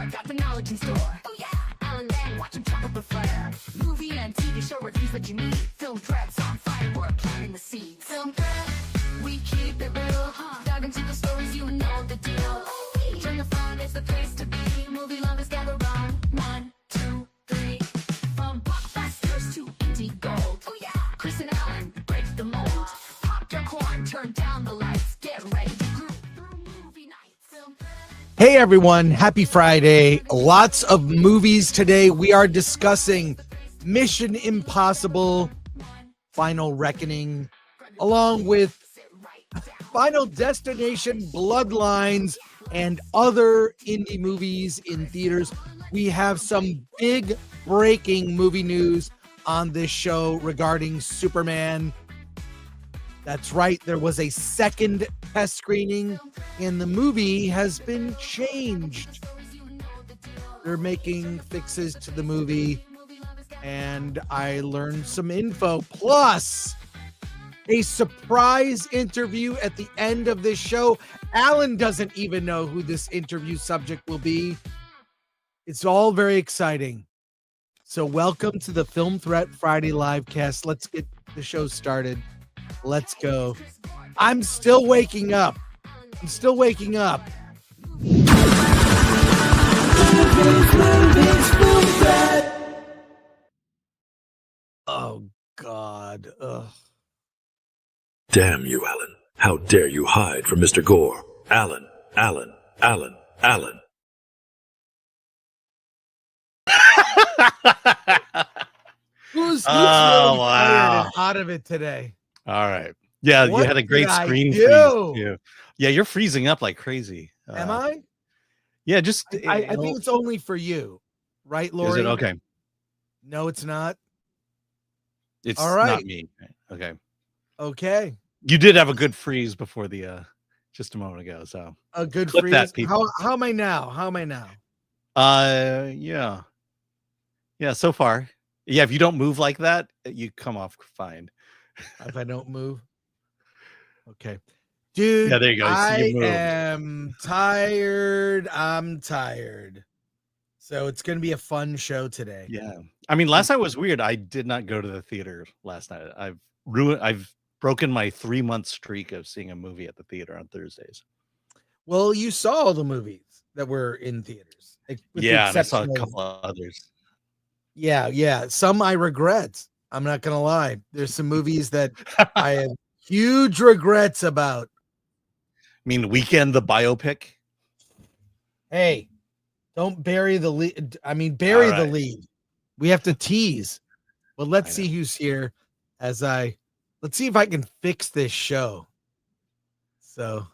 Gore, got the knowledge in store. Oh yeah, Alan Lang, watch him chop up a flare. Movie and TV show reviews that you need. Film threads on fire, we're planting the seeds. Film thread, we keep it real. Dive into the stories, you know the deal. Turn the phone, it's the place to be. Movie lovers gather round. 1, 2, 3. From blockbusters to indie gold. Oh yeah, Chris and Alan break the mold. Pop your corn, turn down the lights. Get ready to groove through movie nights. Film thread. Hey everyone, happy Friday. Lots of movies today. We are discussing Mission Impossible, Final Reckoning, along with Final Destination, Bloodlines, and other indie movies in theaters. We have some big breaking movie news on this show regarding Superman. That's right, there was a second test screening and the movie has been changed. They're making fixes to the movie and I learned some info. Plus, a surprise interview at the end of this show. Alan doesn't even know who this interview subject will be. It's all very exciting. So welcome to the Film Threat Friday Livecast. Let's get the show started. Let's go. I'm still waking up. Oh, God. Ugh. Damn you, Alan. How dare you hide from Mr. Gore? Alan. Who's Oh, really wow. tired and out of it today? All right. Yeah, What you had a great did I screen do? freeze too. Yeah, you're freezing up like crazy. Am I? Yeah, just I think it's only for you. Right, Lori? Is it okay? No, it's not. It's All right. not me. Okay. Okay. You did have a good freeze before the just a moment ago. So A good Clip freeze. that, people. How am I now? yeah. Yeah, so far. Yeah, if you don't move like that, you come off fine. If I don't move. Okay. Dude, Yeah, there you go. I You moved. am tired. I'm tired. So it's going to be a fun show today. Yeah. I mean, last night was weird. I did not go to the theater last night. I've broken my 3-month streak of seeing a movie at the theater on Thursdays. Well, you saw all the movies that were in theaters. With the Yeah, and I saw a exception of- couple of others. Yeah. Some I regret. I'm not going to lie. There's some movies that I have huge regrets about. I mean, Weekend, the biopic. Hey, don't bury the lead. I mean, bury All the right. lead. We have to tease. But let's I see know. who's here let's see if I can fix this show. So,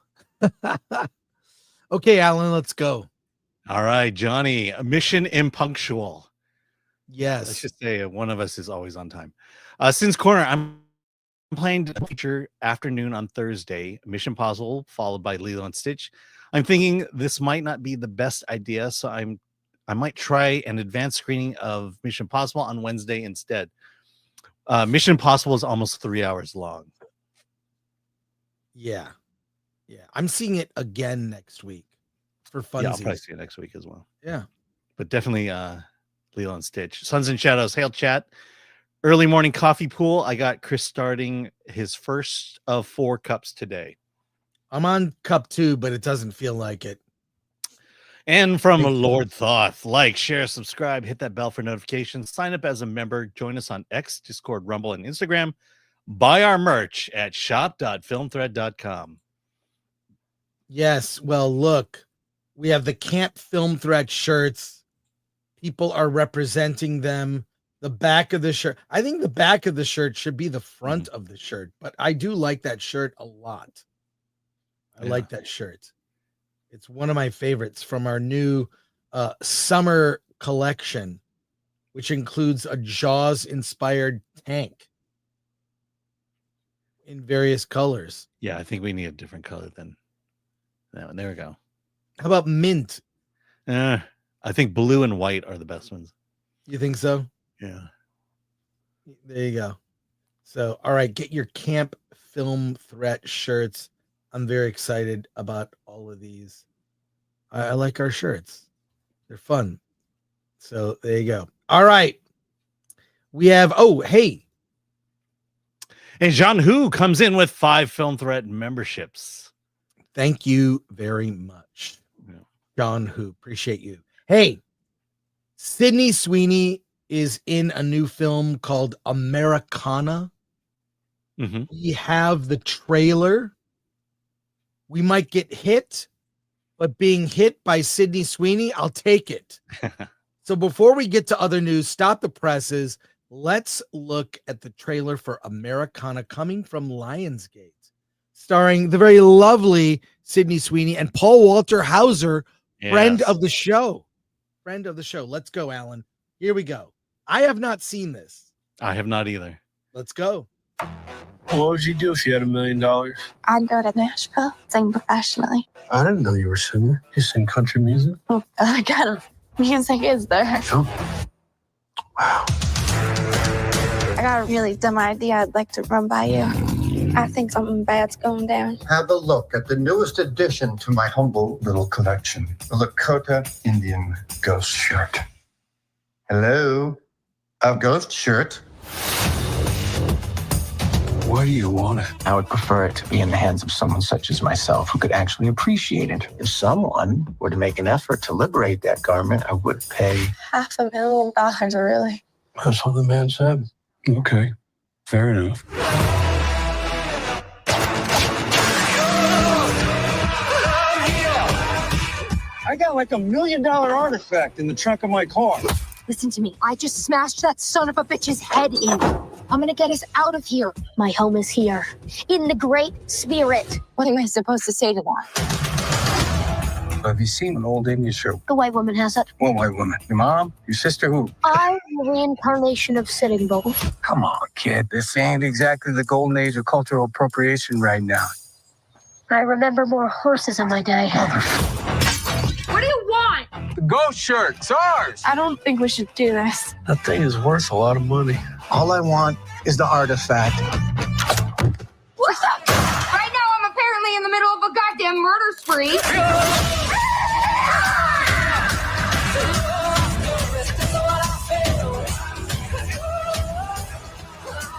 okay, Alan, let's go. All right, Johnny, Mission Impunctual. Let's Yes. just say one of us is always on time. Since Corner, I'm playing the feature afternoon on Thursday, Mission Impossible, followed by Lilo and Stitch. I'm thinking this might not be the best idea, so I might try an advanced screening of Mission Impossible on Wednesday instead. Mission Impossible is almost 3 hours long. Yeah. I'm seeing it again next week for funsies. Yeah, I'll probably see it next week as well. Yeah. But definitely Lilo and Stitch. Suns and Shadows, Hail Chat. Early morning coffee pool. I got Chris starting his first of 4 cups today. I'm on cup 2, but it doesn't feel like it. And from Lord Thoth, like, share, subscribe, hit that bell for notifications, sign up as a member, join us on X, Discord, Rumble, and Instagram. Buy our merch at shop.filmthread.com. Yes. Well, look, we have the Camp Film Threat shirts. People are representing them. The back of the shirt. I think the back of the shirt should be the front of the shirt, but I do like that shirt a lot. I like that shirt. It's one of my favorites from our new summer collection, which includes a Jaws inspired tank in various colors. Yeah, I think we need a different color than that one. There we go. How about mint? I think blue and white are the best ones. You think so? Yeah. There you go. So, all right, get your Camp Film Threat shirts. I'm very excited about all of these. I like our shirts. They're fun. So there you go. All right. We have, hey. And John Hu comes in with 5 Film Threat memberships. Thank you very much. Yeah. John Hu. Appreciate you. Hey, Sydney Sweeney is in a new film called Americana. Mm-hmm. We have the trailer. We might get hit, but being hit by Sydney Sweeney, I'll take it. So before we get to other news, stop the presses. Let's look at the trailer for Americana coming from Lionsgate, starring the very lovely Sydney Sweeney and Paul Walter Hauser, friend of the show. Friend of the show. Let's go, Alan. Here we go. I have not seen this. I have not either. Let's go. What would you do if you had $1 million? I'd go to Nashville, sing professionally. I didn't know you were a singer. You sing country music? What kind of music is there? Oh. Wow. I got a really dumb idea I'd like to run by you. I think something bad's going down. Have a look at the newest addition to my humble little collection, the Lakota Indian ghost shirt. Hello? A ghost shirt? Why do you want it? I would prefer it to be in the hands of someone such as myself who could actually appreciate it. If someone were to make an effort to liberate that garment, I would pay. $500,000, really. That's what the man said. Okay, fair enough. I got like $1 million artifact in the trunk of my car. Listen to me. I just smashed that son of a bitch's head in. I'm gonna get us out of here. My home is here. In the Great Spirit. What am I supposed to say to that? Have you seen an old Indian show? The white woman has it. What white woman? Your mom? Your sister? Who? I'm the reincarnation of Sitting Bull. Come on, kid. This ain't exactly the golden age of cultural appropriation right now. I remember more horses in my day. What do you want? The ghost shirt. It's ours. I don't think we should do this. That thing is worth a lot of money. All I want is the artifact. What's up? Right now I'm apparently in the middle of a goddamn murder spree.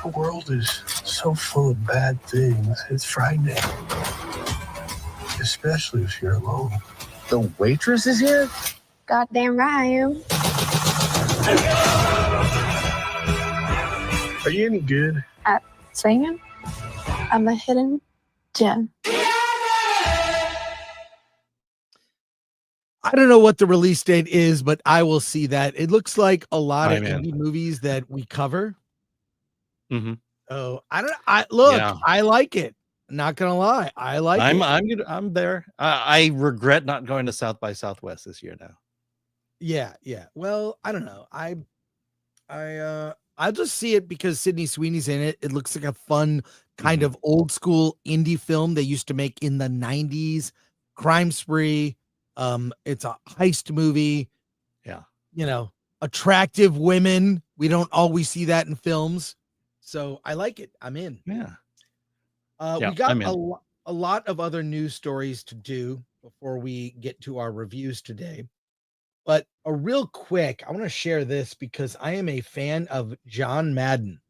The world is so full of bad things. It's frightening. Especially if you're alone. The waitress is here? Goddamn right I am. Are you any good? At singing? I'm a hidden gem. I don't know what the release date is, but I will see that. It looks like a lot of I'm in. indie movies that we cover. Mm-hmm. Oh, I like it. Not gonna lie, I like it. I'm there. I regret not going to South by Southwest this year now. Yeah. Well, I don't know. I'll just see it because Sydney Sweeney's in it. It looks like a fun kind of old school indie film they used to make in the 90s. Crime spree. It's a heist movie. Yeah. Attractive women. We don't always see that in films. So I like it. I'm in. Yeah. We got a lot of other news stories to do before we get to our reviews today. But a real quick, I want to share this because I am a fan of John Madden.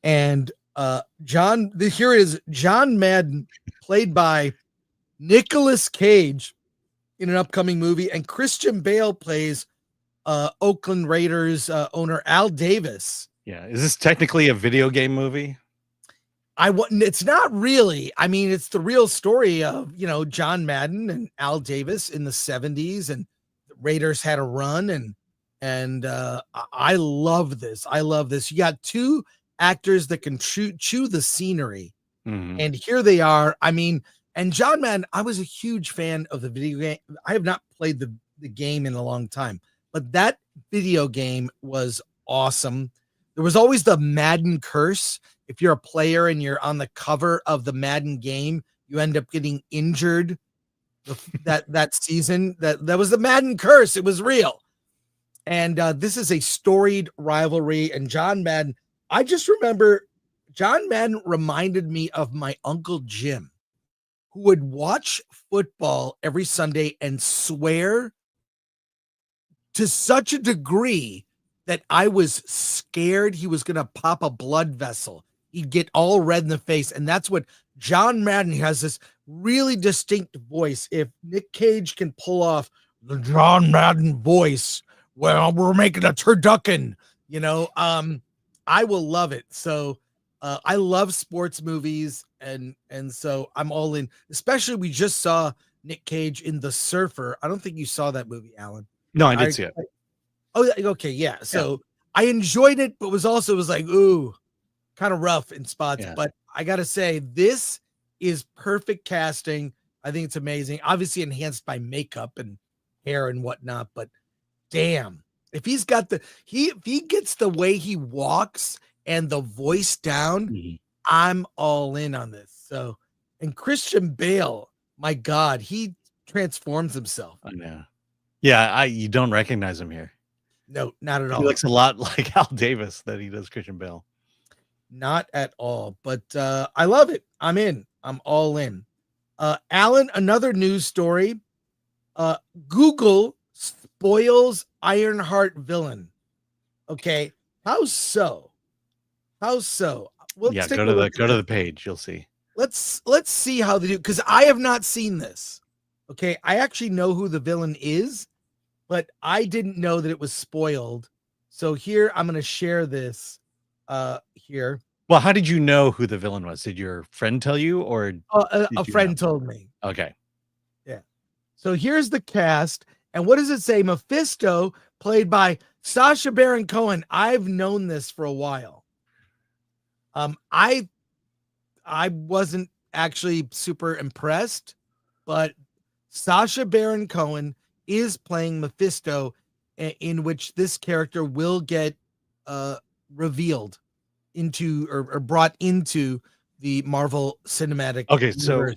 And here is John Madden, played by Nicholas Cage in an upcoming movie, and Christian Bale plays Oakland Raiders owner Al Davis. Yeah. Is this technically a video game movie? It's not really. I mean, it's the real story of, John Madden and Al Davis in the 70s, and the Raiders had a run, and I love this. You got two actors that can chew the scenery, and here they are. I mean, and John Madden, I was a huge fan of the video game. I have not played the game in a long time, but that video game was awesome. There was always the Madden curse. If you're a player and you're on the cover of the Madden game, you end up getting injured that season. That was the Madden curse. It was real. And this is a storied rivalry. And John Madden, I just remember John Madden reminded me of my Uncle Jim, who would watch football every Sunday and swear to such a degree that I was scared he was going to pop a blood vessel. He'd get all red in the face. And that's what John Madden has, this really distinct voice. If Nick Cage can pull off the John Madden voice, well, we're making a turducken, I will love it. So I love sports movies. And so I'm all in, especially we just saw Nick Cage in The Surfer. I don't think you saw that movie, Alan. No, I did see it. Oh, okay, yeah. So I enjoyed it, but was like, ooh, kind of rough in spots. Yeah. But I gotta say, this is perfect casting. I think it's amazing. Obviously enhanced by makeup and hair and whatnot. But damn, if he's got if he gets the way he walks and the voice down, I'm all in on this. So, and Christian Bale, my God, he transforms himself. I know. Yeah, you don't recognize him here. No, not at all. He looks a lot like Al Davis that he does Christian Bale. Not at all, but I love it. I'm in. I'm all in. Alan, another news story. Google spoils Ironheart villain. Okay, how so? How so? Yeah, go to the page. You'll see. Let's see how they do, because I have not seen this. Okay, I actually know who the villain is, but I didn't know that it was spoiled. So here, I'm going to share this here. Well, how did you know who the villain was? Did your friend tell you, or a friend told me? Okay. Yeah. So here's the cast. And what does it say? Mephisto, played by Sacha Baron Cohen. I've known this for a while. I wasn't actually super impressed, but Sacha Baron Cohen is playing Mephisto, in which this character will get revealed into or brought into the Marvel Cinematic Universe.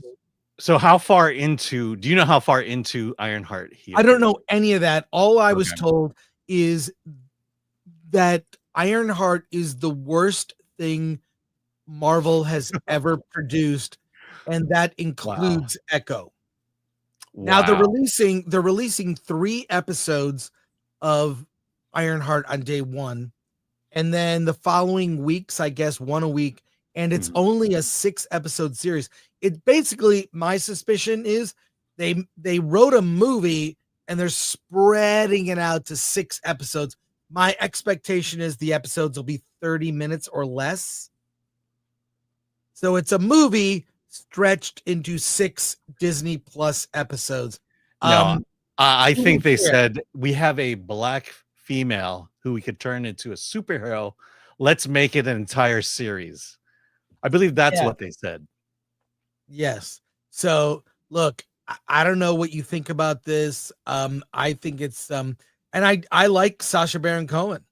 So how far into, do you know how far into Ironheart he is? I don't know any of that. All I was told is that Ironheart is the worst thing Marvel has ever produced, and that includes Echo. Now they're releasing 3 episodes of Ironheart on day 1, and then the following weeks, I guess 1 a week, and it's only a 6-episode series. It basically, my suspicion is they wrote a movie and they're spreading it out to 6 episodes. My expectation is the episodes will be 30 minutes or less. So it's a movie stretched into 6 Disney Plus episodes. No, I think they said we have a black female who we could turn into a superhero. Let's make it an entire series. I believe that's what they said. Yes. So look, I don't know what you think about this. I think it's and I like Sacha Baron Cohen.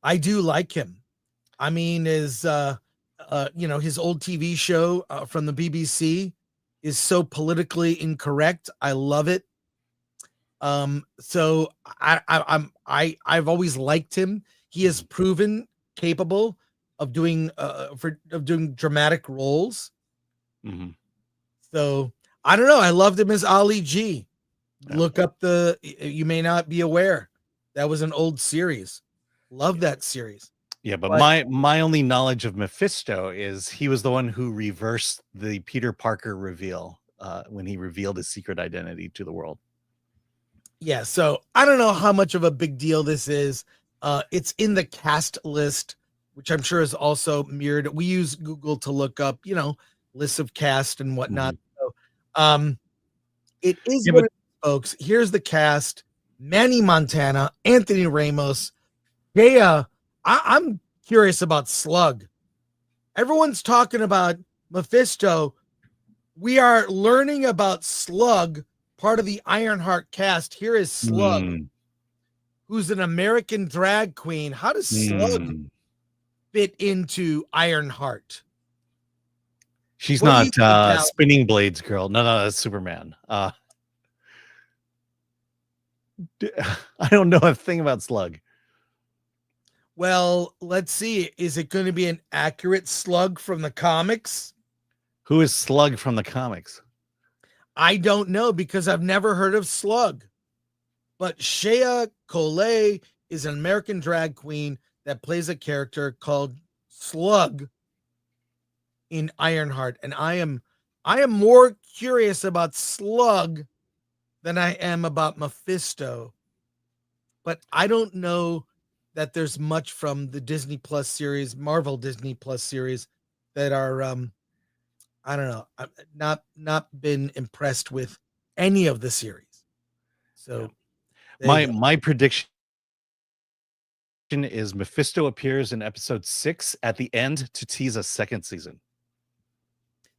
I do like him. I mean, his his old TV show from the BBC is so politically incorrect. I love it. So I've always liked him. He has proven capable of doing dramatic roles. So I don't know. I loved him as Ali G. Look up you may not be aware, that was an old series. Love that series. Yeah, but my only knowledge of Mephisto is he was the one who reversed the Peter Parker reveal when he revealed his secret identity to the world. Yeah, so I don't know how much of a big deal this is. It's in the cast list, which I'm sure is also mirrored. We use Google to look up, lists of cast and whatnot. So, it is, folks. Here's the cast: Manny Montana, Anthony Ramos, Dea. I'm curious about Slug. Everyone's talking about Mephisto. We are learning about Slug, part of the Ironheart cast. Here is Slug, who's an American drag queen. How does Slug fit into Ironheart? She's not Spinning Blades girl. No, that's Superman. I don't know a thing about Slug. Well, let's see. Is it going to be an accurate Slug from the comics? Who is Slug from the comics? I don't know, because I've never heard of Slug. but Shea Coulee is an American drag queen that plays a character called Slug in Ironheart, and I am more curious about Slug than I am about Mephisto. But I don't know that there's much from the Disney Plus series, Marvel Disney Plus series, that are I don't know. I've not been impressed with any of the series. So my prediction is Mephisto appears in episode 6 at the end to tease a second season.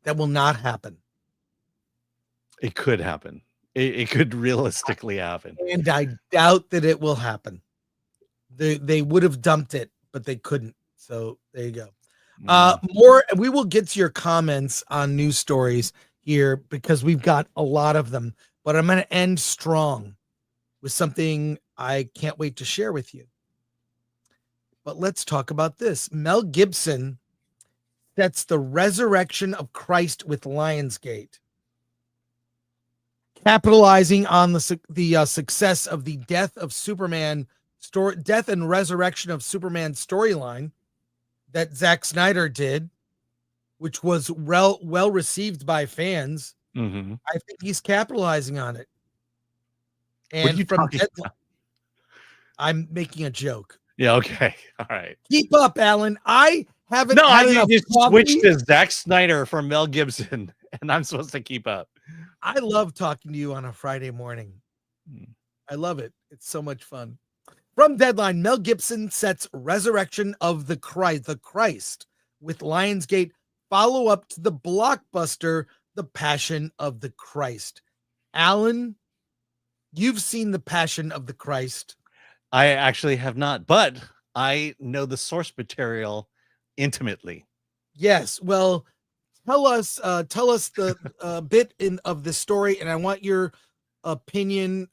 That will not happen. It could happen. It could realistically happen. And I doubt that it will happen. They would have dumped it, but they couldn't. So there you go. More, we will get to your comments on news stories here because we've got a lot of them. But I'm going to end strong with something I can't wait to share with you. But let's talk about this. Mel Gibson sets the resurrection of Christ with Lionsgate, capitalizing on the success of the death and resurrection of Superman storyline that Zack Snyder did, which was well received by fans. Mm-hmm. I think he's capitalizing on it. And what are you talking about? I'm making a joke. Yeah, okay. All right. Keep up, Alan. I haven't. No, had I just coffee. switched to Zack Snyder from Mel Gibson, and I'm supposed to keep up. I love talking to you on a Friday morning. I love it. It's so much fun. From Deadline, Mel Gibson sets Resurrection of the Christ with Lionsgate follow-up to the blockbuster The Passion of the Christ. Alan, you've seen The Passion of the Christ. I actually have not, but I know the source material intimately. Yes. Well, tell us the bit of the story, and I want your opinion.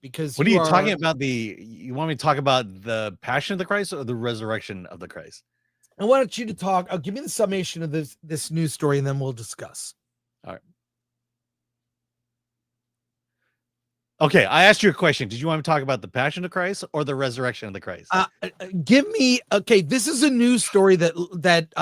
Because what are you talking about? You want me to talk about the Passion of the Christ or the Resurrection of the Christ? I wanted you to talk. Give me the summation of this news story, and then we'll discuss. All right. Okay, I asked you a question. Did you want me to talk about the Passion of Christ or the Resurrection of the Christ? Give me. Okay, this is a news story that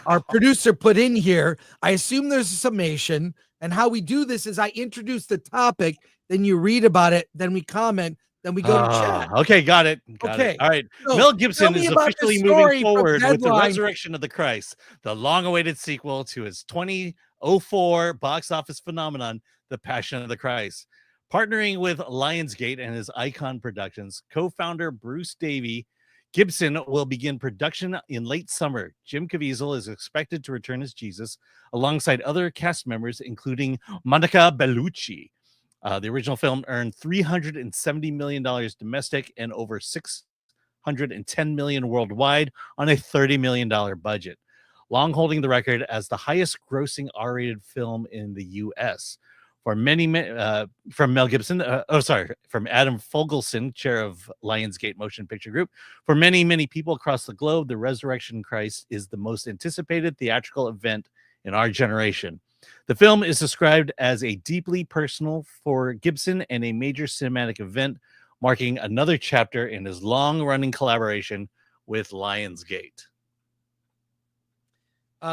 our producer put in here. I assume there's a summation, and how we do this is I introduce the topic, then you read about it, then we comment, then we go to chat. Okay, got it. Okay. All right. So, Mel Gibson is officially moving forward with the Deadline. Resurrection of the Christ, the long-awaited sequel to his 2004 box office phenomenon, The Passion of the Christ. Partnering with Lionsgate and his Icon Productions, co-founder Bruce Davey, Gibson will begin production in late summer. Jim Caviezel is expected to return as Jesus alongside other cast members, including Monica Bellucci. The original film earned $370 million domestic and over $610 million worldwide on a $30 million budget, long holding the record as the highest grossing R-rated film in the U.S. From Mel Gibson, from Adam Fogelson, chair of Lionsgate Motion Picture Group. For many, many people across the globe, the Resurrection Christ is the most anticipated theatrical event in our generation. The film is described as a deeply personal for Gibson and a major cinematic event, marking another chapter in his long-running collaboration with Lionsgate.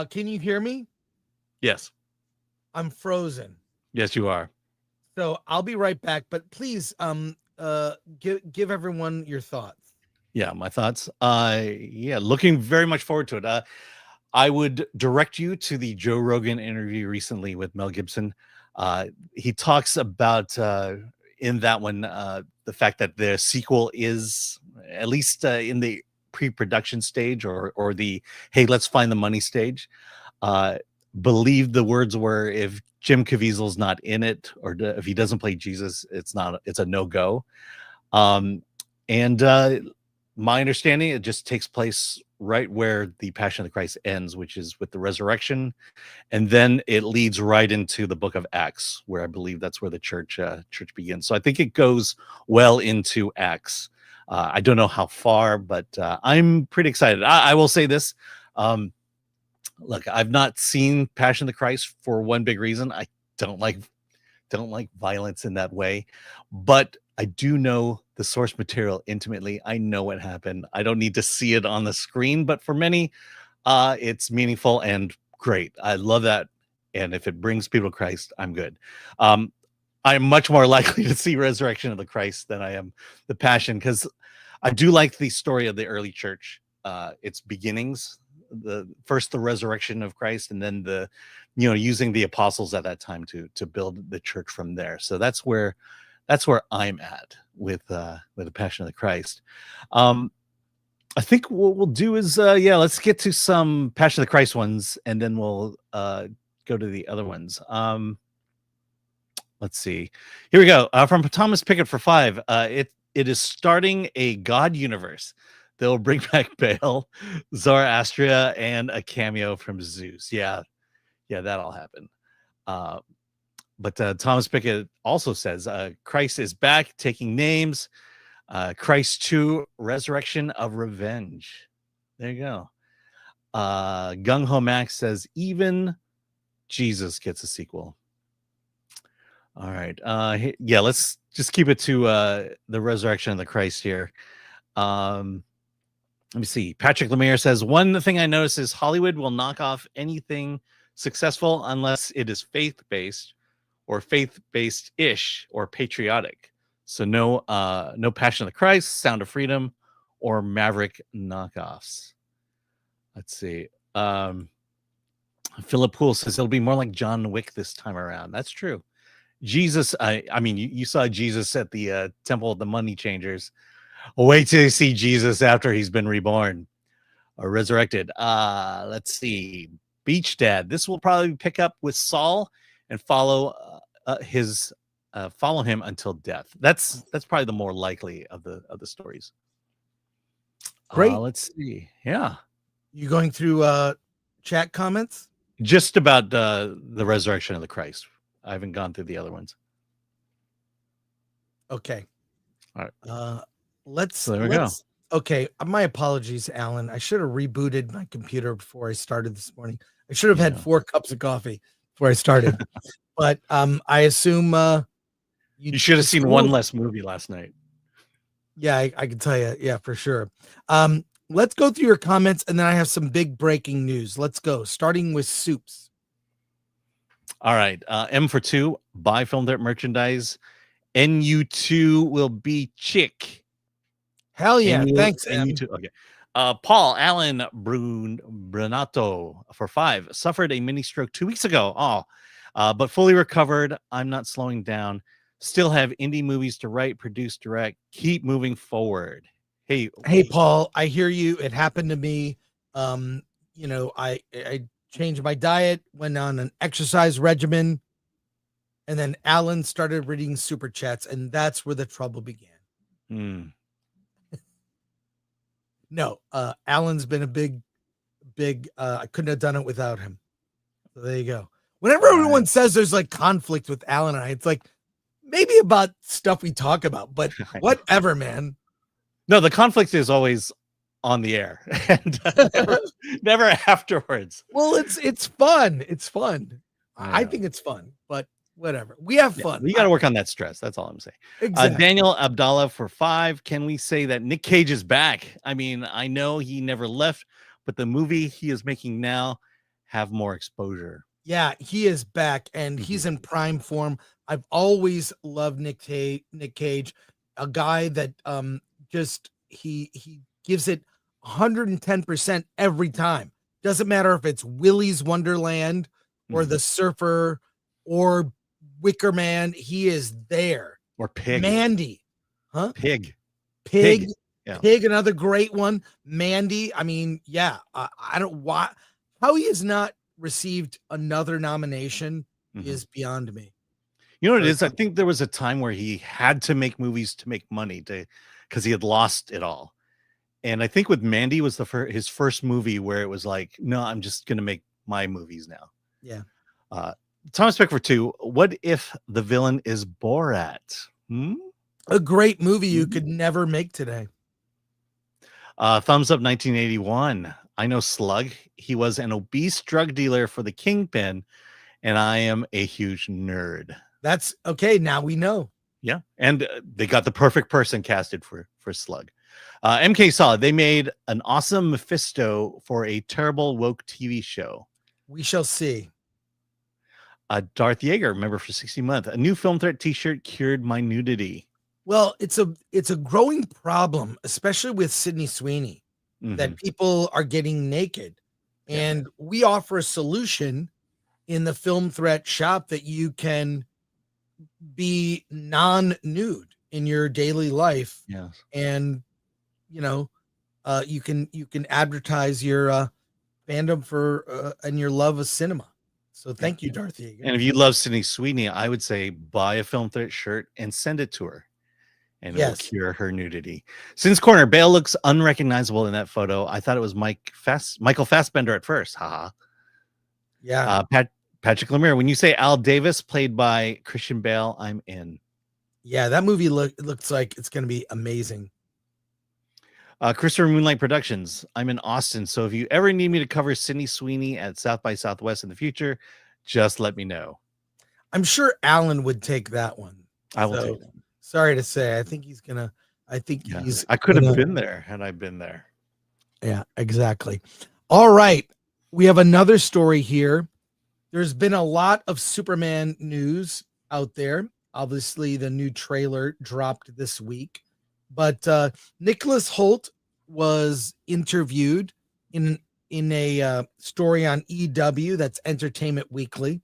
Can you hear me? Yes. I'm frozen. Yes, you are. So I'll be right back, but please give everyone your thoughts. Yeah, my thoughts. Looking very much forward to it. I would direct you to the Joe Rogan interview recently with Mel Gibson. He talks about in that one the fact that the sequel is at least in the pre-production stage or the hey, let's find the money stage. Believe the words were, if Jim Caviezel's not in it or if he doesn't play Jesus, it's a no-go. My understanding, it just takes place right where the Passion of the Christ ends, which is with the resurrection, and then it leads right into the book of Acts, where I believe that's where the church begins. So I think it goes well into Acts. I don't know how far, but I'm pretty excited. I will say this. Look, I've not seen Passion of the Christ for one big reason. I don't like don't like violence in that way, but I do know the source material intimately. I know what happened. I don't need to see it on the screen, but for many, it's meaningful and great. I love that. And if it brings people to Christ, I'm good. I'm much more likely to see Resurrection of the Christ than I am the Passion, because I do like the story of the early church, its beginnings, the resurrection of Christ, and then using the apostles at that time to build the church from there. So that's where I'm at with the Passion of the Christ. I think what we'll do is let's get to some Passion of the Christ ones, and then we'll go to the other ones. Let's see. Here we go. From Thomas Pickett for 5. It is starting a God universe. They'll bring back Baal, Zoroastria, and a cameo from Zeus. Yeah, that'll happen. But Thomas Pickett also says Christ is back, taking names. Christ 2, Resurrection of Revenge. There you go. Gung Ho Max says even Jesus gets a sequel. All right. Let's just keep it to the Resurrection of the Christ here. Let me see. Patrick Lemire says, one thing I noticed is Hollywood will knock off anything successful unless it is faith-based or faith-based-ish or patriotic. So no Passion of the Christ, Sound of Freedom, or Maverick knockoffs. Let's see. Philip Poole says it'll be more like John Wick this time around. That's true. Jesus, I mean, you saw Jesus at the Temple of the Money Changers. Wait till you see Jesus after he's been reborn or resurrected. Let's see. Beach Dad. This will probably pick up with Saul and follow him until death. That's probably the more likely of the stories. Great. Let's see. Yeah. You going through chat comments? Just about the Resurrection of the Christ. I haven't gone through the other ones. Okay. All right. So there we go. Okay. My apologies, Alan. I should have rebooted my computer before I started this morning. I should have had 4 cups of coffee before I started. But I assume you should have seen one less movie last night. Yeah, I can tell you. Yeah, for sure. Let's go through your comments, and then I have some big breaking news. Let's go. Starting with Soups. All right. M for 2. Buy Film Dirt merchandise. NU2 will be chick. Hell yeah. Thanks, NU2. Okay. Paul Allen Brunato for 5. Suffered a mini stroke 2 weeks ago. But fully recovered. I'm not slowing down. Still have indie movies to write, produce, direct. Keep moving forward. Hey, Paul, I hear you. It happened to me. I changed my diet, went on an exercise regimen, and then Alan started reading super chats, and that's where the trouble began. No, Alan's been a big, I couldn't have done it without him. So there you go. Whenever everyone says there's like conflict with Alan and I, it's like maybe about stuff we talk about, but whatever, man. No, the conflict is always on the air and never afterwards. Well, it's fun. It's fun. I think it's fun, but whatever. We have fun. We got to work on that stress. That's all I'm saying. Exactly. Daniel Abdallah for 5. Can we say that Nick Cage is back? I mean, I know he never left, but the movie he is making now have more exposure. Yeah, he is back and he's in prime form. I've always loved Nick Cage, a guy that just he gives it 110% every time. Doesn't matter if it's Willy's Wonderland or The Surfer or Wicker Man, he is there. Or Pig. Mandy. Huh? Pig. Yeah. Pig, another great one. Mandy. I mean, yeah. I don't why how he has not received another nomination is beyond me. You know what it is? I think there was a time where he had to make movies to make money because he had lost it all. And I think with Mandy was his first movie where it was like, no, I'm just going to make my movies now. Yeah. Thomas Pick for 2. What if the villain is Borat? A great movie you could never make today. Thumbs up 1981. I know Slug. He was an obese drug dealer for the Kingpin, and I am a huge nerd. That's okay. Now we know. Yeah, and they got the perfect person casted for Slug. MK Solid, they made an awesome Mephisto for a terrible woke TV show. We shall see. Darth Yeager, remember for 60 months, a new Film Threat t-shirt cured my nudity. Well, it's a growing problem, especially with Sydney Sweeney, that people are getting naked. And we offer a solution in the Film Threat shop that you can be non-nude in your daily life. Yes. And you know, you can advertise your fandom for and your love of cinema. So thank you, Darth Yeager. And if you love Sydney Sweeney, I would say buy a Film Threat shirt and send it to her, and it will cure her nudity. Since Corner, Bale looks unrecognizable in that photo. I thought it was Michael Fassbender at first. Haha. Yeah. Patrick Lemire, when you say Al Davis played by Christian Bale, I'm in. Yeah, that movie looks like it's going to be amazing. Christopher Moonlight Productions. I'm in Austin, so if you ever need me to cover Sydney Sweeney at South by Southwest in the future, just let me know. I'm sure Alan would take that one. I will take that. Sorry to say, I think he's gonna. I could have been there had I been there. Yeah, exactly. All right, we have another story here. There's been a lot of Superman news out there. Obviously, the new trailer dropped this week. But Nicholas Hoult was interviewed in a story on EW, that's Entertainment Weekly.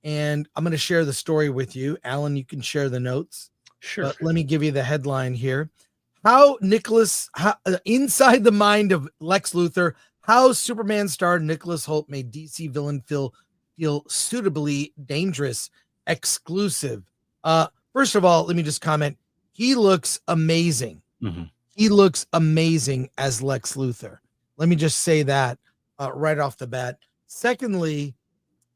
And I'm going to share the story with you. Alan, you can share the notes. Sure. But let me give you the headline here. Inside the mind of Lex Luthor, how Superman star Nicholas Hoult made DC villain feel suitably dangerous. Exclusive. First of all, let me just comment. He looks amazing. He looks amazing as Lex Luthor. Let me just say that right off the bat. Secondly,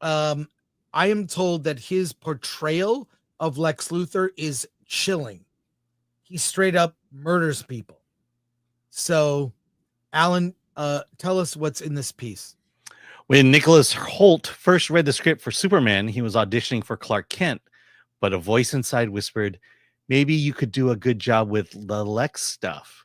I am told that his portrayal of Lex Luthor is chilling. He straight up murders people. So, Alan, tell us what's in this piece. When Nicholas Hoult first read the script for Superman, he was auditioning for Clark Kent, but a voice inside whispered, maybe you could do a good job with the Lex stuff.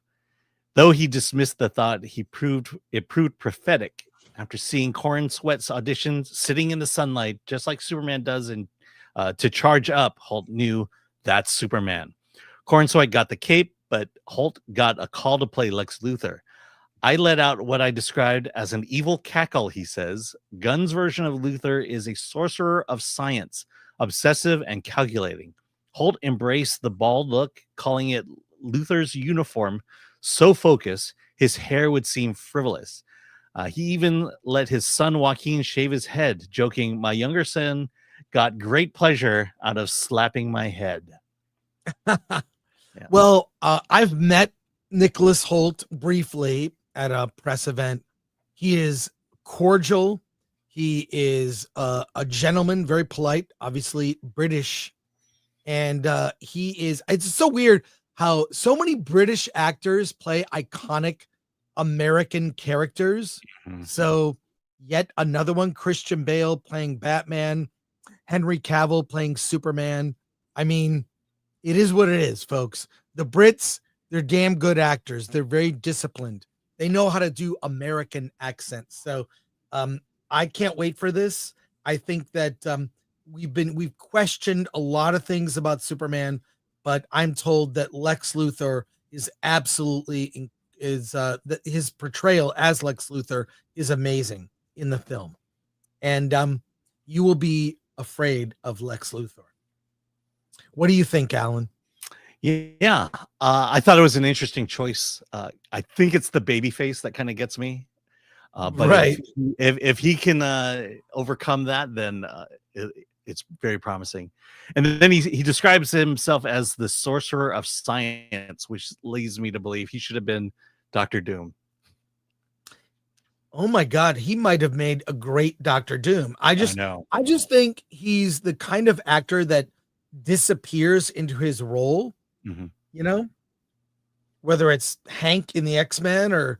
Though he dismissed the thought, it proved prophetic. After seeing Corin Sweat's auditions sitting in the sunlight, just like Superman does in To Charge Up, Hoult knew that's Superman. Corin Sweat got the cape, but Hoult got a call to play Lex Luthor. I let out what I described as an evil cackle, he says. Gunn's version of Luthor is a sorcerer of science, obsessive and calculating. Hoult embraced the bald look, calling it Luthor's uniform so focused his hair would seem frivolous. He even let his son Joaquin shave his head, joking, my younger son got great pleasure out of slapping my head. Well, I've met Nicholas Hoult briefly at a press event. He is cordial. He is a gentleman, very polite, obviously British. And it's so weird how so many British actors play iconic American characters. So yet another one, Christian Bale playing Batman, Henry Cavill playing Superman. I mean, it is what it is, folks. The Brits, they're damn good actors. They're very disciplined. They know how to do American accents. So I can't wait for this. I think that we've questioned a lot of things about Superman, but I'm told that Lex Luthor is absolutely that his portrayal as Lex Luthor is amazing in the film, and you will be afraid of Lex Luthor. What do you think, Alan? Yeah, I thought it was an interesting choice. I think it's the baby face that kind of gets me. But right. If he can overcome that, then it's very promising. And then he describes himself as the sorcerer of science, which leads me to believe he should have been Dr. Doom. Oh my God, he might have made a great Dr. Doom. I just think he's the kind of actor that disappears into his role. You know, whether it's Hank in the X-Men or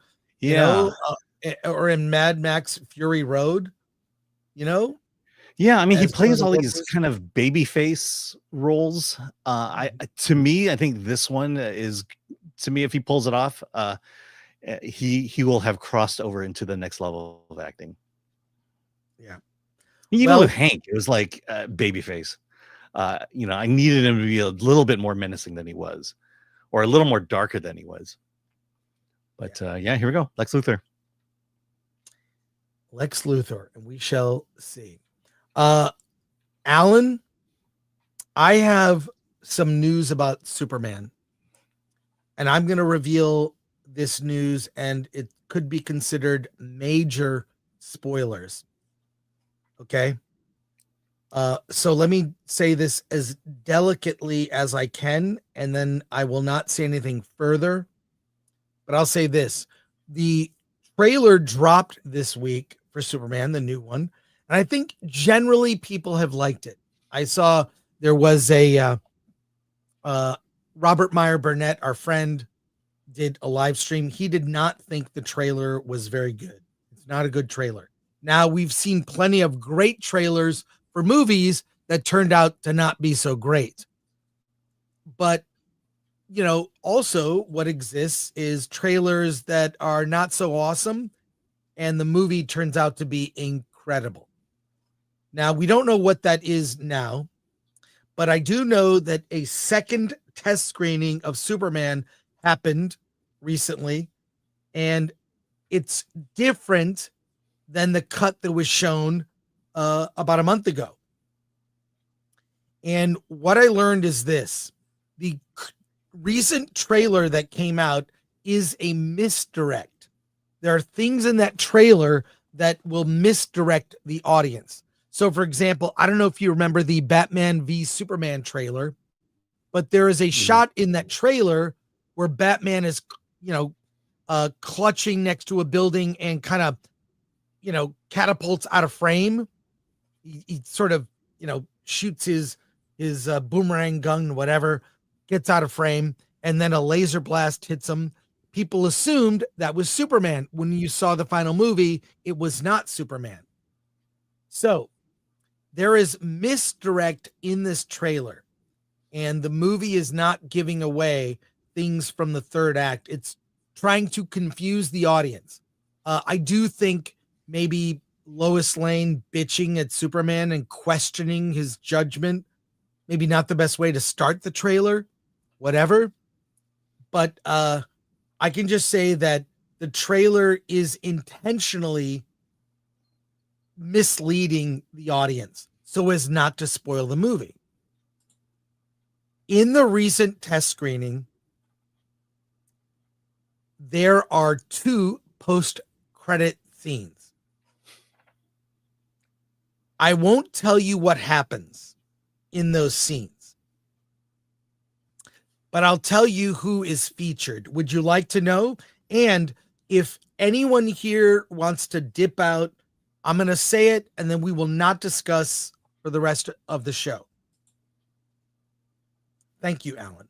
or in Mad Max Fury Road, you know. Yeah, I mean, he as one of plays the all these workers. kind of baby face roles. To me, I think this one is, to me, if he pulls it off, he will have crossed over into the next level of acting. Yeah. Even Well- with Hank, it was like baby face. I needed him to be a little bit more menacing than he was, or a little more darker than he was. But here we go. Lex Luthor. Lex Luthor, and we shall see. Alan, I have some news about Superman, and I'm going to reveal this news, and it could be considered major spoilers. Okay. So let me say this as delicately as I can, and then I will not say anything further. But I'll say this. The trailer dropped this week for Superman, the new one. And I think generally people have liked it. I saw there was a Robert Meyer Burnett, our friend, did a live stream. He did not think the trailer was very good. It's not a good trailer. Now, we've seen plenty of great trailers for movies that turned out to not be so great. But, also what exists is trailers that are not so awesome, and the movie turns out to be incredible. Now, we don't know what that is now, but I do know that a second test screening of Superman happened recently, and it's different than the cut that was shown about a month ago. And what I learned is this: the recent trailer that came out is a misdirect. There are things in that trailer that will misdirect the audience. So, for example, I don't know if you remember the Batman v Superman trailer, but there is a shot in that trailer where Batman is, clutching next to a building and kind of, catapults out of frame. He sort of, shoots his boomerang gun, whatever, gets out of frame, and then a laser blast hits him. People assumed that was Superman. When you saw the final movie, it was not Superman. So there is misdirect in this trailer, and the movie is not giving away things from the third act. It's trying to confuse the audience. I do think maybe Lois Lane bitching at Superman and questioning his judgment, maybe not the best way to start the trailer, whatever. But I can just say that the trailer is intentionally misleading the audience so as not to spoil the movie. In the recent test screening, there are 2 post-credit scenes. I won't tell you what happens in those scenes, but I'll tell you who is featured. Would you like to know? And if anyone here wants to dip out, I'm going to say it, and then we will not discuss for the rest of the show. Thank you, Alan.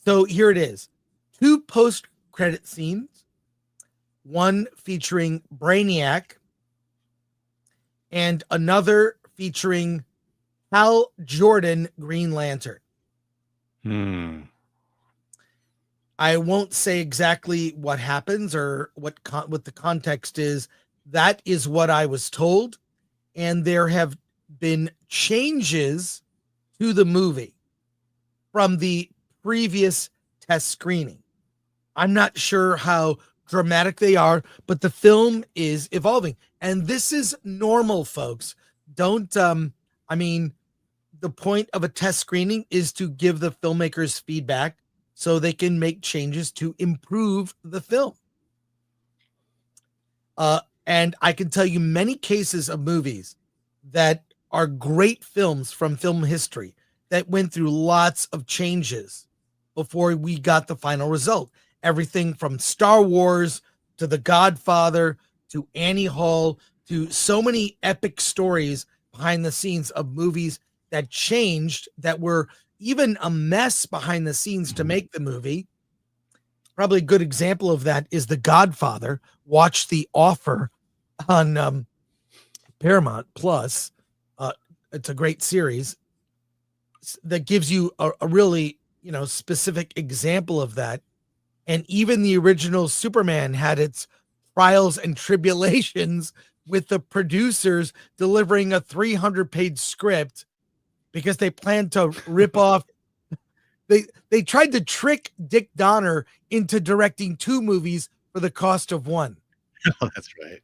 So here it is. 2 post-credit scenes. One featuring Brainiac, and another featuring Hal Jordan, Green Lantern. I won't say exactly what happens or what the context is. That is what I was told. And there have been changes to the movie from the previous test screening. I'm not sure how dramatic they are, but the film is evolving. And this is normal, folks. Don't, the point of a test screening is to give the filmmakers feedback so they can make changes to improve the film. And I can tell you many cases of movies that are great films from film history that went through lots of changes before we got the final result. Everything from Star Wars to The Godfather to Annie Hall to so many epic stories behind the scenes of movies that changed, that were even a mess behind the scenes to make the movie. Probably a good example of that is The Godfather. Watch The Offer on Paramount Plus. it's a great series that gives you a really, specific example of that. And even the original Superman had its trials and tribulations with the producers delivering a 300-page script because they planned to rip off. They tried to trick Dick Donner into directing 2 movies for the cost of 1. Oh, that's right.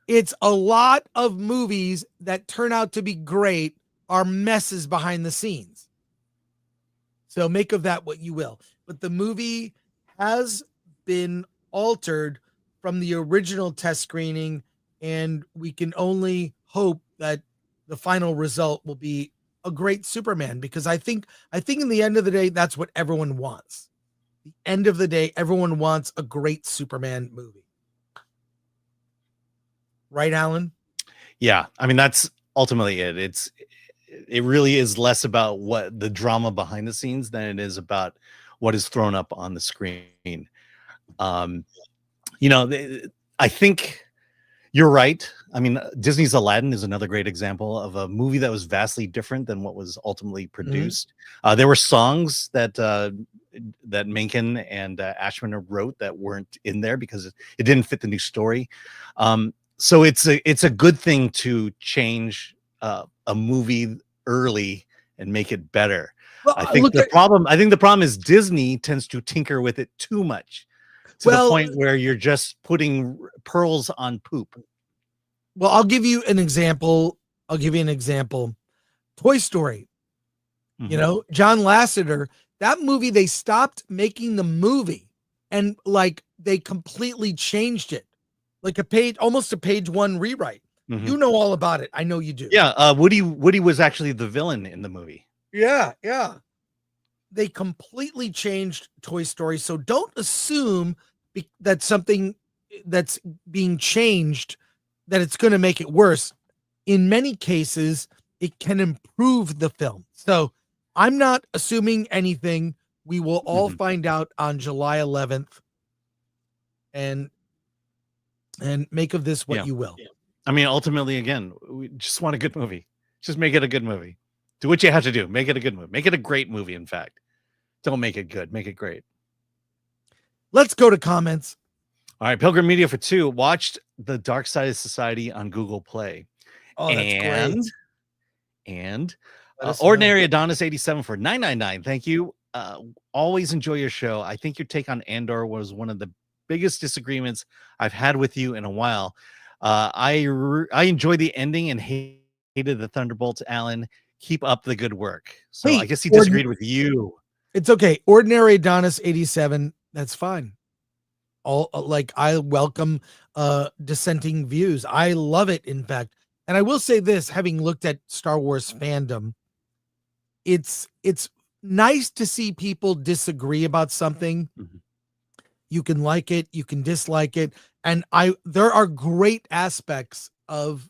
It's a lot of movies that turn out to be great are messes behind the scenes. So make of that what you will. But the movie has been altered from the original test screening, and we can only hope that the final result will be a great Superman, because I think in the end of the day, that's what everyone wants. The end of the day, everyone wants a great Superman movie. Right, Alan? Yeah. I mean, that's ultimately it. It really is less about what the drama behind the scenes than it is about what is thrown up on the screen. I think you're right. I mean, Disney's Aladdin is another great example of a movie that was vastly different than what was ultimately produced. There were songs that Menken and Ashman wrote that weren't in there because it didn't fit the new story. So it's a good thing to change a movie early and make it better. Well, I think the problem is Disney tends to tinker with it too much to the point where you're just putting pearls on poop. Well, I'll give you an example. Toy Story. John Lasseter, that movie, they stopped making the movie and they completely changed it. Like almost a page 1 rewrite. You know all about it. I know you do. Yeah. Woody was actually the villain in the movie. Yeah. They completely changed Toy Story. So don't assume that something that's being changed, that it's going to make it worse. In many cases, it can improve the film. So I'm not assuming anything. We will all find out on July 11th and make of this what you will. Yeah. I mean, ultimately, again, we just want a good movie. Just make it a good movie. Do what you have to do. Make it a good movie. Make it a great movie, in fact. Don't make it good. Make it great. Let's go to comments. All right. Pilgrim Media for 2 watched The Dark Side of Society on Google Play. Oh, that's great. And Ordinary Adonis 87 for $9.99. Thank you. Always enjoy your show. I think your take on Andor was one of the biggest disagreements I've had with you in a while. I enjoyed the ending and hated the Thunderbolts, Alan. Keep up the good work. So I guess he disagreed with you. It's okay. Ordinary Adonis 87. That's fine. I welcome dissenting views. I love it, in fact. And I will say this, having looked at Star Wars fandom, it's nice to see people disagree about something. You can like it, you can dislike it. And there are great aspects of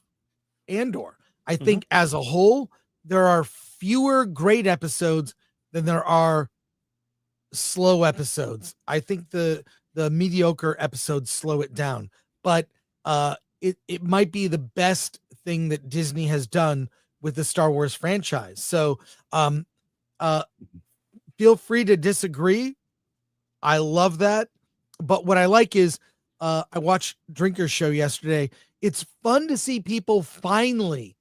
Andor. I think as a whole, there are fewer great episodes than there are slow episodes. I think the mediocre episodes slow it down, but it might be the best thing that Disney has done with the Star Wars franchise. So feel free to disagree. I love that. But what I like is I watched Drinker's show yesterday. It's fun to see people finally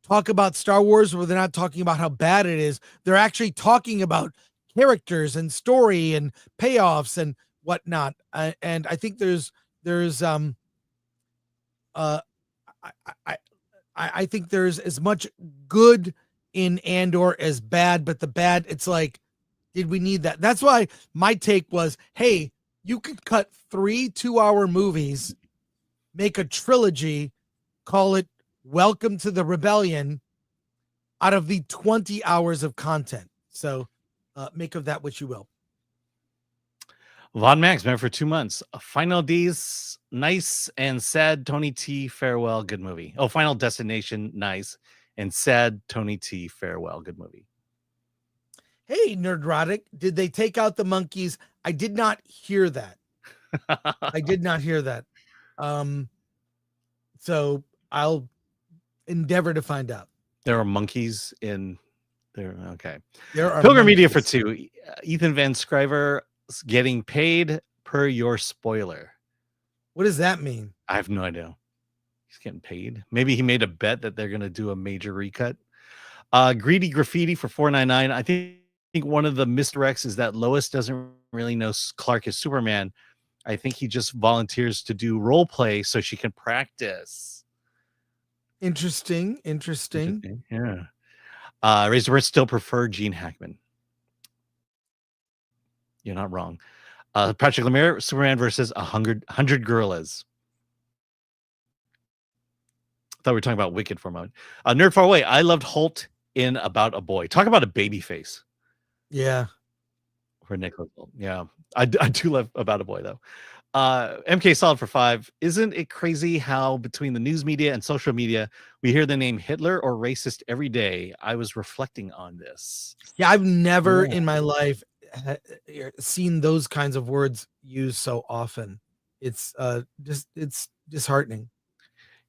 talk about Star Wars where they're not talking about how bad it is. They're actually talking about characters and story and payoffs and whatnot. And I think I think there's as much good in Andor as bad, but the bad, it's like, did we need that? That's why my take was, hey, you could cut 3 2-hour movies, make a trilogy, call it Welcome to the Rebellion, out of the 20 hours of content. So make of that what you will. Von Max, man, for 2 months. Final D's, nice and sad. Tony T, farewell, good movie. Oh, Final Destination, nice and sad. Tony T, farewell, good movie. Hey, Nerdrotic, did they take out the monkeys? I did not hear that. I did not hear that. So I'll endeavor to find out. There are monkeys in there. Okay. There are Pilgrim Media for monkeys. 2. Ethan Van Sciver getting paid per your spoiler. What does that mean? I have no idea. He's getting paid. Maybe he made a bet that they're going to do a major recut. Greedy Graffiti for $4.99. I think one of the misdirects is that Lois doesn't really know Clark is Superman. I think he just volunteers to do role play so she can practice. Interesting. Yeah. Razorburst still prefer Gene Hackman. You're not wrong. Patrick Lemire, Superman versus 100 Gorillas. I thought we were talking about Wicked for a moment. Nerd Far Away. I loved Holt in About a Boy. Talk about a baby face. Yeah. For Nicholas Hoult. Yeah. I do love About a Boy, though. MK Solid for 5. Isn't it crazy how between the news media and social media, we hear the name Hitler or racist every day? I was reflecting on this. Yeah, I've never in my life seen those kinds of words used so often. It's it's disheartening.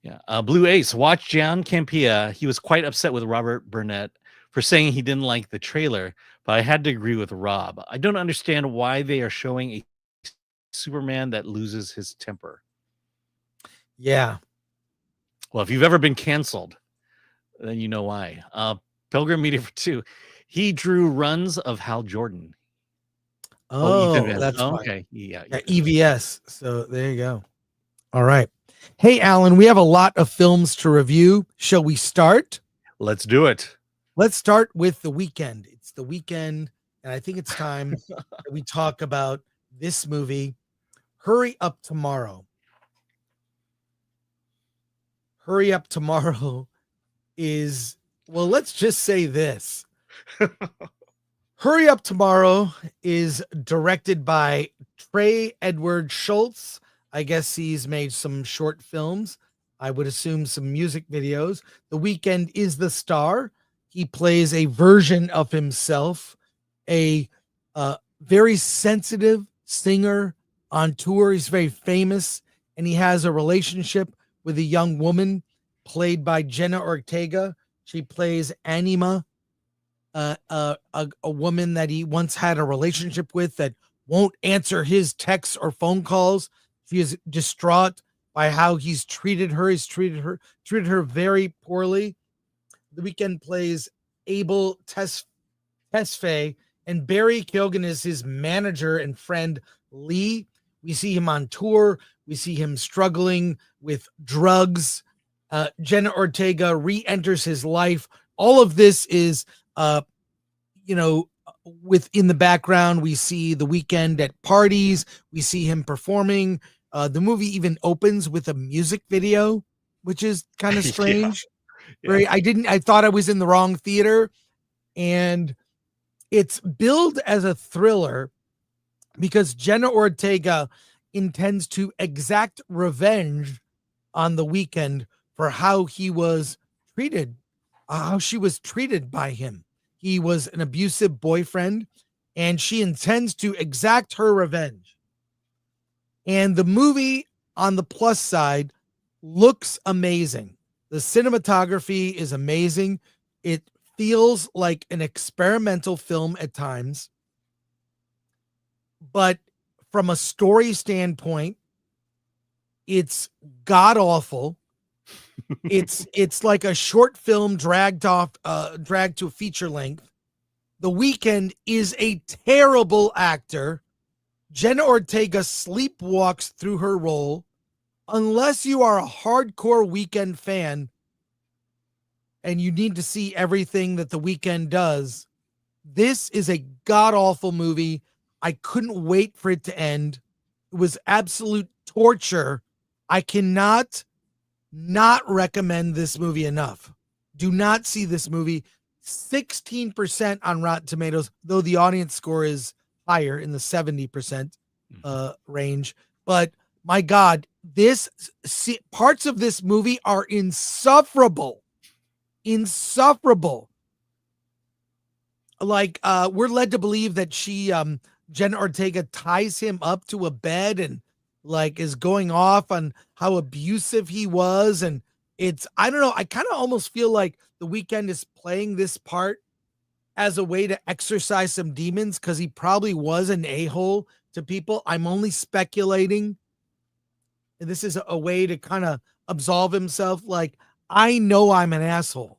Yeah. Blue Ace, watch John Campea. He was quite upset with Robert Burnett for saying he didn't like the trailer, but I had to agree with Rob. I don't understand why they are showing a Superman that loses his temper. Yeah. Well, if you've ever been canceled, then you know why. Pilgrim Media for 2. He drew runs of Hal Jordan. That's okay. Yeah, EVS. So there you go. All right. Hey, Alan, we have a lot of films to review. Shall we start? Let's do it. Let's start with The Weekend. It's the weekend, and I think it's time that we talk about this movie, Hurry Up Tomorrow. Hurry Up Tomorrow is, well, let's just say this. Hurry Up Tomorrow is directed by Trey Edward Schultz. I guess he's made some short films. I would assume some music videos. The Weeknd is the star. He plays a version of himself, a very sensitive singer on tour. He's very famous, and he has a relationship with a young woman played by Jenna Ortega. She plays Anima, a woman that he once had a relationship with that won't answer his texts or phone calls. She is distraught by how he's treated her. He's treated her very poorly. The Weeknd plays Abel Tesfaye, and Barry Keoghan is his manager and friend Lee. We see him on tour. We see him struggling with drugs. Jenna Ortega re-enters his life. All of this is, within the background. We see The Weeknd at parties. We see him performing. The movie even opens with a music video, which is kind of strange. Yeah. I thought I was in the wrong theater, and it's billed as a thriller because Jenna Ortega intends to exact revenge on The Weeknd for how he was treated, how she was treated by him. He was an abusive boyfriend, and she intends to exact her revenge. And the movie, on the plus side, looks amazing. The cinematography is amazing. It feels like an experimental film at times. But from a story standpoint, it's god-awful. It's like a short film dragged to a feature length. The Weeknd is a terrible actor. Jenna Ortega sleepwalks through her role. Unless you are a hardcore Weeknd fan and you need to see everything that The Weeknd does, this is a god-awful movie. I couldn't wait for it to end. It was absolute torture. I cannot not recommend this movie enough. Do not see this movie. 16% on Rotten Tomatoes, though the audience score is higher in the 70% range. But my God, parts of this movie are insufferable. Insufferable. Like we're led to believe that Jenna Ortega ties him up to a bed and like is going off on how abusive he was, and I don't know. I kind of almost feel like The Weeknd is playing this part as a way to exercise some demons because he probably was an a-hole to people. I'm only speculating. And this is a way to kind of absolve himself. Like, I know I'm an asshole,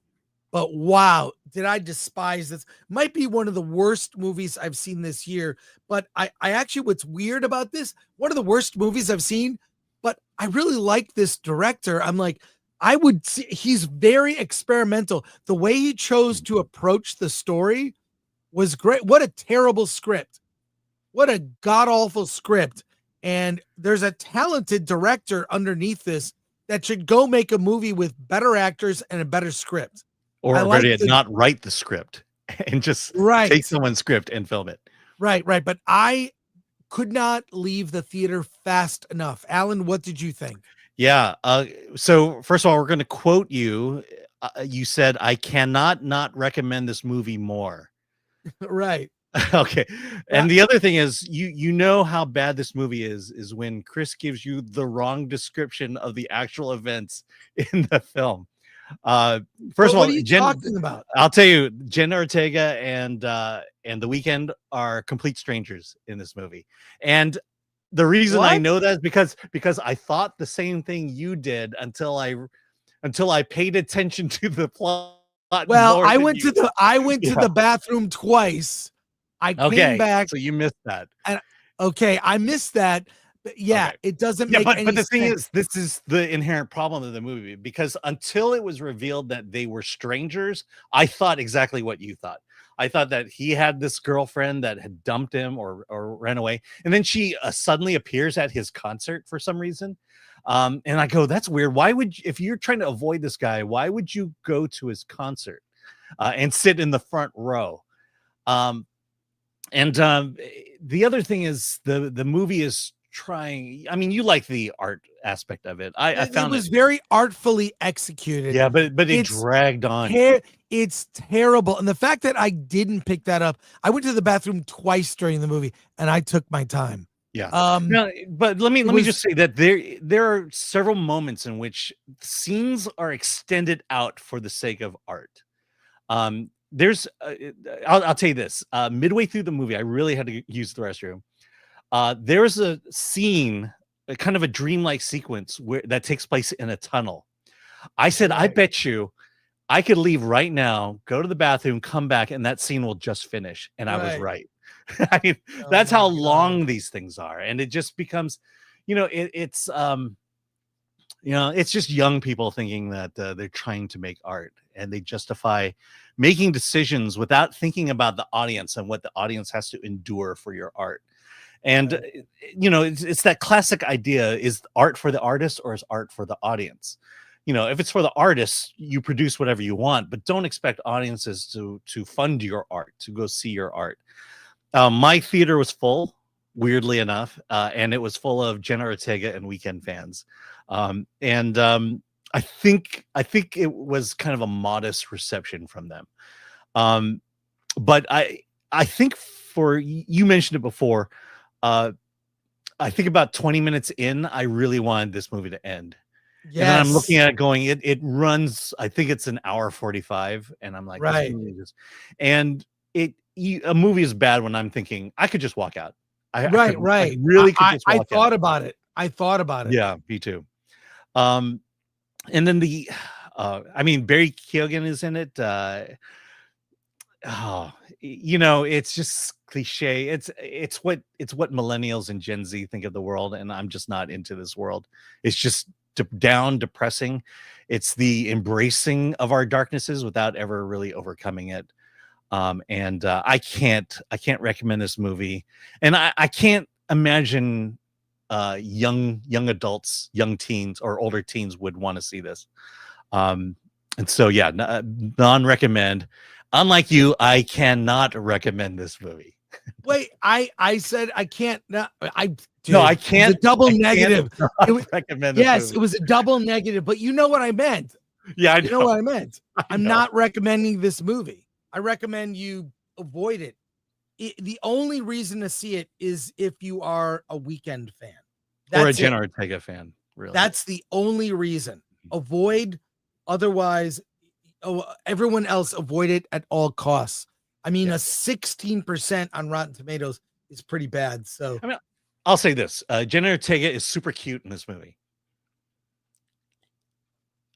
but wow, did I despise this? Might be one of the worst movies I've seen this year. But I actually, what's weird about this, one of the worst movies I've seen, but I really like this director. I'm like, I would see, he's very experimental. The way he chose to approach the story was great. What a terrible script. What a god-awful script. And there's a talented director underneath this that should go make a movie with better actors and a better script. Or better yet, not write the script and just take someone's script and film it. Right. But I could not leave the theater fast enough. Alan, what did you think? Yeah. So first of all, we're going to quote you. You said, "I cannot not recommend this movie more." Right. Okay. And the other thing is, you know how bad this movie is when Chris gives you the wrong description of the actual events in the film. First of all, what are you talking about? I'll tell you, Jen Ortega and The Weeknd are complete strangers in this movie. And the reason I know that is because I thought the same thing you did until I paid attention to the plot. Well, I went to the bathroom twice. I came back. So you missed that. And I missed that. But yeah, it doesn't make any sense. But the thing is, this is the inherent problem of the movie, because until it was revealed that they were strangers, I thought exactly what you thought. I thought that he had this girlfriend that had dumped him or ran away. And then she suddenly appears at his concert for some reason. And I go, that's weird. Why would, if you're trying to avoid this guy, why would you go to his concert and sit in the front row? And the other thing is the movie is trying. I mean, you like the art aspect of it. I found it was very artfully executed. Yeah, but it dragged on. It's terrible. And the fact that I didn't pick that up, I went to the bathroom twice during the movie and I took my time. Yeah. No, but let me just say that there are several moments in which scenes are extended out for the sake of art. There's I'll tell you this. Midway through the movie, I really had to use the restroom. There's a scene, kind of a dreamlike sequence that takes place in a tunnel. I said, I bet you I could leave right now, go to the bathroom, come back, and that scene will just finish. And I was right. I mean, that's how long these things are. And it just becomes, it's just young people thinking that they're trying to make art, and they justify making decisions without thinking about the audience and what the audience has to endure for your art. And, it's that classic idea, is art for the artist or is art for the audience? If it's for the artists, you produce whatever you want, but don't expect audiences to fund your art, to go see your art. My theater was full, weirdly enough, and it was full of Jenna Ortega and Weeknd fans. I think it was kind of a modest reception from them. But I think you mentioned it before. I think about 20 minutes in, I really wanted this movie to end. Yes. And then I'm looking at it going, it runs, I think it's an hour 45. And I'm like, right. And a movie is bad when I'm thinking I could just walk out. I really could just walk out. I thought about it. Yeah, me too. And then Barry Keoghan is in it. It's just cliche. It's what millennials and Gen Z think of the world, and I'm just not into this world. It's just depressing. It's the embracing of our darknesses without ever really overcoming it. I can't recommend this movie, and I can't imagine young adults, young teens or older teens would want to see this. And so non-recommend. Unlike you, I cannot recommend this movie. Wait, I said I can't. I can't. It was a double negative. Recommend. Yes, it was a double negative. But you know what I meant. Yeah, I know. You know what I meant. I'm not recommending this movie. I recommend you avoid it. The only reason to see it is if you are a Weeknd fan or a Jenna Ortega fan. Really, that's the only reason. Avoid Otherwise, everyone else avoid it at all costs. I mean, Yeah. a 16% on Rotten Tomatoes is pretty bad. So I mean, I'll say this: Jenna Ortega is super cute in this movie.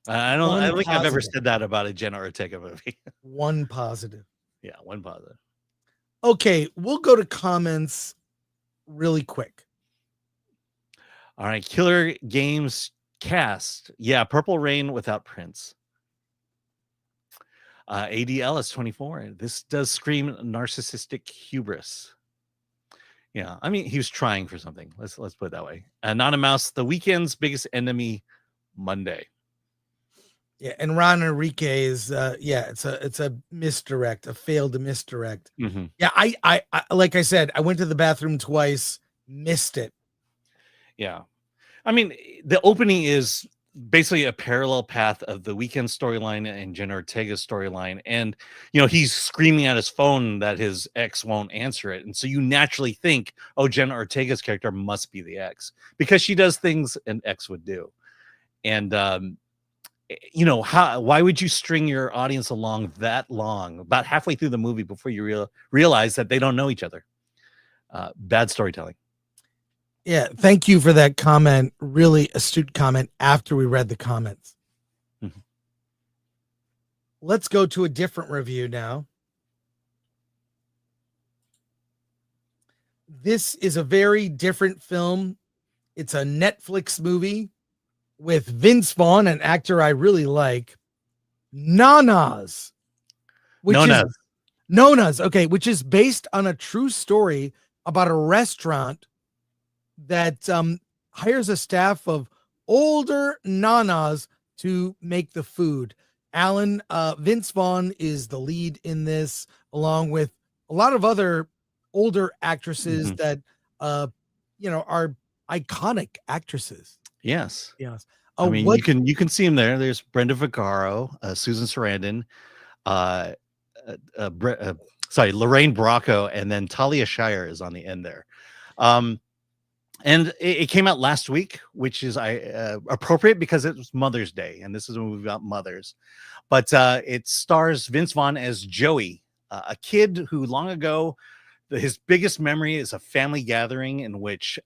I don't think I've ever positive. said that about a Jenna Ortega movie. One positive. Yeah, one positive. Okay, we'll go to comments really quick. All right, Killer Games cast. Yeah, Purple Rain without Prince. ADL is 24. This does scream narcissistic hubris. Yeah, I mean, he was trying for something. Let's put it that way. Anonymous, the weekend's biggest enemy, Monday. Yeah, and Ron Enrique is it's a misdirect, a failed misdirect. Mm-hmm. Yeah, I like I said, I went to the bathroom twice, missed it. Yeah. I mean, the opening is basically a parallel path of the weekend storyline and Jenna Ortega's storyline. And, he's screaming at his phone that his ex won't answer it. And so you naturally think, oh, Jenna Ortega's character must be the ex because she does things an ex would do. And, why would you string your audience along that long, about halfway through the movie before you realize that they don't know each other? Bad storytelling. Yeah, thank you for that comment. Really astute comment after we read the comments. Mm-hmm. Let's go to a different review now. This is a very different film. It's a Netflix movie with Vince Vaughn, an actor I really like. Nonnas. Nonnas, okay, which is based on a true story about a restaurant that hires a staff of older Nonnas to make the food. Alan, Vince Vaughn is the lead in this, along with a lot of other older actresses that are iconic actresses. Yes. Yes. I mean, you can see him there. There's Brenda Vaccaro, Susan Sarandon, Lorraine Bracco, and then Talia Shire is on the end there. And it came out last week, which is appropriate because it was Mother's Day, and this is when we've got mothers. But it stars Vince Vaughn as Joey, a kid who long ago, his biggest memory is a family gathering in which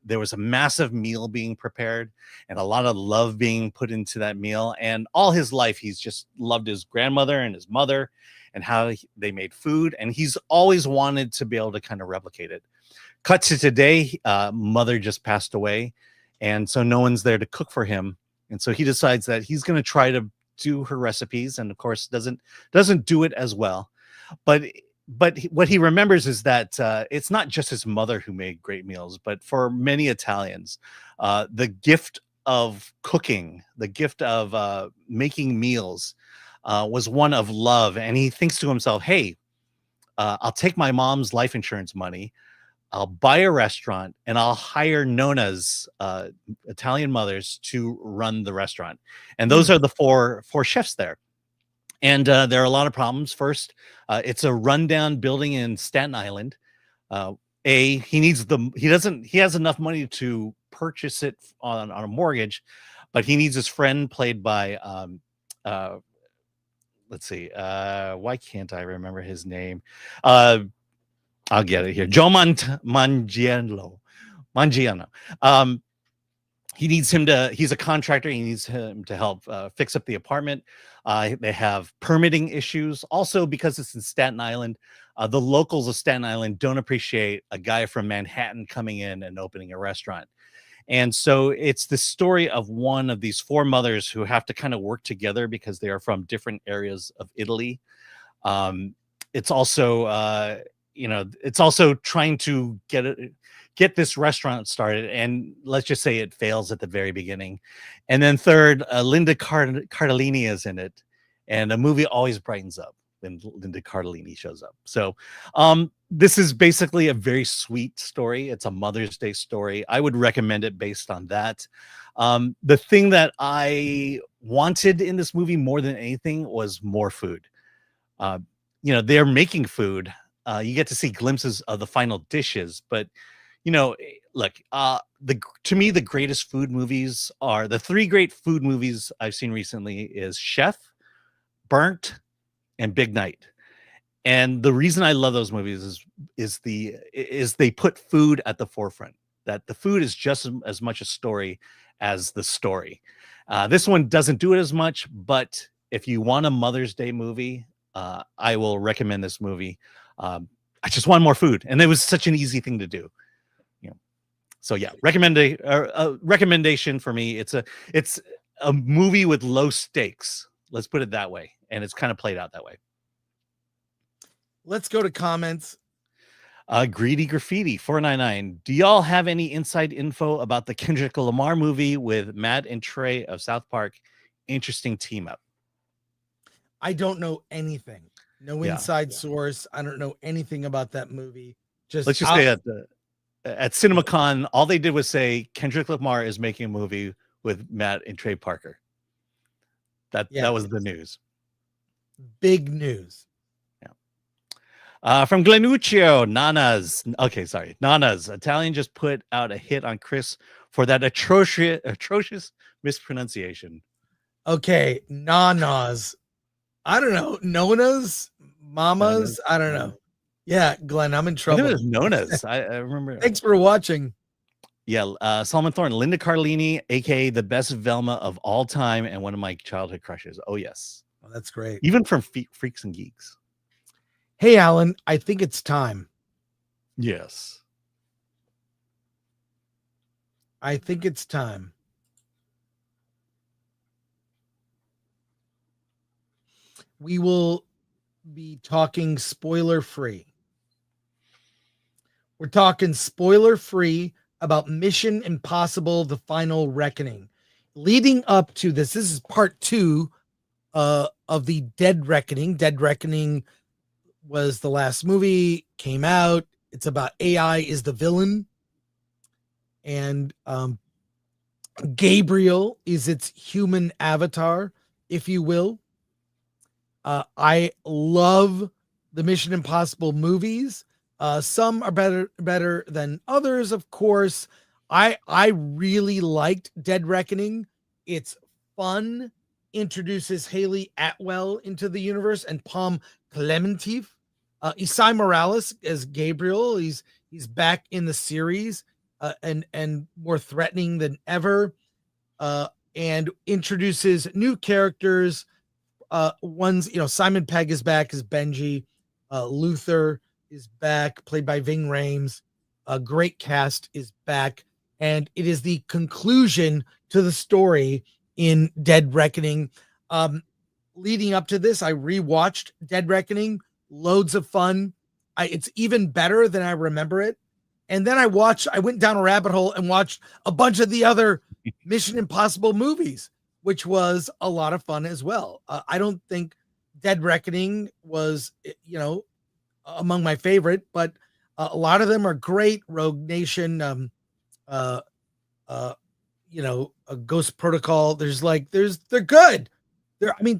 there was a massive meal being prepared and a lot of love being put into that meal. And all his life, he's just loved his grandmother and his mother and how they made food. And he's always wanted to be able to kind of replicate it. Cut to today, mother just passed away. And so no one's there to cook for him. And so he decides that he's going to try to do her recipes. And of course, doesn't do it as well. But what he remembers is that it's not just his mother who made great meals, but for many Italians, the gift of cooking, the gift of making meals was one of love. And he thinks to himself, hey, I'll take my mom's life insurance money, I'll buy a restaurant, and I'll hire Nonnas, Italian mothers, to run the restaurant. And those are the four chefs there. And there are a lot of problems. First, it's a rundown building in Staten Island. He has enough money to purchase it on a mortgage, but he needs his friend played by let's see, why can't I remember his name? I'll get it here. Joe Mangiano. He needs him to, he's a contractor. He needs him to help fix up the apartment. They have permitting issues. Also, because it's in Staten Island, the locals of Staten Island don't appreciate a guy from Manhattan coming in and opening a restaurant. And so it's the story of one of these four mothers who have to kind of work together because they are from different areas of Italy. It's also, it's also trying to get this restaurant started, and let's just say it fails at the very beginning. And then third, Linda Cardellini is in it, and the movie always brightens up when Linda Cardellini shows up. So this is basically a very sweet story. It's a Mother's Day story. I would recommend it based on that. The thing that I wanted in this movie more than anything was more food. They're making food. You get to see glimpses of the final dishes, but look, to me, the greatest food movies are the three great food movies I've seen recently is Chef, Burnt, and Big Night. And the reason I love those movies is they put food at the forefront. That the food is just as much a story as the story. This one doesn't do it as much, but if you want a Mother's Day movie, I will recommend this movie. I just want more food, and it was such an easy thing to do. So yeah, recommendation for me. It's a movie with low stakes. Let's put it that way, and it's kind of played out that way. Let's go to comments. Greedy Graffiti 499. Do y'all have any inside info about the Kendrick Lamar movie with Matt and Trey of South Park? Interesting team up. I don't know anything. No inside source. I don't know anything about that movie. Let's just say at CinemaCon, all they did was say Kendrick Lamar is making a movie with Matt and Trey Parker. That was the news. Big news. From Glenuccio, Nonnas. Okay, sorry. Nonnas. Italian just put out a hit on Chris for that atrocious mispronunciation. Okay, Nonnas. I don't know. Nonnas? Mamas? I don't know. Yeah, Glenn, I'm in trouble. I think it was Nonnas. I remember. Thanks for watching. Yeah, Solomon Thorne, Linda Carlini, aka the best Velma of all time and one of my childhood crushes. Oh, yes. Oh, that's great. Even from Freaks and Geeks. Hey, Alan, I think it's time. Yes. I think it's time. We will be talking spoiler free. We're talking spoiler free about Mission Impossible: The Final Reckoning. Leading up to this is part 2 of the Dead Reckoning. Dead Reckoning was the last movie, came out. It's about AI is the villain. And Gabriel is its human avatar, if you will. I love the Mission Impossible movies. Some are better than others, of course. I really liked Dead Reckoning. It's fun, introduces Haley Atwell into the universe and Palm Clementif. Isai Morales as Gabriel. He's back in the series and more threatening than ever, and introduces new characters. Simon Pegg is back as Benji. Luther is back, played by Ving Rhames. A great cast is back, and it is the conclusion to the story in Dead Reckoning. Leading up to this, I rewatched Dead Reckoning. Loads of fun. It's even better than I remember it. And then I went down a rabbit hole and watched a bunch of the other Mission Impossible movies, which was a lot of fun as well. I don't think Dead Reckoning was, among my favorite, but a lot of them are great. Rogue Nation, a Ghost Protocol. They're good.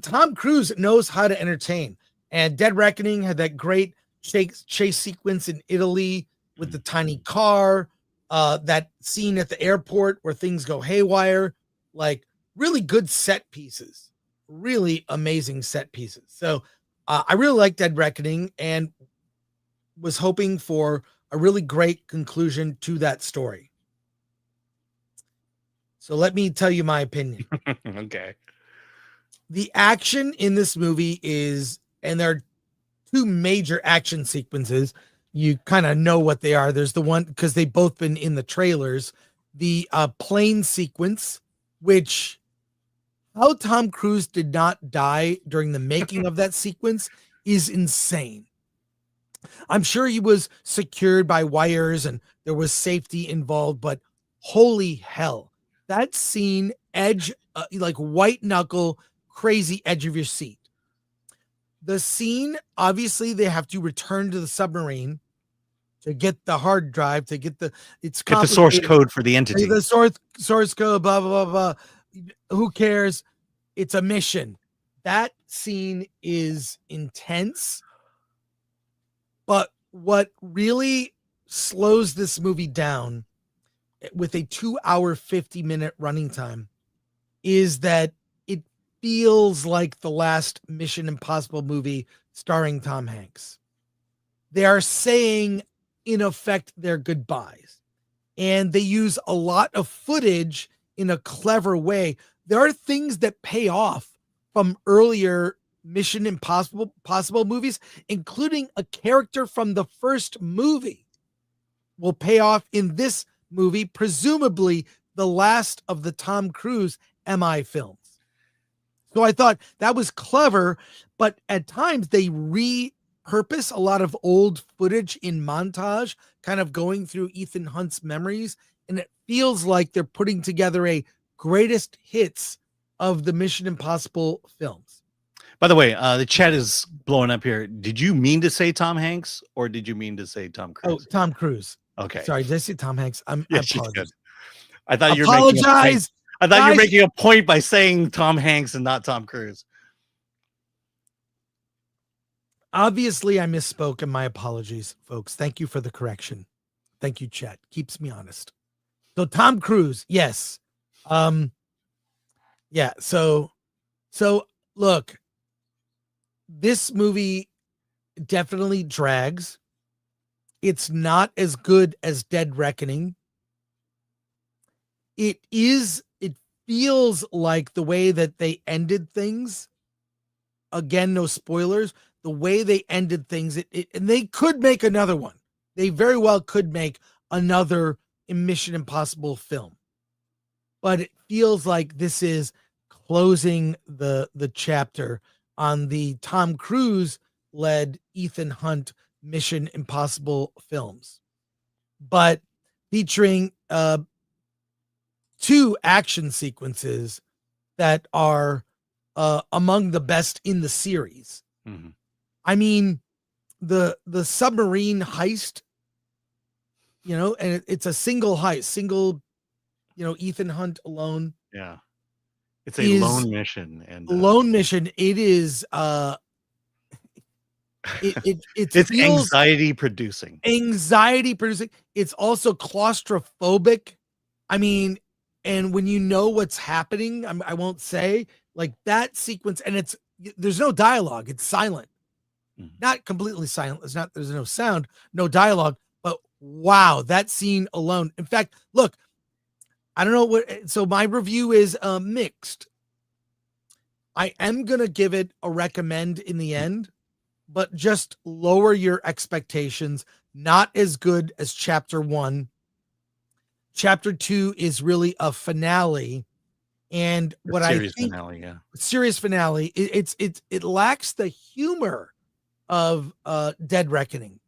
Tom Cruise knows how to entertain. And Dead Reckoning had that great chase sequence in Italy with the tiny car, that scene at the airport where things go haywire, like really good set pieces, really amazing set pieces. So I really like Dead Reckoning and was hoping for a really great conclusion to that story. So let me tell you my opinion. Okay. The action in this movie and there are 2 major action sequences. You kind of know what they are. There's the one, because they've both been in the trailers, the plane sequence, which how Tom Cruise did not die during the making of that sequence is insane. I'm sure he was secured by wires and there was safety involved, but holy hell, that scene, edge, like white knuckle, crazy edge of your seat. The scene, obviously, they have to return to the submarine to get the hard drive, to get the source code for the entity. The source code, blah, blah, blah, blah. Who cares? It's a mission. That scene is intense. But what really slows this movie down with a 2-hour 50-minute running time is that it feels like the last Mission Impossible movie starring Tom Hanks. They are saying, in effect, their goodbyes. And they use a lot of footage in a clever way. There are things that pay off from earlier Mission Impossible movies, including a character from the first movie will pay off in this movie, presumably the last of the Tom Cruise MI films. So I thought that was clever, but at times they repurpose a lot of old footage in montage, kind of going through Ethan Hunt's memories, and it feels like they're putting together a greatest hits of the Mission Impossible films. By the way, the chat is blowing up here. Did you mean to say Tom Hanks or did you mean to say Tom Cruise? Oh, Tom Cruise. Okay. Sorry, did I say Tom Hanks? I Yes, you apologize. did. I thought you were making a point. Apologize. I thought you were Guys. making a point by saying Tom Hanks and not Tom Cruise. Obviously, I misspoke, and my apologies, folks. Thank you for the correction. Thank you, chat. Keeps me honest. So Tom Cruise, yes. Yeah, so look, this movie definitely drags. It's not as good as Dead Reckoning. It feels like the way that they ended things. Again, no spoilers. The way they ended things, and they could make another one. They very well could make another Mission Impossible film. But it feels like this is closing the chapter on the Tom Cruise led Ethan Hunt Mission Impossible films, but featuring 2 action sequences that are among the best in the series. Mm-hmm. I mean, the submarine heist, and it's a single heist, Ethan Hunt alone. Yeah. It's a lone mission. And lone mission. It is it's anxiety producing. It's also claustrophobic. I mean, and when you know what's happening, I won't say, like, that sequence, and there's no dialogue. It's silent. Not completely silent. There's no sound, no dialogue, but wow, that scene alone. In fact, look, I don't know so my review is mixed. I am going to give it a recommend in the end, but just lower your expectations. Not as good as chapter 1. Chapter 2 is really a finale. And what I think serious finale, it lacks the humor of Dead Reckoning.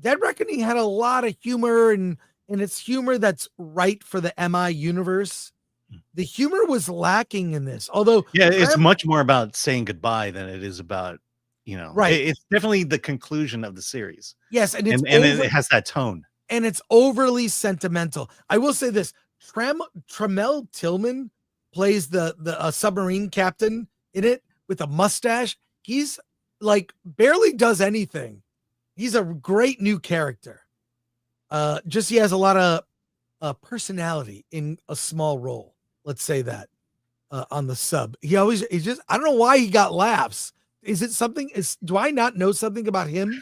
Dead Reckoning had a lot of humor, and it's humor that's right for the MI universe. The humor was lacking in this, although it's much more about saying goodbye than it is about, right. It's definitely the conclusion of the series. Yes, and it has that tone, and it's overly sentimental. I will say this: Tremel Tillman plays the submarine captain in it with a mustache. He's like barely does anything. He's a great new character. Just he has a lot of personality in a small role. Let's say that on the sub. He's just, I don't know why he got laughs. Is it something? Do I not know something about him?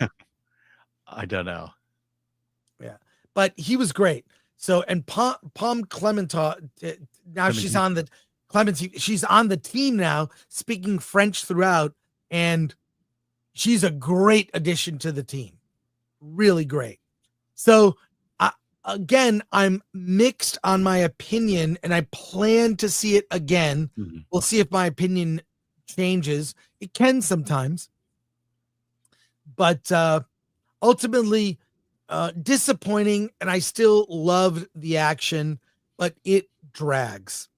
I don't know. Yeah, but he was great. So, and Pom Clementon, now she's on the she's on the team now, speaking French throughout, and she's a great addition to the team. Really great. So again, I'm mixed on my opinion, and I plan to see it again. Mm-hmm. We'll see if my opinion changes. It can sometimes, but ultimately disappointing, and I still loved the action, but it drags.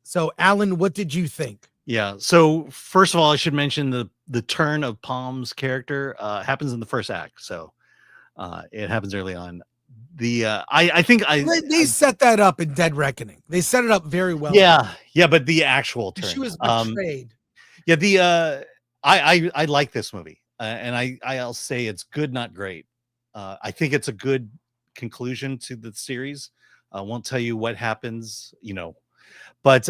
So, Alan, what did you think? Yeah. So first of all, I should mention the turn of Palm's character happens in the first act. So it happens early on. I think they set that up in Dead Reckoning. They set it up very well. Yeah. Yeah. But the actual turn, she was betrayed. I like this movie and I'll say it's good, not great. I think it's a good conclusion to the series. I won't tell you what happens, but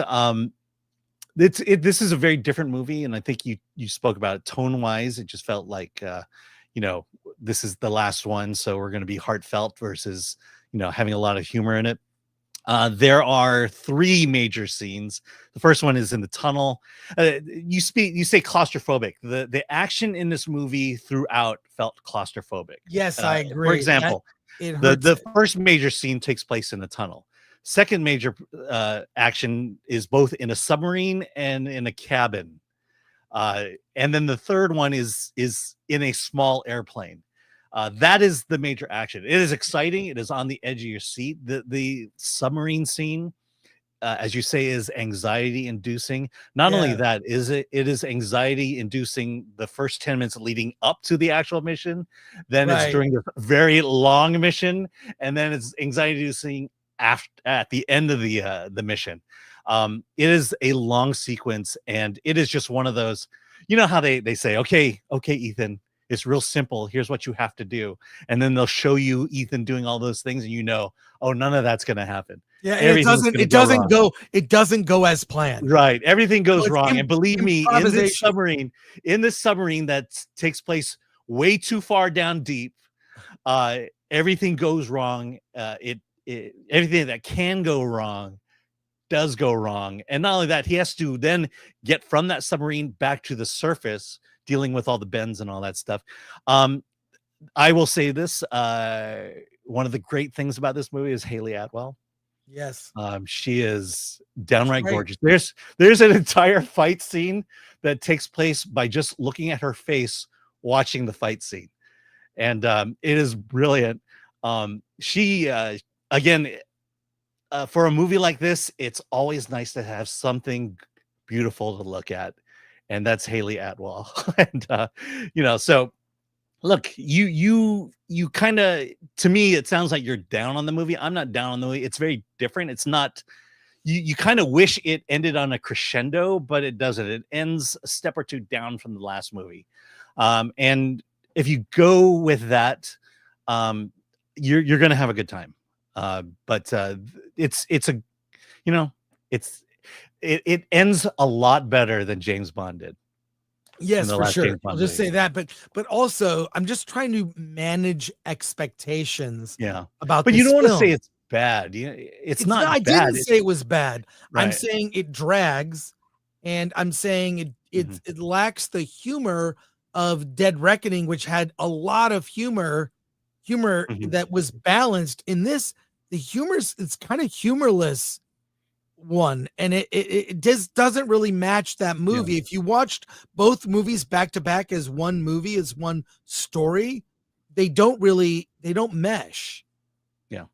this is a very different movie, and I think you spoke about it tone wise. It just felt like this is the last one, so we're going to be heartfelt versus having a lot of humor in it. There are 3 major scenes. The first one is in the tunnel. You say claustrophobic. The action in this movie throughout felt claustrophobic. Yes, I agree. For example, the first major scene takes place in the tunnel. Second major action is both in a submarine and in a cabin. And then the third one is in a small airplane. That is the major action. It is exciting. It is on the edge of your seat. The submarine scene, as you say, is anxiety inducing. Not only that, it is anxiety inducing the first 10 minutes leading up to the actual mission. Then it's during the very long mission, and then it's anxiety inducing at the end of the mission. It is a long sequence, and it is just one of those, how they say, okay, Ethan, it's real simple. Here's what you have to do. And then they'll show you Ethan doing all those things, and oh, none of that's going to happen. Yeah, and it doesn't go as planned. Right. Everything goes wrong. And believe me, in this submarine that takes place way too far down deep, everything goes wrong. Everything that can go wrong does go wrong. And not only that, he has to then get from that submarine back to the surface, dealing with all the bends and all that stuff. I will say this, one of the great things about this movie is Haley Atwell. Yes. She is downright gorgeous. There's an entire fight scene that takes place by just looking at her face watching the fight scene. And it is brilliant. She again, for a movie like this, it's always nice to have something beautiful to look at, and that's Haley Atwell. And so look, you kind of, to me, it sounds like you're down on the movie. I'm not down on the movie. It's very different. It's not. You kind of wish it ended on a crescendo, but it doesn't. It ends a step or two down from the last movie. And if you go with that, you're going to have a good time. But it ends a lot better than James Bond did. Yes, for sure. I'll just say that, but also I'm just trying to manage expectations. Yeah, but you don't want to say it's bad. It's not. I bad. didn't say it was bad. Right. I'm saying it drags, and I'm saying it lacks the humor of Dead Reckoning, which had a lot of humor that was balanced. In this, the it's kind of humorless one, and it just doesn't really match that movie. Yeah. If you watched both movies back to back as one movie, as one story, they don't mesh. Yeah.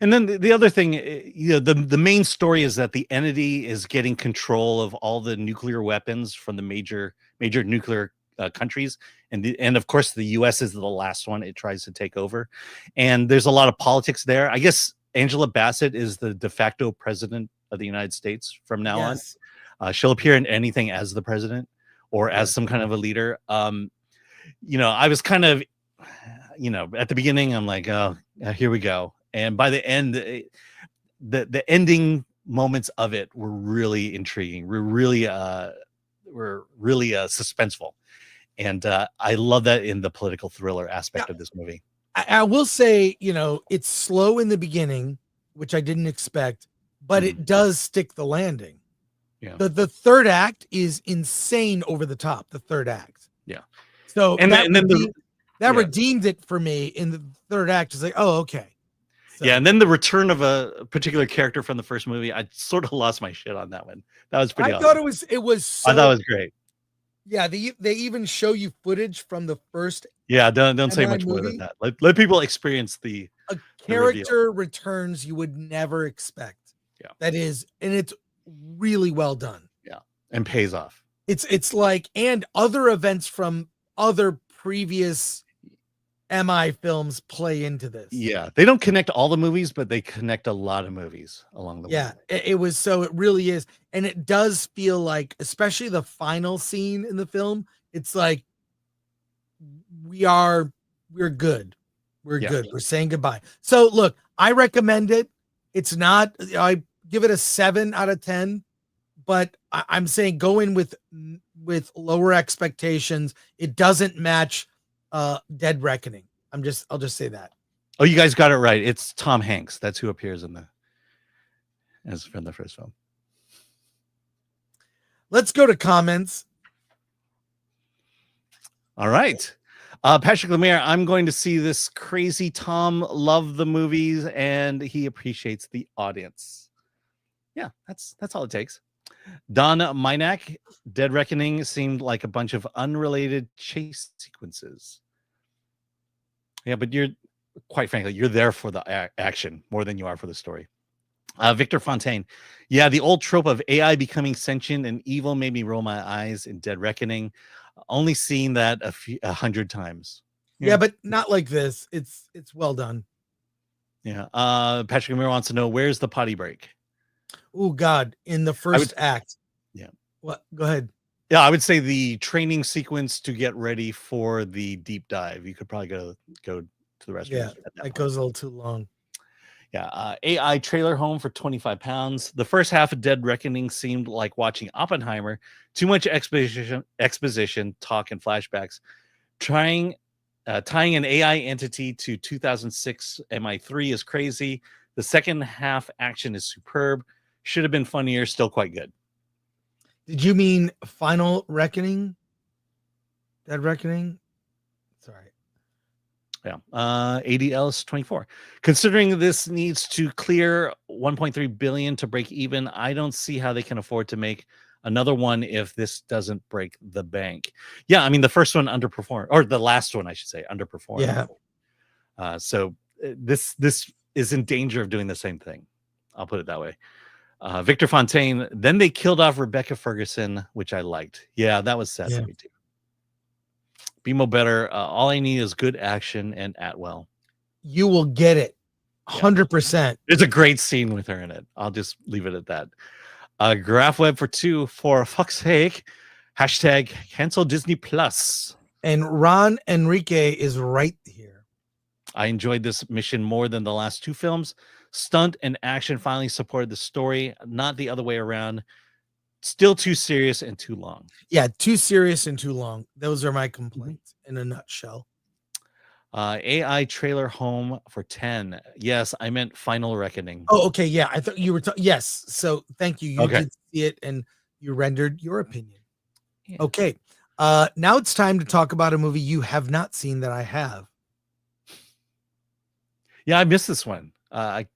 And then the other thing, the main story is that the entity is getting control of all the nuclear weapons from the major nuclear countries, and of course the US is the last one it tries to take over, and there's a lot of politics there. I guess Angela Bassett is the de facto president of the United States from now on. She'll appear in anything as the president or as some kind of a leader. I was kind of, at the beginning, I'm like, oh, here we go. And by the end, the ending moments of it were really intriguing. We're really suspenseful. And I love that in the political thriller aspect of this movie. I will say, it's slow in the beginning, which I didn't expect, but it does stick the landing. Yeah. The third act is insane over the top. The third act. Yeah. So that redeemed it for me in the third act. It's like, oh, okay. So. Yeah, and then the return of a particular character from the first movie, I sort of lost my shit on that one. That was pretty awesome. I thought it was so, I thought it was great. Yeah, they even show you footage from the first. Yeah, don't say much more than that. Let people experience a character returns you would never expect. Yeah, that is, and it's really well done. Yeah, and pays off. It's like, and other events from other previous MI films play into this. Yeah, they don't connect all the movies, but they connect a lot of movies along the way. Yeah, it really is. And it does feel like, especially the final scene in the film, it's like we're good. We're good. We're saying goodbye. So look, I recommend it. It's not. I give it a 7 out of 10, but I'm saying go in with lower expectations. It doesn't match Dead Reckoning. I'll just say that. Oh, you guys got it right. It's Tom Hanks. That's who appears in from the first film. Let's go to comments. All right. Patrick Lemire, I'm going to see this crazy Tom love the movies and he appreciates the audience. Yeah, that's all it takes. Don Minack, Dead Reckoning seemed like a bunch of unrelated chase sequences. Yeah, but quite frankly, you're there for the action more than you are for the story. Victor Fontaine, yeah, the old trope of AI becoming sentient and evil made me roll my eyes in Dead Reckoning. Only seen that 100 times. Yeah, but not like this. It's well done. Yeah. Patrick Lemire wants to know, where's the potty break? Oh God, in the first act. Yeah. What? Go ahead. Yeah, I would say the training sequence to get ready for the deep dive. You could probably go to the restroom. Yeah, that goes a little too long. Yeah, AI trailer home for 25 pounds. The first half of Dead Reckoning seemed like watching Oppenheimer. Too much exposition, talk, and flashbacks. Tying an AI entity to 2006 MI3 is crazy. The second half action is superb. Should have been funnier, still quite good. Did you mean Final Reckoning? Dead Reckoning? Sorry. Yeah. ADL's 24. Considering this needs to clear 1.3 billion to break even, I don't see how they can afford to make another one if this doesn't break the bank. Yeah, I mean the first one underperformed, or the last one I should say underperformed. Yeah. So this is in danger of doing the same thing. I'll put it that way. Victor Fontaine, then they killed off Rebecca Ferguson, which I liked. Yeah, that was sad for me too. BMO better. All I need is good action and Atwell. You will get it. 100%. There's a great scene with her in it. I'll just leave it at that. Graph Web for 2, for fuck's sake. Hashtag cancel Disney Plus. And Ron Enrique is right here. I enjoyed this mission more than the last 2 films. Stunt and action finally supported the story, not the other way around. Still too serious and too long. Yeah, too serious and too long. Those are my complaints in a nutshell. AI trailer home for 10. Yes, I meant Final Reckoning. Oh, okay. Yeah, I thought you were. Yes. So thank you. You Okay. did see it and you rendered your opinion. Yeah. Okay. Now it's time to talk about a movie you have not seen that I have. Yeah, I missed this one. I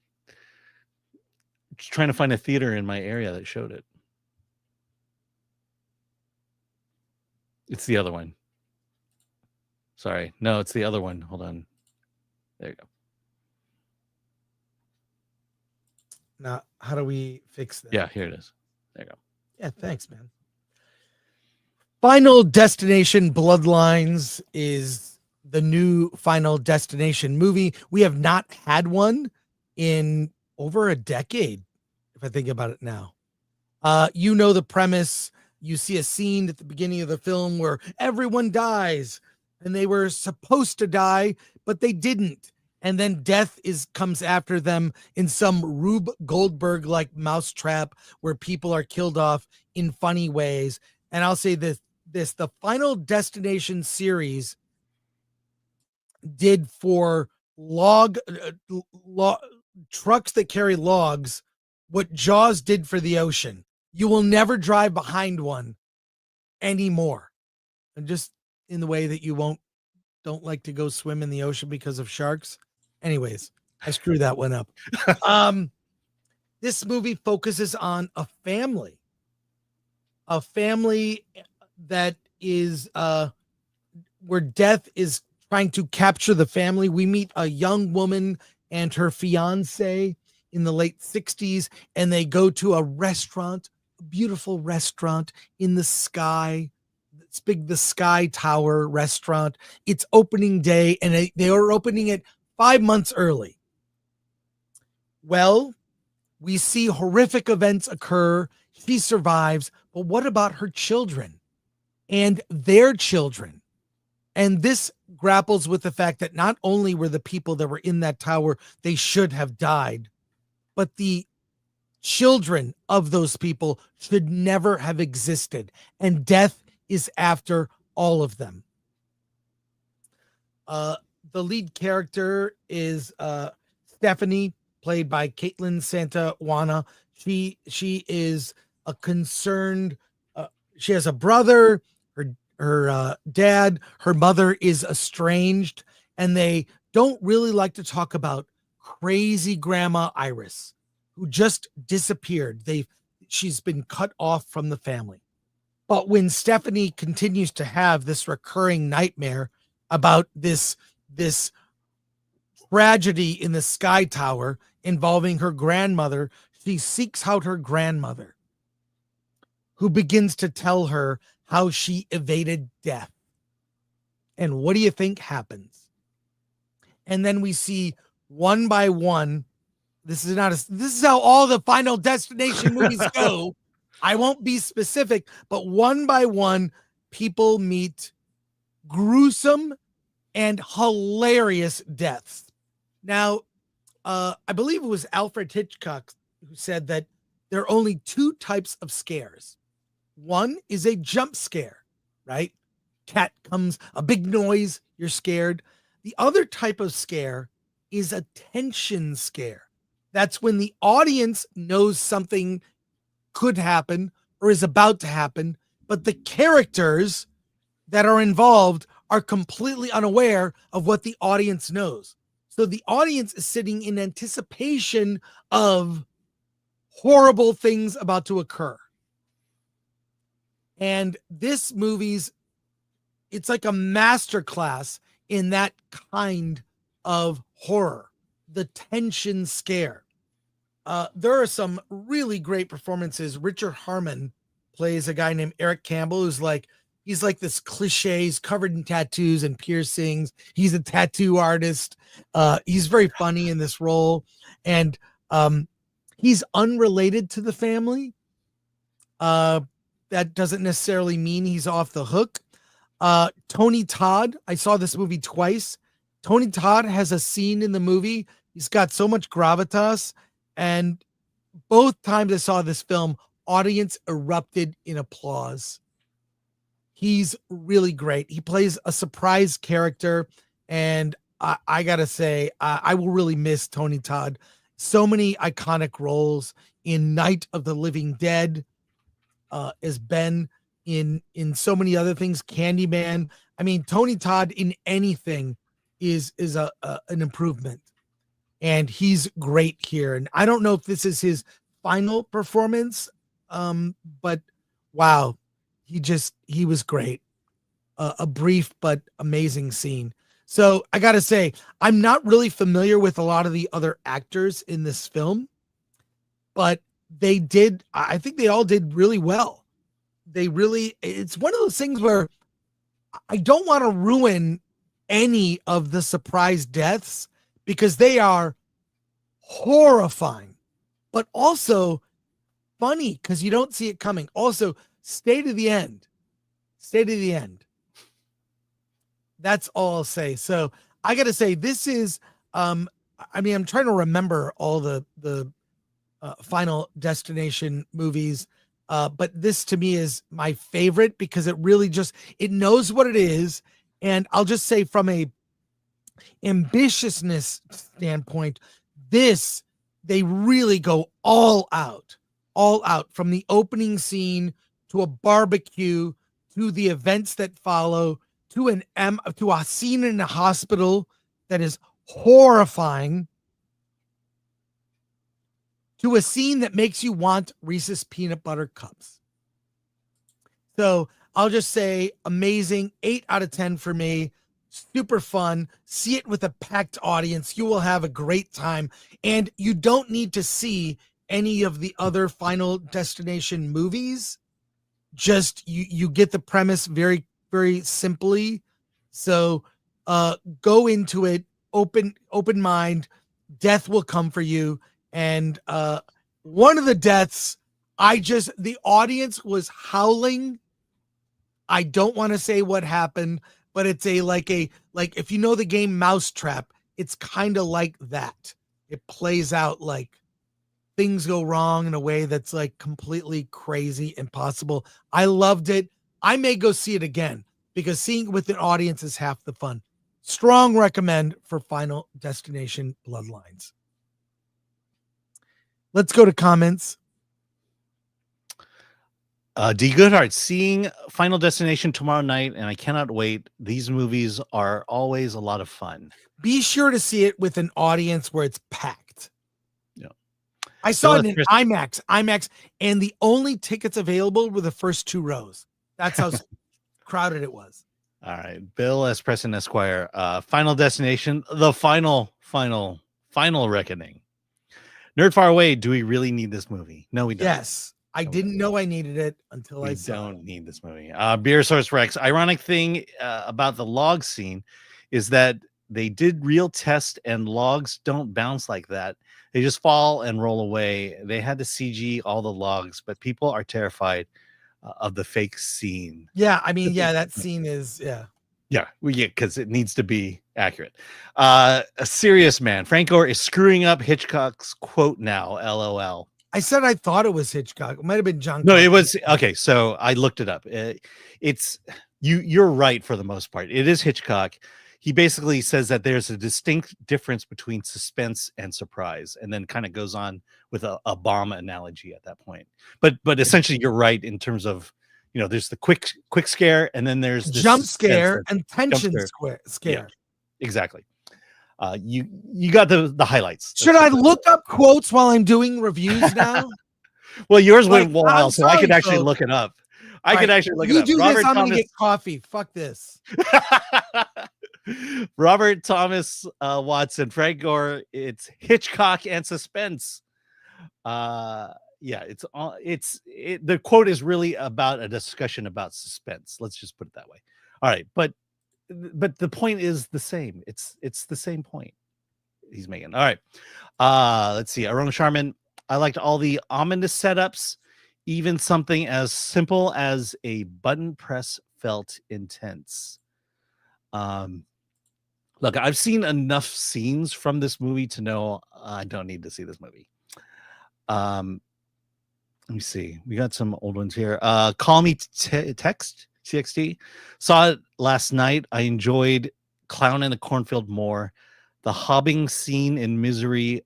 just trying to find a theater in my area that showed it. It's the other one. Sorry. No, it's the other one. Hold on. There you go. Now, how do we fix that? Yeah, here it is. There you go. Yeah, thanks, man. Final Destination Bloodlines is the new Final Destination movie. We have not had one in over a decade, if I think about it now. You know the premise. You see a scene at the beginning of the film where everyone dies and they were supposed to die, but they didn't. And then death comes after them in some Rube Goldberg like mousetrap where people are killed off in funny ways. And I'll say the Final Destination series did for trucks that carry logs what Jaws did for the ocean. You will never drive behind one anymore. And just in the way that you don't like to go swim in the ocean because of sharks. Anyways, I screwed that one up. This movie focuses on a family that is where death is trying to capture the family. We meet a young woman and her fiance in the late 60s, and they go to a restaurant, a beautiful restaurant in the sky. It's big, the Sky Tower restaurant. It's opening day, and they are opening it 5 months early. Well, we see horrific events occur. She survives, but what about her children and their children? And this grapples with the fact that not only were the people that were in that tower, they should have died, but the children of those people should never have existed, and death is after all of them. The lead character is Stephanie, played by Caitlin Santa-Juana. She is a concerned. She has a brother. Her dad, her mother is estranged, and they don't really like to talk about crazy grandma Iris, who just disappeared. She's been cut off from the family. But when Stephanie continues to have this recurring nightmare about this tragedy in the Sky Tower involving her grandmother, she seeks out her grandmother, who begins to tell her how she evaded death. And what do you think happens? And then we see one by one. This is how all the Final Destination movies go. I won't be specific, but one by one, people meet gruesome and hilarious deaths. Now, I believe it was Alfred Hitchcock who said that there are only two types of scares. One is a jump scare, right? Cat comes, a big noise, you're scared. The other type of scare is a tension scare. That's when the audience knows something could happen or is about to happen, but the characters that are involved are completely unaware of what the audience knows. So the audience is sitting in anticipation of horrible things about to occur. And this movie's, it's like a masterclass in that kind of horror, the tension scare. There are some really great performances. Richard Harmon plays a guy named Eric Campbell, he's like this cliche. He's covered in tattoos and piercings. He's a tattoo artist. He's very funny in this role. And he's unrelated to the family. That doesn't necessarily mean he's off the hook. Tony Todd, I saw this movie twice. Tony Todd has a scene in the movie. He's got so much gravitas. And both times I saw this film, audience erupted in applause. He's really great. He plays a surprise character. And I got to say, I will really miss Tony Todd. So many iconic roles in Night of the Living Dead, as Ben, in so many other things, Candyman. I mean, Tony Todd in anything is an improvement. And he's great here. And I don't know if this is his final performance, but wow, he was great. A brief but amazing scene. So I got to say, I'm not really familiar with a lot of the other actors in this film, but I think they all did really well. It's one of those things where I don't want to ruin any of the surprise deaths because they are horrifying, but also funny because you don't see it coming. Also, stay to the end. That's all I'll say. So I got to say, this is, I'm trying to remember all the Final Destination movies. But this to me is my favorite because it really it knows what it is. And I'll just say from a ambitiousness standpoint, they really go all out from the opening scene to a barbecue, to the events that follow, to a scene in a hospital that is horrifying, to a scene that makes you want Reese's peanut butter cups. So I'll just say amazing. 8 out of 10 for me. Super fun. See it with a packed audience. You will have a great time. And you don't need to see any of the other Final Destination movies. Just you get the premise very, very simply. So go into it, open mind. Death will come for you. And one of the deaths, the audience was howling. I don't want to say what happened, but it's like if you know the game Mousetrap, it's kind of like that. It plays out like things go wrong in a way that's like completely crazy, impossible. I loved it. I may go see it again because seeing it with an audience is half the fun. Strong recommend for Final Destination Bloodlines. Let's go to comments. D. Goodhart, seeing Final Destination tomorrow night, and I cannot wait. These movies are always a lot of fun. Be sure to see it with an audience where it's packed. Yeah. I saw it in IMAX, and the only tickets available were the first 2 rows. That's how crowded it was. All right. Bill S. Preston Esquire, Final Destination, the final reckoning. Nerd Far Away, do we really need this movie? No, we don't. Yes. I didn't know I needed it until I saw it. We don't need this movie. Beer Source Rex. Ironic thing about the log scene is that they did real test and logs don't bounce like that. They just fall and roll away. They had to CG all the logs, but people are terrified of the fake scene. Yeah, I mean, yeah, that scene is, yeah. Yeah, because it needs to be accurate. A serious man. Frank Gore is screwing up Hitchcock's quote now, LOL. I said I thought it was Hitchcock. It might have been John. No, it was okay. So I looked it up. It's you're right for the most part. It is Hitchcock. He basically says that there's a distinct difference between suspense and surprise, and then kind of goes on with a bomb analogy at that point. But essentially, you're right in terms of, you know, there's the quick scare, and then there's this jump scare and tension scare. Yeah, exactly. You got the highlights. Should I look up quotes while I'm doing reviews now? Well, yours went wild, so I could actually look it up. I could actually look it up. You do this, I'm going to get coffee. Fuck this. Robert Thomas Watson, Frank Gore. It's Hitchcock and suspense. Yeah, the quote is really about a discussion about suspense. Let's just put it that way. All right, but the point is the same. It's the same point he's making. All right. Let's see. Arona Sharman. I liked all the ominous setups. Even something as simple as a button press felt intense. Look, I've seen enough scenes from this movie to know I don't need to see this movie. Let me see. We got some old ones here. Call Me Text. CXT. Saw it last night. I enjoyed Clown in the Cornfield more. The hobbling scene in Misery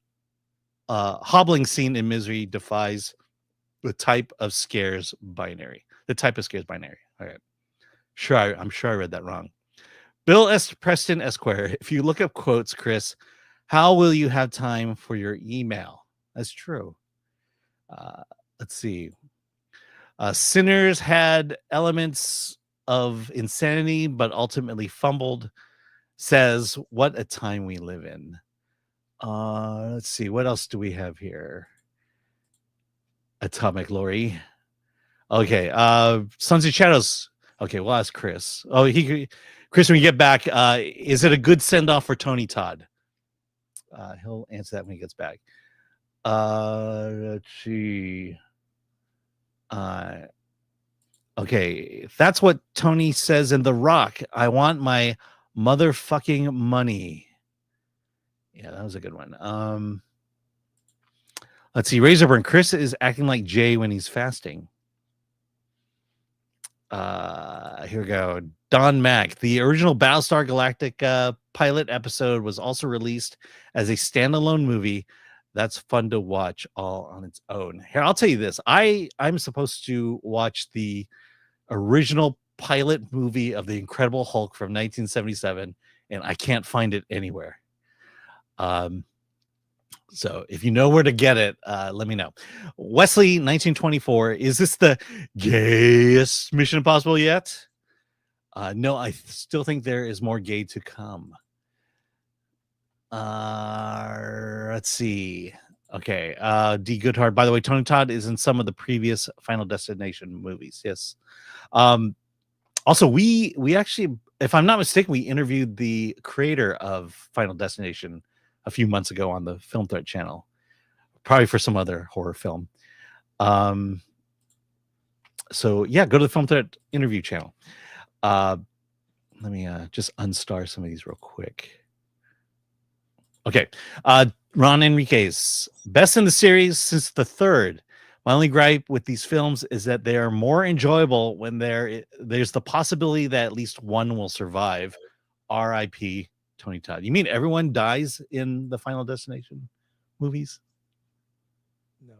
defies the type of scares binary. The type of scares binary. All right. I'm sure I read that wrong. Bill S. Preston Esquire. If you look up quotes, Chris, how will you have time for your email? That's true. Let's see. Sinners had elements of insanity, but ultimately fumbled. Says, what a time we live in. Let's see. What else do we have here? Atomic Lori. Okay. Sons of Shadows. Okay, we'll ask Chris. Chris, when you get back, is it a good send-off for Tony Todd? He'll answer that when he gets back. Let's see. Okay, that's what Tony says in The Rock. I want my motherfucking money. Yeah, that was a good one. Let's see. Razorburn. Chris is acting like Jay when he's fasting. Here we go. Don Mack. The original Battlestar Galactica pilot episode was also released as a standalone movie. That's fun to watch all on its own. Here, I'll tell you this. I'm supposed to watch the original pilot movie of The Incredible Hulk from 1977, and I can't find it anywhere. So if you know where to get it, let me know. Wesley, 1924. Is this the gayest Mission Impossible yet? No, I still think there is more gay to come. Let's see. Okay. D. Goodhart. By the way, Tony Todd is in some of the previous Final Destination movies. Yes. Also, we actually, if I'm not mistaken, we interviewed the creator of Final Destination a few months ago on the Film Threat channel, probably for some other horror film. So yeah, go to the Film Threat interview channel. Let me just unstar some of these real quick. Okay. Ron Enriquez, best in the series since the third. My only gripe with these films is that they are more enjoyable when there's the possibility that at least one will survive. R.I.P. Tony Todd. You mean everyone dies in the Final Destination movies? No.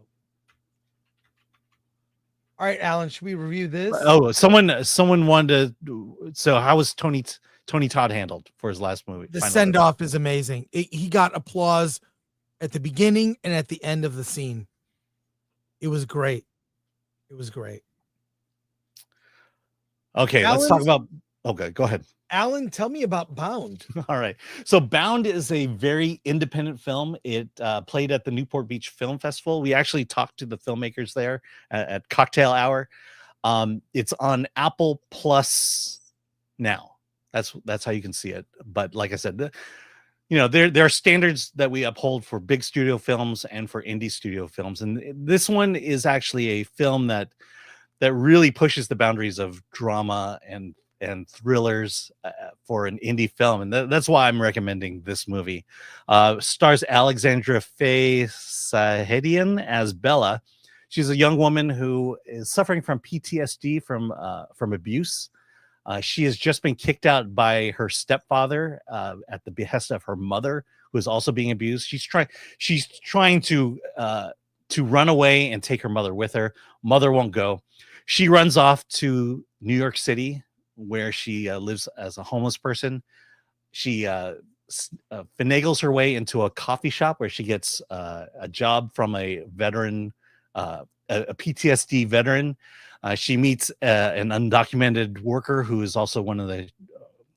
All right, Alan, should we review this? Oh, someone wanted to. So how was Tony Todd handled for his last movie? The Final send off is amazing. He got applause at the beginning and at the end of the scene. It was great. It was great. Okay, let's talk about. Okay, go ahead. Alan, tell me about Bound. All right. So Bound is a very independent film. It played at the Newport Beach Film Festival. We actually talked to the filmmakers there at Cocktail Hour. It's on Apple Plus now. That's how you can see it. But like I said, there are standards that we uphold for big studio films and for indie studio films. And this one is actually a film that really pushes the boundaries of drama and thrillers for an indie film, and that's why I'm recommending this movie. Stars Alexandra Faye Sahedian as Bella. She's a young woman who is suffering from PTSD from abuse. She has just been kicked out by her stepfather at the behest of her mother, who is also being abused. She's trying to run away and take her mother with her. Mother won't go. She runs off to New York City, where she lives as a homeless person. She finagles her way into a coffee shop where she gets a job from a veteran, a PTSD veteran. She meets an undocumented worker who is also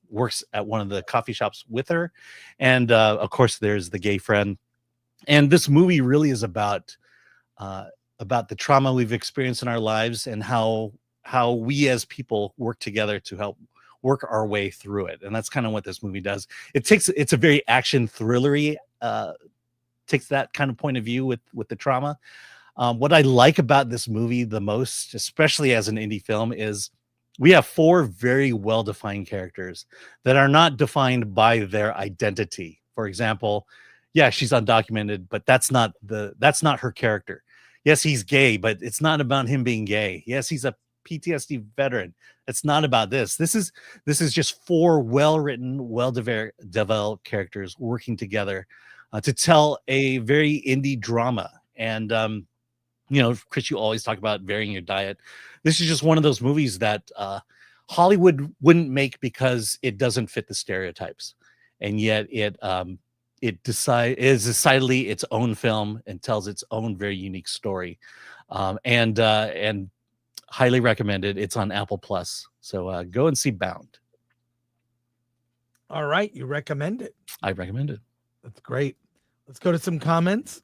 works at one of the coffee shops with her. And of course, there's the gay friend. And this movie really is about the trauma we've experienced in our lives and how we as people work together to help work our way through it. And that's kind of what this movie does. It's a very action thrillery, takes that kind of point of view with the trauma. What I like about this movie the most, especially as an indie film, is we have 4 very well-defined characters that are not defined by their identity. For example, yeah, she's undocumented, but that's not her character. Yes, he's gay, but it's not about him being gay. Yes, he's a PTSD veteran. It's not about this. This is just 4 well-written, well-developed characters working together to tell a very indie drama. And Chris, you always talk about varying your diet. This is just one of those movies that Hollywood wouldn't make because it doesn't fit the stereotypes, and yet it is decidedly its own film and tells its own very unique story, and highly recommended. It's on Apple Plus, so go and see Bound. All right, you recommend it. I recommend it. That's great. Let's go to some comments.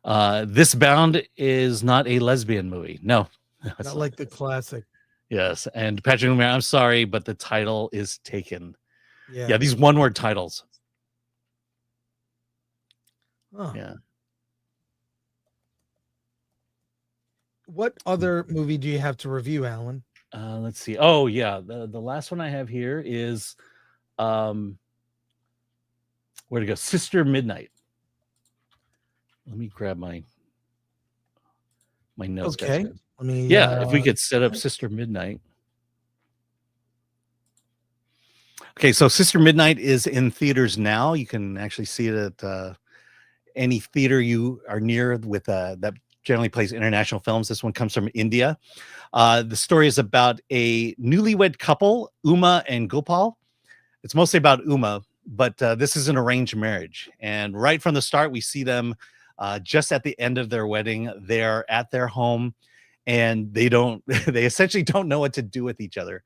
This Bound is not a lesbian movie. No, not like the classic. Yes, and Patrick, I'm sorry, but the title is taken. Yeah, these one-word titles. Oh. Yeah. What other movie do you have to review, Alan? Let's see. Oh, yeah. The last one I have here is where to go? Sister Midnight. Let me grab my notes. Okay. If we could set up Sister Midnight. Okay, so Sister Midnight is in theaters now. You can actually see it at any theater you are near with that generally plays international films. This one comes from India. The story is about a newlywed couple, Uma and Gopal. It's mostly about Uma, but this is an arranged marriage. And right from the start, we see them just at the end of their wedding. They're at their home, and they essentially don't know what to do with each other.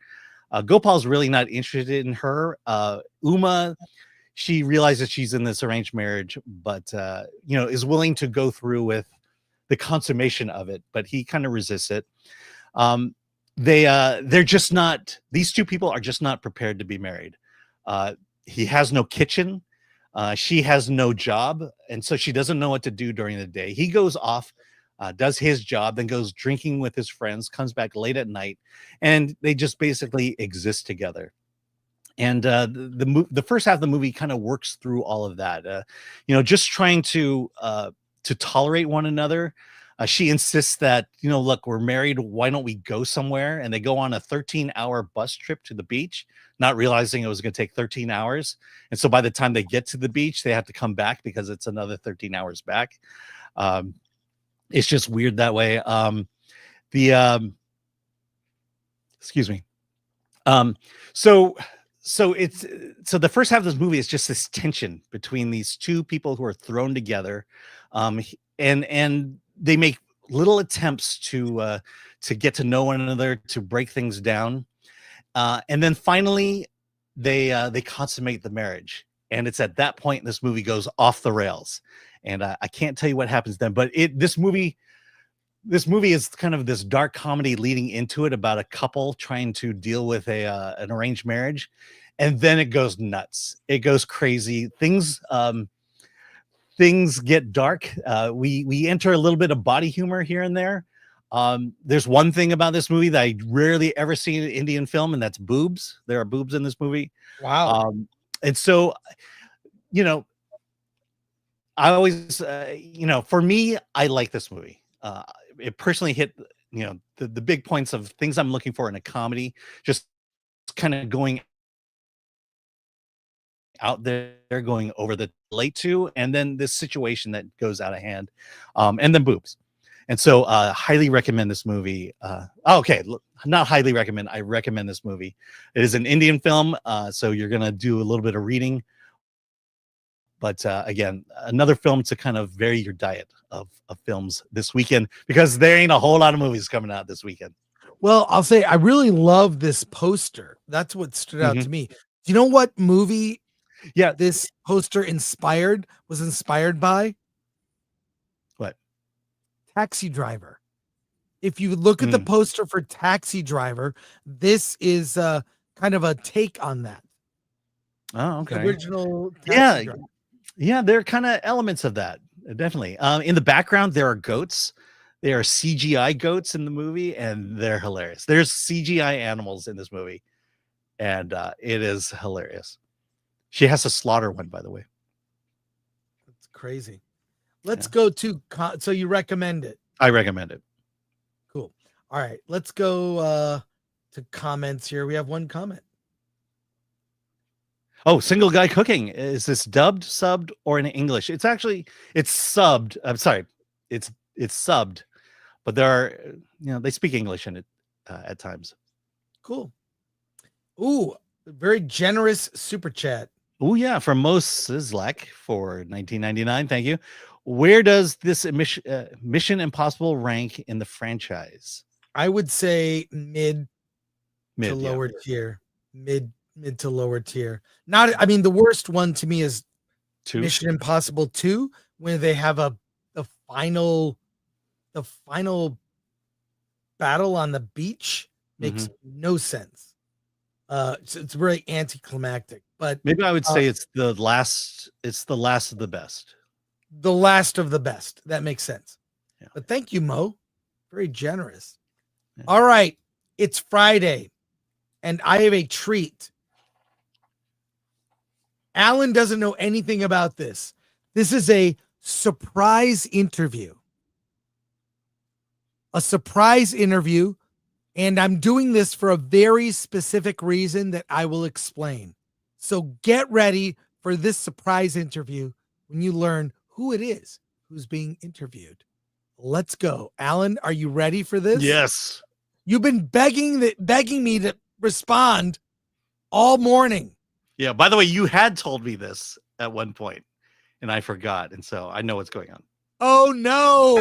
Gopal's really not interested in her. Uma, she realizes she's in this arranged marriage, but is willing to go through with the consummation of it, but he kind of resists it. They're just not, these two people are just not prepared to be married. He has no kitchen. She has no job. And so she doesn't know what to do during the day. He goes off, does his job, then goes drinking with his friends, comes back late at night, and they just basically exist together. And the first half of the movie kind of works through all of that, just trying to tolerate one another. She insists that, look, we're married. Why don't we go somewhere? And they go on a 13-hour bus trip to the beach, not realizing it was going to take 13 hours. And so by the time they get to the beach, they have to come back because it's another 13 hours back. It's just weird that way. Excuse me. So the first half of this movie is just this tension between these two people who are thrown together, and they make little attempts to get to know one another, to break things down, and then finally they consummate the marriage. And it's at that point this movie goes off the rails, and I can't tell you what happens then. But this movie is kind of this dark comedy leading into it about a couple trying to deal with an arranged marriage, and then it goes nuts. It goes crazy. Things get dark. We enter a little bit of body humor here and there. There's one thing about this movie that I rarely ever see in an Indian film, and that's boobs. There are boobs in this movie. Wow. And so, I always, for me, I like this movie. It personally hit, the big points of things I'm looking for in a comedy, just kind of going out there, going over the late to, and then this situation that goes out of hand, and then boobs. And so highly recommend this movie. Not highly recommend. I recommend this movie. It is an Indian film, so you're going to do a little bit of reading. But again, another film to kind of vary your diet of films this weekend, because there ain't a whole lot of movies coming out this weekend. Well, I'll say I really love this poster. That's what stood out to me. Do you know what movie this poster was inspired by? What? Taxi Driver. If you look at the poster for Taxi Driver, this is kind of a take on that. Oh, okay. The original Taxi Driver. Yeah, there are kind of elements of that, definitely. In the background, there are goats. There are CGI goats in the movie, and they're hilarious. There's CGI animals in this movie, and it is hilarious. She has to slaughter one, by the way. That's crazy. Let's go to, so you recommend it? I recommend it. Cool. All right, let's go to comments here. We have one comment. Oh, Single Guy Cooking. Is this dubbed, subbed, or in English? It's subbed. I'm sorry. It's subbed, but there are, they speak English in it at times. Cool. Ooh, very generous super chat. Oh, yeah. From Mo Sizlak for $19.99. Thank you. Where does this Mission Impossible rank in the franchise? I would say mid to yeah. lower tier. Mid to lower tier. The worst one to me is 2. Mission Impossible 2, where they have the final battle on the beach. Makes no sense. It's very anticlimactic. But maybe I would say it's the last of the best. The last of the best. That makes sense. Yeah. But thank you, Mo. Very generous. Yeah. All right. It's Friday, and I have a treat. Alan doesn't know anything about this. This is a surprise interview. A surprise interview, and I'm doing this for a very specific reason that I will explain. So get ready for this surprise interview when you learn who it is who's being interviewed. Let's go. Alan, are you ready for this? Yes. You've been begging me to respond all morning. Yeah, by the way, you had told me this at one point, and I forgot, and so I know what's going on. Oh, no.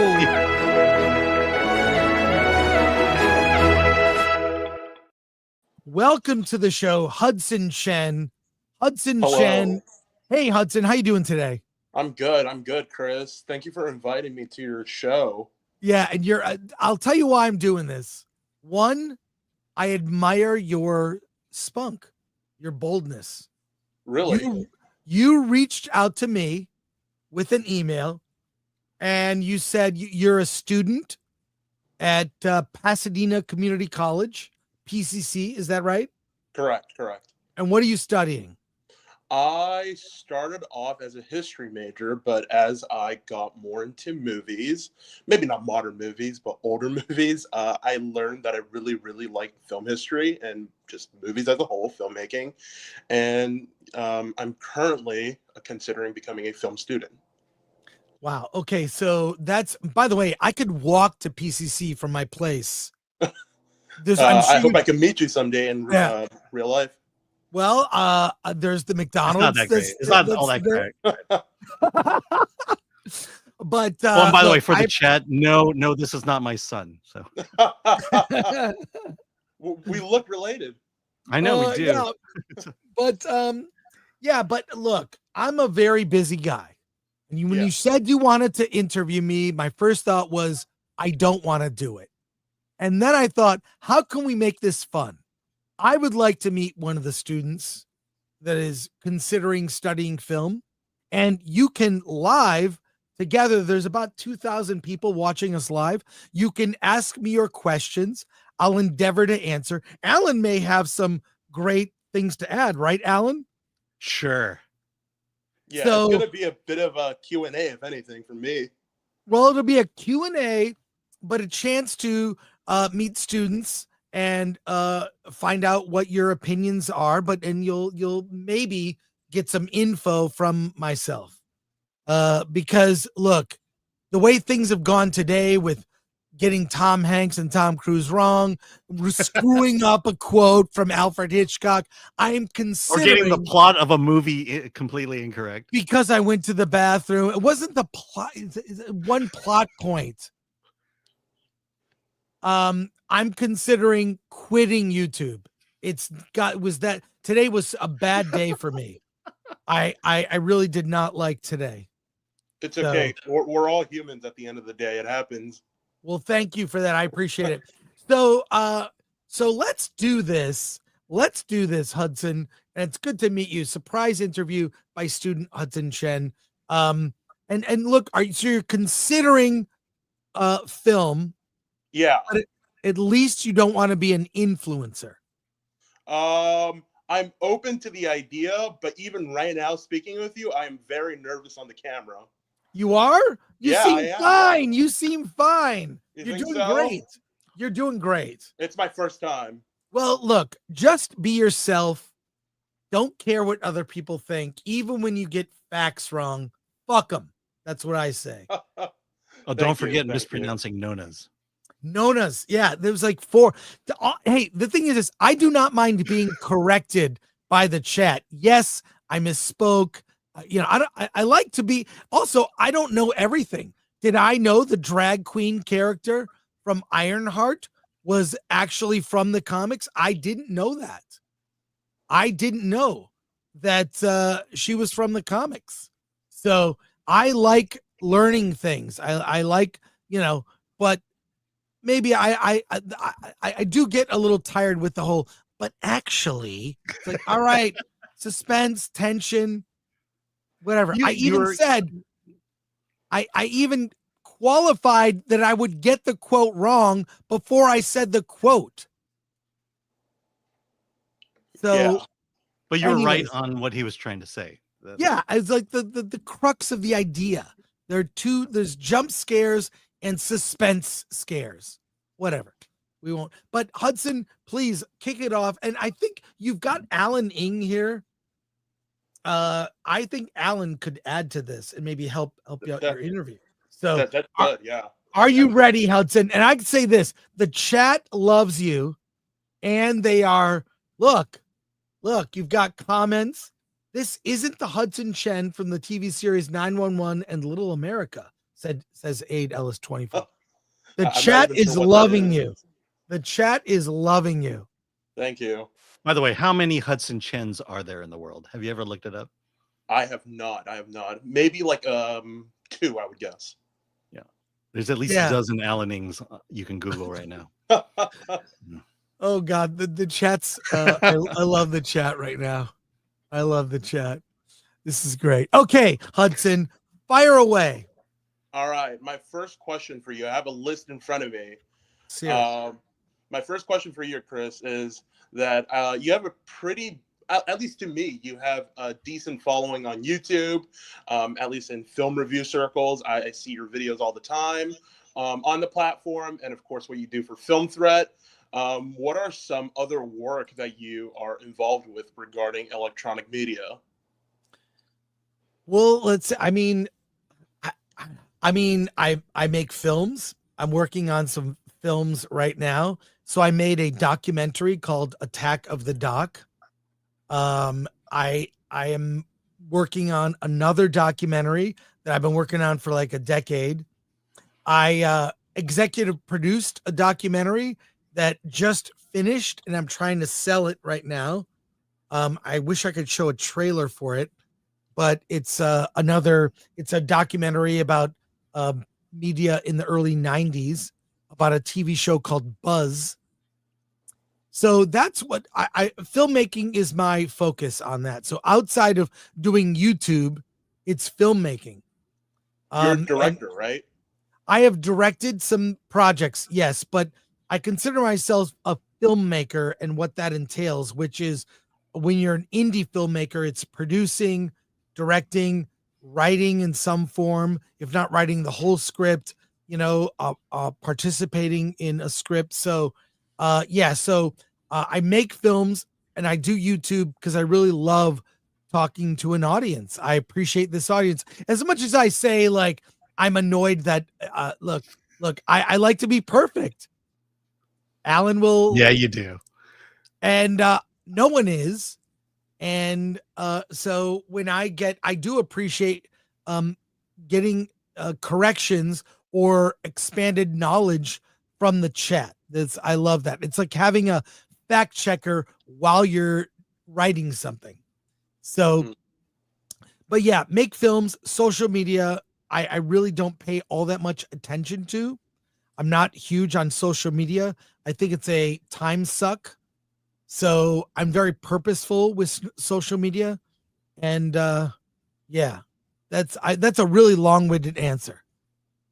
Welcome to the show, Hudson Chen. Hello. Chen. Hey, Hudson, how you doing today? I'm good, Chris. Thank you for inviting me to your show. Yeah, and I'll tell you why I'm doing this. One, I admire your spunk, your boldness. Really? You reached out to me with an email, and you said you're a student at Pasadena Community College, PCC. Is that right? Correct. And what are you studying? I started off as a history major, but as I got more into movies, maybe not modern movies, but older movies, I learned that I really, really like film history and just movies as a whole, filmmaking. And I'm currently considering becoming a film student. Wow. Okay. So that's, by the way, I could walk to PCC from my place. I'm sure I hope I can meet you someday in real life. Well, there's the McDonald's. It's not that great. It's not all that great. But and by the look, way, for the chat, no, this is not my son. So we look related. I know we do. Yeah. But but look, I'm a very busy guy. And when you said you wanted to interview me, my first thought was, I don't want to do it. And then I thought, how can we make this fun? I would like to meet one of the students that is considering studying film, and you can live together. There's about 2,000 people watching us live. You can ask me your questions. I'll endeavor to answer. Alan may have some great things to add, right, Alan? Sure. Yeah, so, it's going to be a bit of a Q&A, if anything, for me. Well, it'll be a Q&A, but a chance to meet students and find out what your opinions are, and you'll maybe get some info from myself. Because look, the way things have gone today with getting Tom Hanks and Tom Cruise wrong, screwing up a quote from Alfred Hitchcock, I'm considering... Or getting the plot of a movie completely incorrect. Because I went to the bathroom. It wasn't the plot, one plot point. I'm considering quitting YouTube. Today was a bad day for me. I really did not like today. It's okay. We're all humans at the end of the day. It happens. Well, thank you for that. I appreciate it. So let's do this. Let's do this, Hudson. And it's good to meet you. Surprise interview by student Hudson Chen. And look, so you're considering film. Yeah. But at least you don't want to be an influencer. I'm open to the idea, but even right now, speaking with you, I'm very nervous on the camera. You are? You seem fine. You seem fine. You're doing great. You're doing great. It's my first time. Well, look, just be yourself. Don't care what other people think. Even when you get facts wrong, fuck them. That's what I say. Don't forget mispronouncing Nonnas. Nonnas. Yeah, there was like 4. Hey, the thing is this, I do not mind being corrected by the chat. Yes, I misspoke. I like to be. Also, I don't know everything. Did I know the drag queen character from Ironheart was actually from the comics? I didn't know that. I didn't know that she was from the comics. So I like learning things. I like, but maybe I do get a little tired with the whole, but actually, it's like, all right, suspense, tension, whatever. I even qualified that I would get the quote wrong before I said the quote. So, but you're right on what he was trying to say. Yeah, it's like the crux of the idea. There's jump scares and suspense scares. Whatever. We won't. But Hudson, please kick it off. And I think you've got Alan Ng here. I think Alan could add to this and maybe help you out your interview. So that's good, yeah. Are you ready, Hudson? And I can say this: the chat loves you, and they are. Look, you've got comments. This isn't the Hudson Chen from the TV series 911 and Little America, says Aid Ellis 24. The chat is loving you. The chat is loving you. Thank you. By the way, how many Hudson Chens are there in the world? Have you ever looked it up? I have not. Maybe like 2, I would guess. Yeah. There's at least a dozen Alan Ngs you can Google right now. Oh God, the chat's I love the chat right now. I love the chat. This is great. Okay, Hudson, fire away. All right. My first question for you, I have a list in front of me. My first question for you, Chris, is that you have a pretty at least to me, you have a decent following on YouTube, at least in film review circles. I see your videos all the time on the platform, and of course what you do for Film Threat. What are some other work that you are involved with regarding electronic media? Well, I make films. I'm working on some films right now. So I made a documentary called Attack of the Doc. I am working on another documentary that I've been working on for like a decade. I executive produced a documentary that just finished, and I'm trying to sell it right now. I wish I could show a trailer for it, but it's a documentary about media in the early 90s, about a TV show called Buzz. So that's what I filmmaking is my focus on that. So outside of doing YouTube, it's filmmaking. You're a director, right? I have directed some projects, yes, but I consider myself a filmmaker, and what that entails, which is when you're an indie filmmaker, it's producing, directing, writing in some form, if not writing the whole script, participating in a script. So, I make films and I do YouTube because I really love talking to an audience. I appreciate this audience as much as I say, like, I'm annoyed that, look, I like to be perfect. Alan will. Yeah, you do. And no one is. And so when I do appreciate getting corrections or expanded knowledge from the chat. I love that. It's like having a fact checker while you're writing something. So, but yeah, make films, social media. I really don't pay all that much attention to. I'm not huge on social media. I think it's a time suck. So I'm very purposeful with social media. And that's a really long-winded answer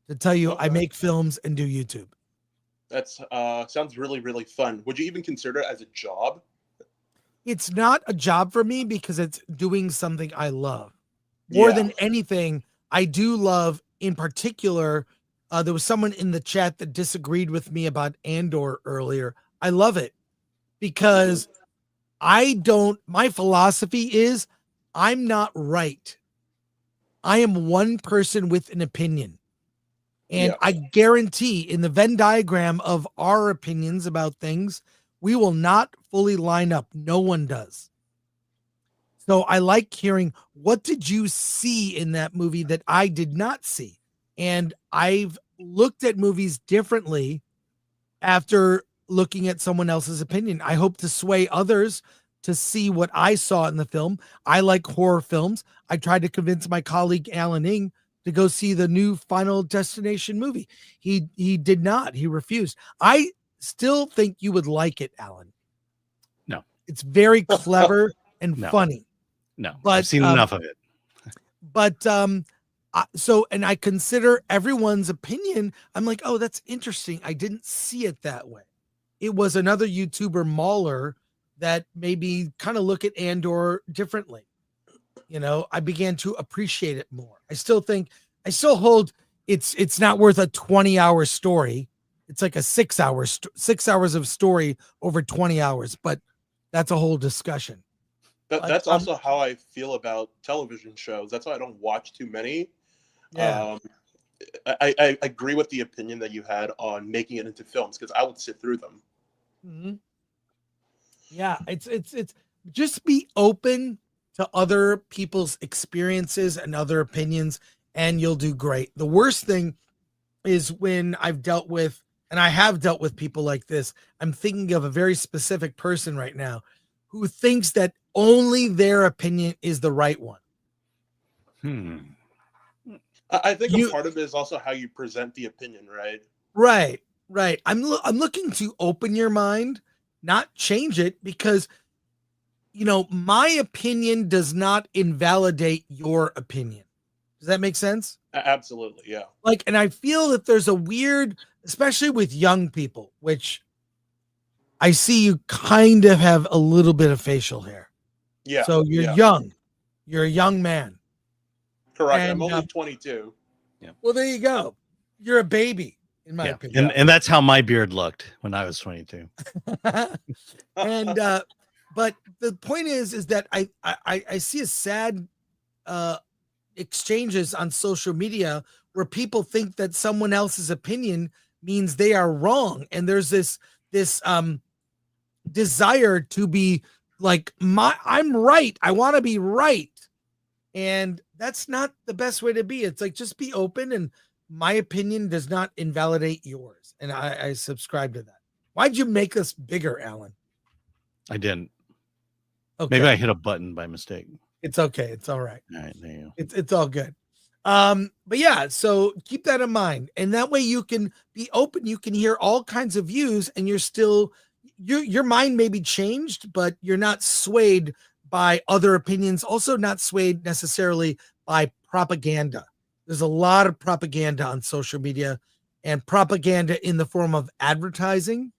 to tell you. Okay. I make films and do YouTube. That's sounds really, really fun. Would you even consider it as a job? It's not a job for me because it's doing something I love. More than anything, I do love, in particular, there was someone in the chat that disagreed with me about Andor earlier. I love it because my philosophy is I'm not right. I am one person with an opinion. And I guarantee in the Venn diagram of our opinions about things, we will not fully line up. No one does. So I like hearing, what did you see in that movie that I did not see? And I've looked at movies differently after looking at someone else's opinion. I hope to sway others to see what I saw in the film. I like horror films. I tried to convince my colleague Alan Ng to go see the new Final Destination movie. He did not. He refused. I still think you would like it, Alan. No. It's very clever and funny. No, but I've seen enough of it. But and I consider everyone's opinion. I'm like, oh, that's interesting. I didn't see it that way. It was another YouTuber, Mauler, that made me kind of look at Andor differently. I began to appreciate it more. I still hold it's not worth a 20-hour story. It's like a 6 hours of story over 20 hours, but that's a whole discussion. That's also how I feel about television shows. That's why I don't watch too many. Yeah. I agree with the opinion that you had on making it into films because I would sit through them. Mm-hmm. Yeah, it's just be open to other people's experiences and other opinions, and you'll do great. The worst thing is when I have dealt with people like this. I'm thinking of a very specific person right now who thinks that only their opinion is the right one. I think a part of it is also how you present the opinion, right? Right. I'm looking to open your mind, not change it, because my opinion does not invalidate your opinion. Does that make sense? Absolutely, yeah. And I feel that there's a weird, especially with young people, which I see you kind of have a little bit of facial hair. Yeah. So you're yeah. young. You're a young man. Correct. And, I'm only 22. Well, there you go. You're a baby, in my opinion. And that's how my beard looked when I was 22. And but the point is that I see a sad exchanges on social media where people think that someone else's opinion means they are wrong, and there's this desire to be like, I'm right, I want to be right, and that's not the best way to be. It's like, just be open, and my opinion does not invalidate yours, and I subscribe to that. Why'd you make us bigger, Alan? I didn't. Okay. Maybe I hit a button by mistake. It's okay. It's all right. All right, there you go. It's all good. But yeah, so keep that in mind. And that way you can be open. You can hear all kinds of views, and you're still, your mind may be changed, but you're not swayed by other opinions. Also not swayed necessarily by propaganda. There's a lot of propaganda on social media, and propaganda in the form of advertising,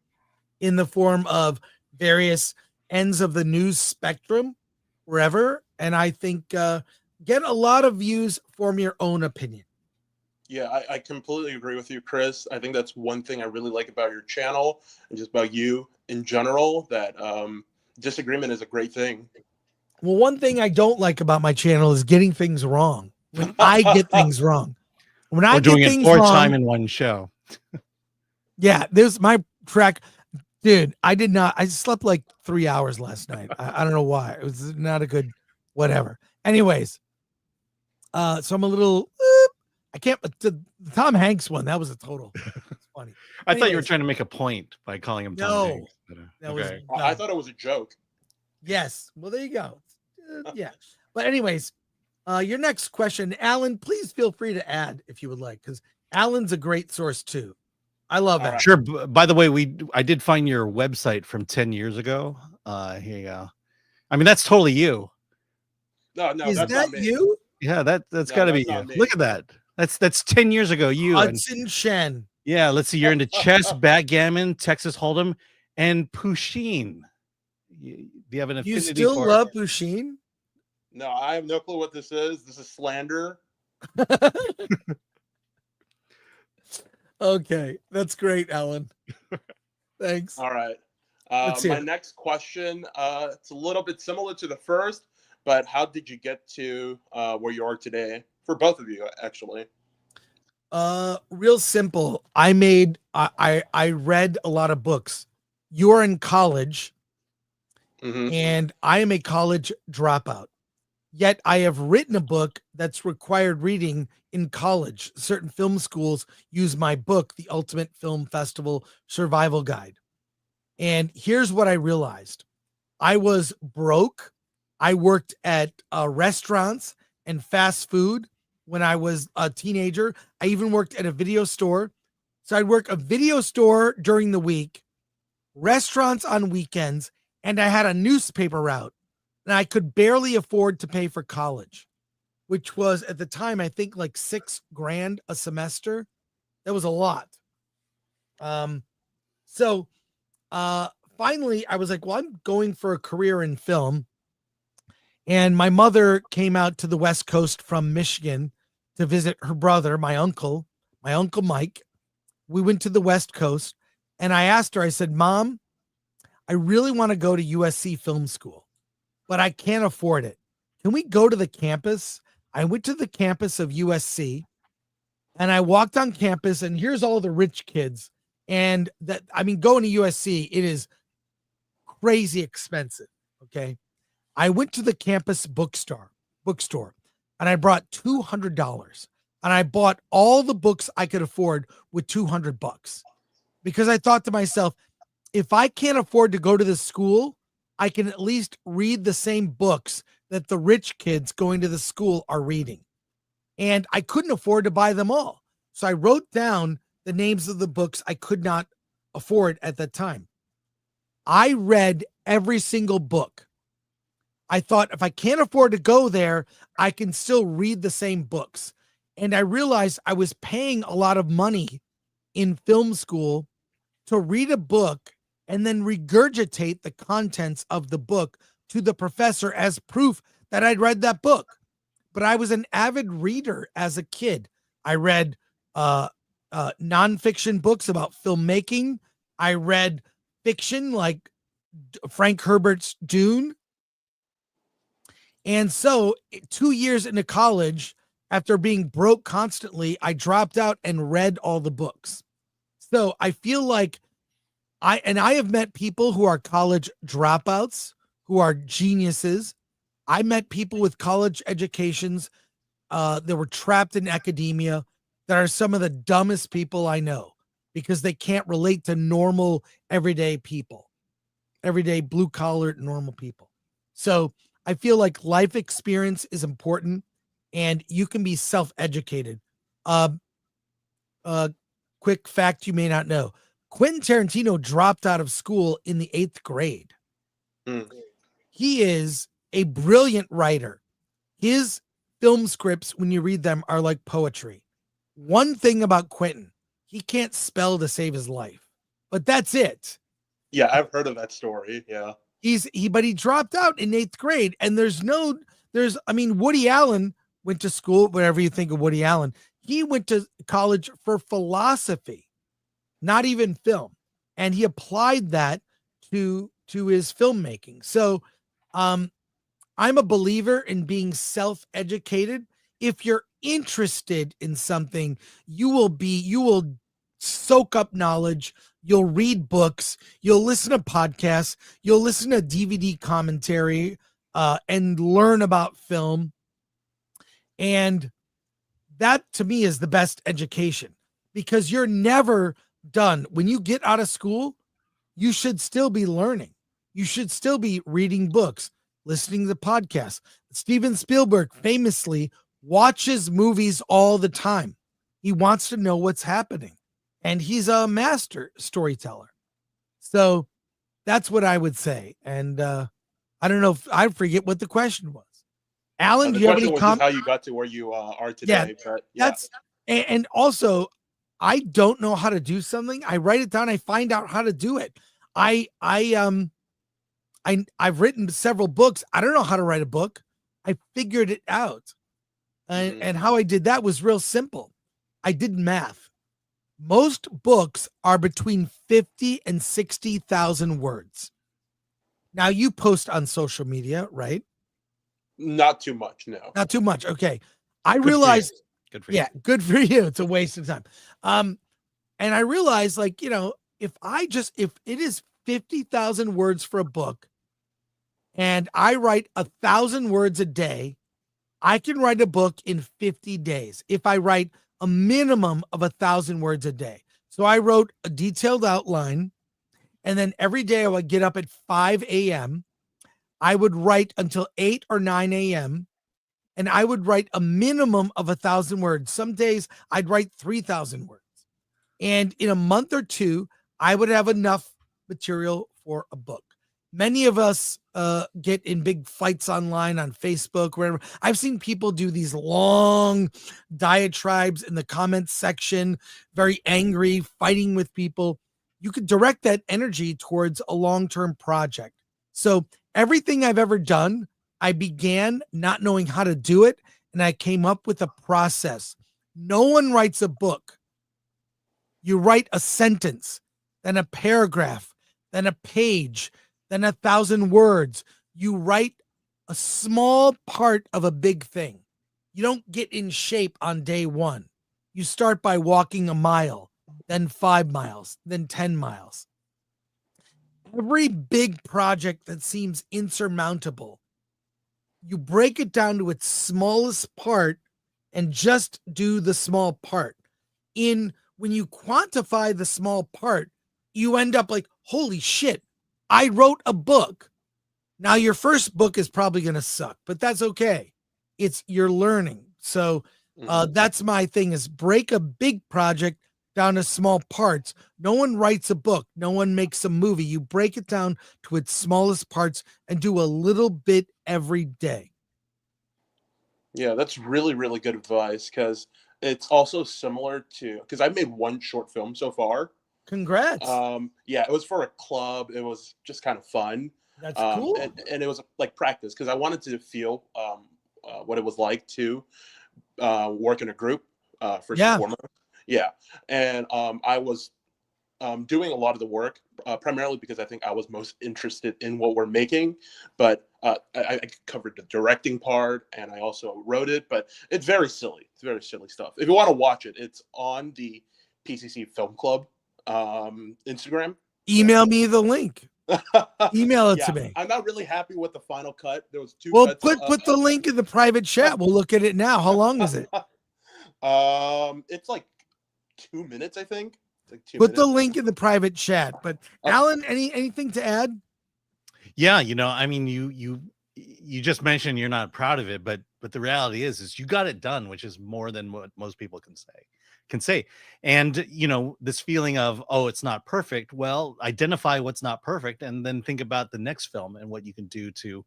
in the form of various ends of the news spectrum, wherever. And I think get a lot of views, form your own opinion. Yeah, I completely agree with you, Chris. I think that's one thing I really like about your channel and just about you in general, that disagreement is a great thing. Well, one thing I don't like about my channel is getting things wrong. When I get things wrong. When I doing get it things 4 wrong, time in one show. Yeah, there's my track. Dude, I slept like 3 hours last night. I don't know why. It was not a good whatever. Anyways, so I'm a little, I can't, the Tom Hanks one, that was a total. It's funny. I thought you were trying to make a point by calling him Tom Hanks. That was, I thought it was a joke. Yes. Well, there you go. Yeah. But anyways, your next question, Alan, please feel free to add if you would like, because Alan's a great source too. I love it. Sure. By the way, I did find your website from 10 years ago. Here you go. I mean, that's totally you. No, is that's that not me. you? Yeah, that's got to be you. Look at that. That's 10 years ago. You Hudson Chen. Yeah, let's see. You're into chess, backgammon, Texas Hold'em, and Pusheen. Do you have an affinity? You still for love Pusheen? No, I have no clue what this is. This is slander. Okay, that's great, Alan. Thanks. All right. Let's hear My it. next question, it's a little bit similar to the first, but how did you get to where you are today? For both of you, actually. Real simple. I read a lot of books. You're in college, and I am a college dropout. Yet I have written a book that's required reading in college. Certain film schools use my book, The Ultimate Film Festival Survival Guide. And here's what I realized. I was broke. I worked at restaurants and fast food when I was a teenager. I even worked at a video store. So I'd work a video store during the week, restaurants on weekends, and I had a newspaper route. And I could barely afford to pay for college, which was at the time, I think like $6,000 a semester. That was a lot. So finally I was like, well, I'm going for a career in film. And my mother came out to the West Coast from Michigan to visit her brother, my uncle Mike. We went to the West Coast, and I asked her, I said, Mom, I really want to go to USC Film School, but I can't afford it. Can we go to the campus? I went to the campus of USC, and I walked on campus, and here's all the rich kids. And going to USC, it is crazy expensive. Okay. I went to the campus bookstore, and I brought $200, and I bought all the books I could afford with $200, because I thought to myself, if I can't afford to go to the school, I can at least read the same books that the rich kids going to the school are reading. And I couldn't afford to buy them all. So I wrote down the names of the books I could not afford at that time. I read every single book. I thought, if I can't afford to go there, I can still read the same books. And I realized I was paying a lot of money in film school to read a book and then regurgitate the contents of the book to the professor as proof that I'd read that book. But I was an avid reader as a kid. I read nonfiction books about filmmaking. I read fiction like Frank Herbert's Dune. And so 2 years into college, after being broke constantly, I dropped out and read all the books. So I feel like I have met people who are college dropouts, who are geniuses. I met people with college educations that were trapped in academia that are some of the dumbest people I know because they can't relate to normal, everyday people, everyday blue collar, normal people. So I feel like life experience is important and you can be self-educated. Quick fact you may not know. Quentin Tarantino dropped out of school in the 8th grade. He is a brilliant writer. His film scripts, when you read them, are like poetry. One thing about Quentin, he can't spell to save his life, but that's it. Yeah, I've heard of that story. Yeah. But he dropped out in 8th grade, and Woody Allen went to school, whatever you think of Woody Allen. He went to college for philosophy, not even film. And he applied that to his filmmaking. So I'm a believer in being self-educated. If you're interested in something, you will soak up knowledge. You'll read books, you'll listen to podcasts, you'll listen to DVD commentary, and learn about film. And that to me is the best education because you're never done. When you get out of school, you should still be learning. You should still be reading books, listening to podcasts. Steven Spielberg famously watches movies all the time. He wants to know what's happening. And he's a master storyteller. So that's what I would say. And I don't know if I forget what the question was. Alan, do you have any comments? How you got to where you are today? Yeah, and also I don't know how to do something. I write it down. I find out how to do it. I've written several books. I don't know how to write a book. I figured it out. And how I did that was real simple. I did math. Most books are between 50 and 60,000 words. Now you post on social media, right? Not too much, no. Not too much. Okay. I realized, good for you. Yeah, good for you. It's a waste of time. And I realized, like, if it is 50,000 words for a book and I write 1,000 words a day, I can write a book in 50 days. If I write a minimum of 1,000 words a day. So I wrote a detailed outline, and then every day I would get up at 5 a.m. I would write until 8 or 9 a.m. and I would write a minimum of 1,000 words. Some days I'd write 3,000 words. And in a month or two, I would have enough material for a book. Many of us get in big fights online on Facebook, wherever. I've seen people do these long diatribes in the comments section, very angry, fighting with people. You could direct that energy towards a long-term project. So everything I've ever done, I began not knowing how to do it, and I came up with a process. No one writes a book. You write a sentence, then a paragraph, then a page, then 1,000 words. You write a small part of a big thing. You don't get in shape on day one. You start by walking a mile, then 5 miles, then 10 miles. Every big project that seems insurmountable, you break it down to its smallest part and just do the small part. When you quantify the small part, you end up like, holy shit, I wrote a book. Now your first book is probably going to suck, but that's okay. You're learning. So that's my thing, is break a big project down to small parts. No one writes a book. No one makes a movie. You break it down to its smallest parts and do a little bit every day. Yeah, that's really, really good advice, because it's also similar to, because I've made one short film so far. Congrats. Yeah, it was for a club. It was just kind of fun. That's cool. And it was like practice because I wanted to feel what it was like to work in a group first and foremost. Yeah, and I was doing a lot of the work primarily because I think I was most interested in what we're making, but I covered the directing part and I also wrote it, but it's very silly. It's very silly stuff. If you want to watch it, it's on the PCC Film Club Instagram. Email me the link. Email it to me. I'm not really happy with the final cut. There was 2 Well, cuts. put the link in the private chat. We'll look at it now. How long is it? It's like 2 minutes, I think. Like Put the link in the private chat. But Alan, anything to add? Yeah, I mean, you just mentioned you're not proud of it, but the reality is you got it done, which is more than what most people can say. And this feeling of, oh, it's not perfect. Well, identify what's not perfect, and then think about the next film and what you can do to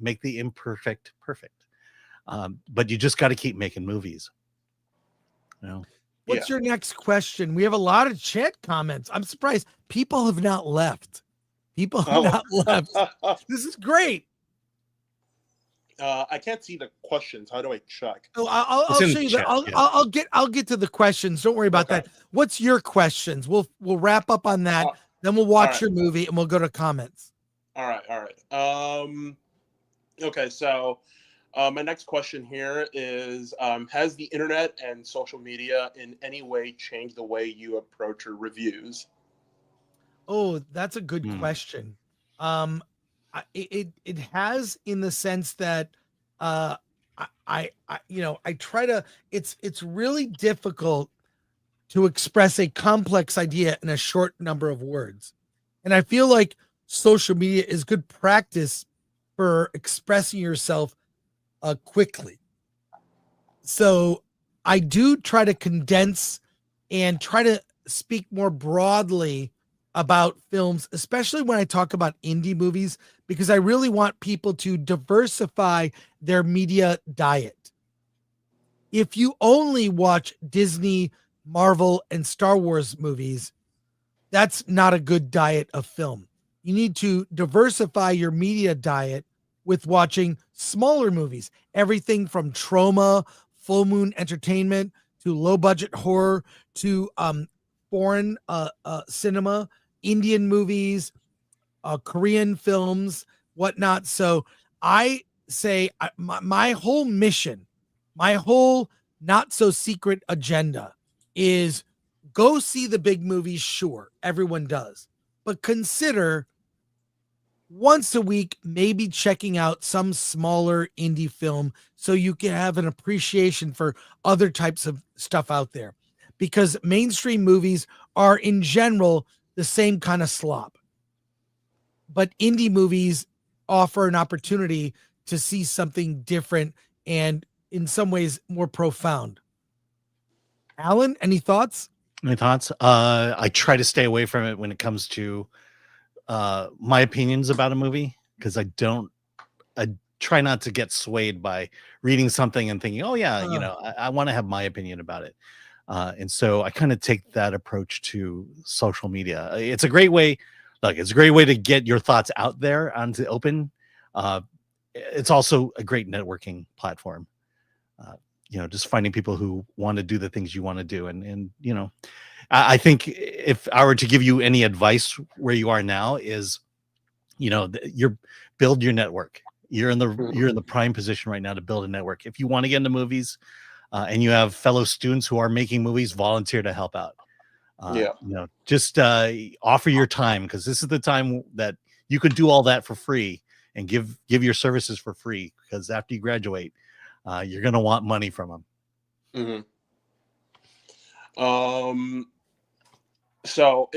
make the imperfect perfect. But you just got to keep making movies. What's your next question? We have a lot of chat comments. I'm surprised people have not left. This is great. I can't see the questions. How do I check? Oh, I'll show you. I'll get to the questions. Don't worry about that. What's your questions? We'll wrap up on that. Then we'll watch your movie and we'll go to comments. All right. Okay, so my next question here is, has the internet and social media in any way changed the way you approach your reviews? Oh, that's a good question. It has, in the sense that I try to, it's really difficult to express a complex idea in a short number of words. And I feel like social media is good practice for expressing yourself quickly. So I do try to condense and try to speak more broadly about films, especially when I talk about indie movies, because I really want people to diversify their media diet. If you only watch Disney, Marvel, and Star Wars movies, that's not a good diet of film. You need to diversify your media diet with watching smaller movies, everything from Troma, Full Moon Entertainment, to low budget horror, to foreign cinema, Indian movies, Korean films, whatnot. So I say my whole mission, my whole not so secret agenda is go see the big movies. Sure, everyone does, but consider once a week, maybe checking out some smaller indie film so you can have an appreciation for other types of stuff out there, because mainstream movies are in general the same kind of slop, but indie movies offer an opportunity to see something different and in some ways more profound. Alan, any thoughts? I try to stay away from it when it comes to my opinions about a movie, because I try not to get swayed by reading something and thinking, oh yeah, I want to have my opinion about it. And so I kind of take that approach to social media. It's a great way. It's a great way to get your thoughts out there onto open. It's also a great networking platform. Just finding people who want to do the things you want to do. And I think if I were to give you any advice where you are now is, build your network. You're in the prime position right now to build a network. If you want to get into movies and you have fellow students who are making movies, volunteer to help out. Just offer your time, because this is the time that you could do all that for free and give your services for free, because after you graduate, you're going to want money from them. So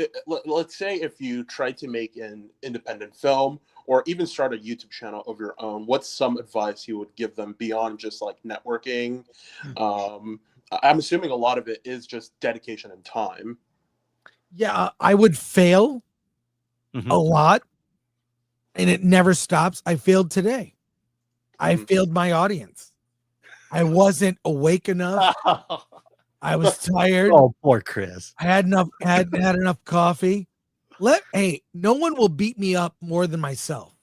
let's say if you try to make an independent film or even start a YouTube channel of your own, what's some advice you would give them beyond just like networking? I'm assuming a lot of it is just dedication and time. Yeah, I would fail a lot, and it never stops. I failed today. I failed my audience. I wasn't awake enough. I was tired. Oh, poor Chris. I had enough coffee. Hey, no one will beat me up more than myself.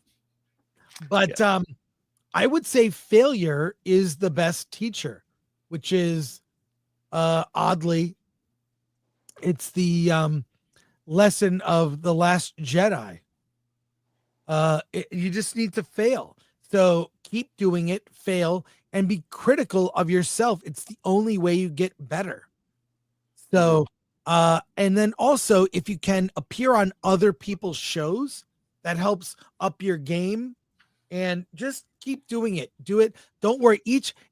But I would say failure is the best teacher, which is oddly, it's the lesson of The Last Jedi. You just need to fail. So keep doing it, fail, and be critical of yourself. It's the only way you get better. So, and then also, if you can appear on other people's shows, that helps up your game. And just keep doing it. Do it. Don't worry.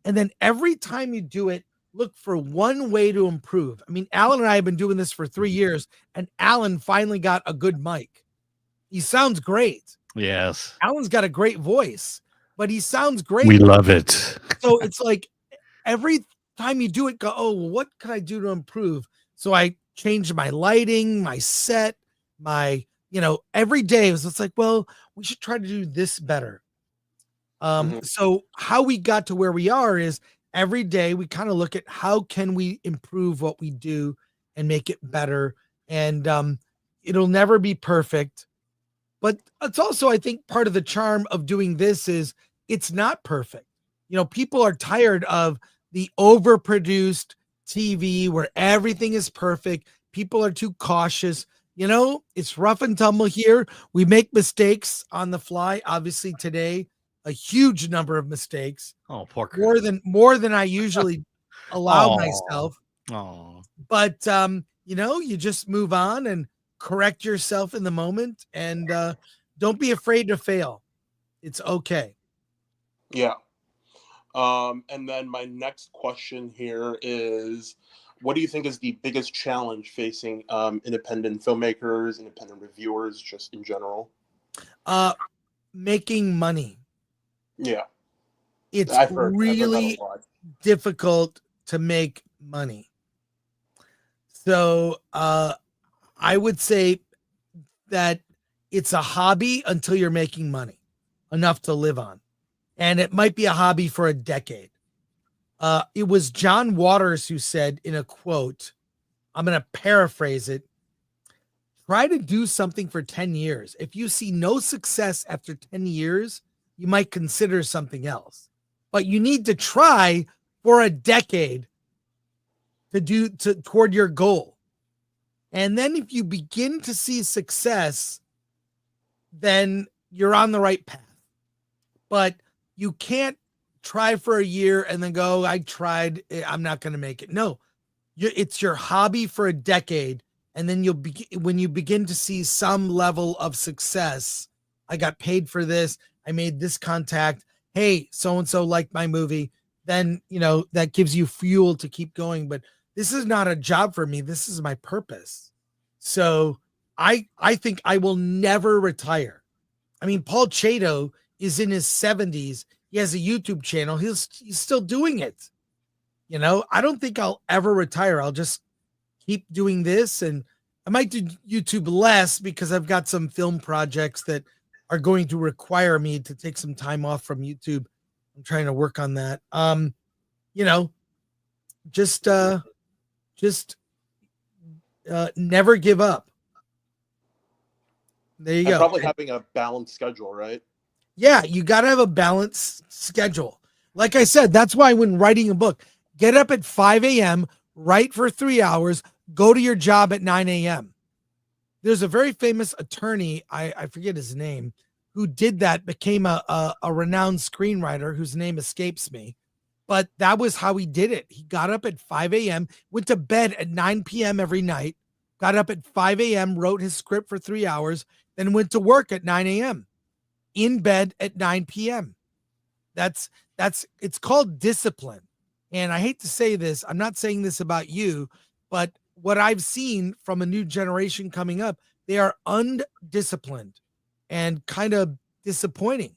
And then every time you do it, look for one way to improve. I mean, Alan and I have been doing this for 3 years, and Alan finally got a good mic. He sounds great. Yes. Alan's got a great voice, but he sounds great. We love it. So it's like every time you do it, go, oh, well, what can I do to improve? So I changed my lighting, my set, every day. It's like, well, we should try to do this better. So how we got to where we are is every day we kind of look at how can we improve what we do and make it better. And it'll never be perfect, but it's also, I think, part of the charm of doing this is it's not perfect. People are tired of the overproduced TV where everything is perfect. People are too cautious. It's rough and tumble here. We make mistakes on the fly. Obviously today, a huge number of mistakes. Oh, poor Chris. More than I usually allow myself. Oh. But you just move on and correct yourself in the moment, and don't be afraid to fail. It's okay. Yeah. And then my next question here is, what do you think is the biggest challenge facing independent filmmakers, independent reviewers, just in general? Making money. Yeah. It's really difficult to make money. So I would say that it's a hobby until you're making money enough to live on. And it might be a hobby for a decade. It was John Waters who said in a quote, I'm going to paraphrase it, try to do something for 10 years. If you see no success after 10 years, you might consider something else. But you need to try for a decade toward your goal. And then if you begin to see success, then you're on the right path. But you can't try for a year and then go, I tried, I'm not going to make it. No, it's your hobby for a decade. And then when you begin to see some level of success, I got paid for this, I made this contact, hey, so-and-so liked my movie, then, that gives you fuel to keep going. But this is not a job for me. This is my purpose. So I think I will never retire. I mean, Paul Chato is in his 70s. He has a YouTube channel. He's still doing it. I don't think I'll ever retire. I'll just keep doing this, and I might do YouTube less because I've got some film projects that are going to require me to take some time off from YouTube. I'm trying to work on that. Never give up. There you go. Probably having a balanced schedule, right? Yeah, you got to have a balanced schedule. Like I said, that's why when writing a book, get up at 5 a.m., write for 3 hours, go to your job at 9 a.m. There's a very famous attorney, I forget his name, who did that, became a renowned screenwriter whose name escapes me. But that was how he did it. He got up at 5 a.m., went to bed at 9 p.m. every night, got up at 5 a.m., wrote his script for 3 hours, then went to work at 9 a.m., in bed at 9 p.m. It's called discipline. And I hate to say this, I'm not saying this about you, but what I've seen from a new generation coming up, they are undisciplined and kind of disappointing.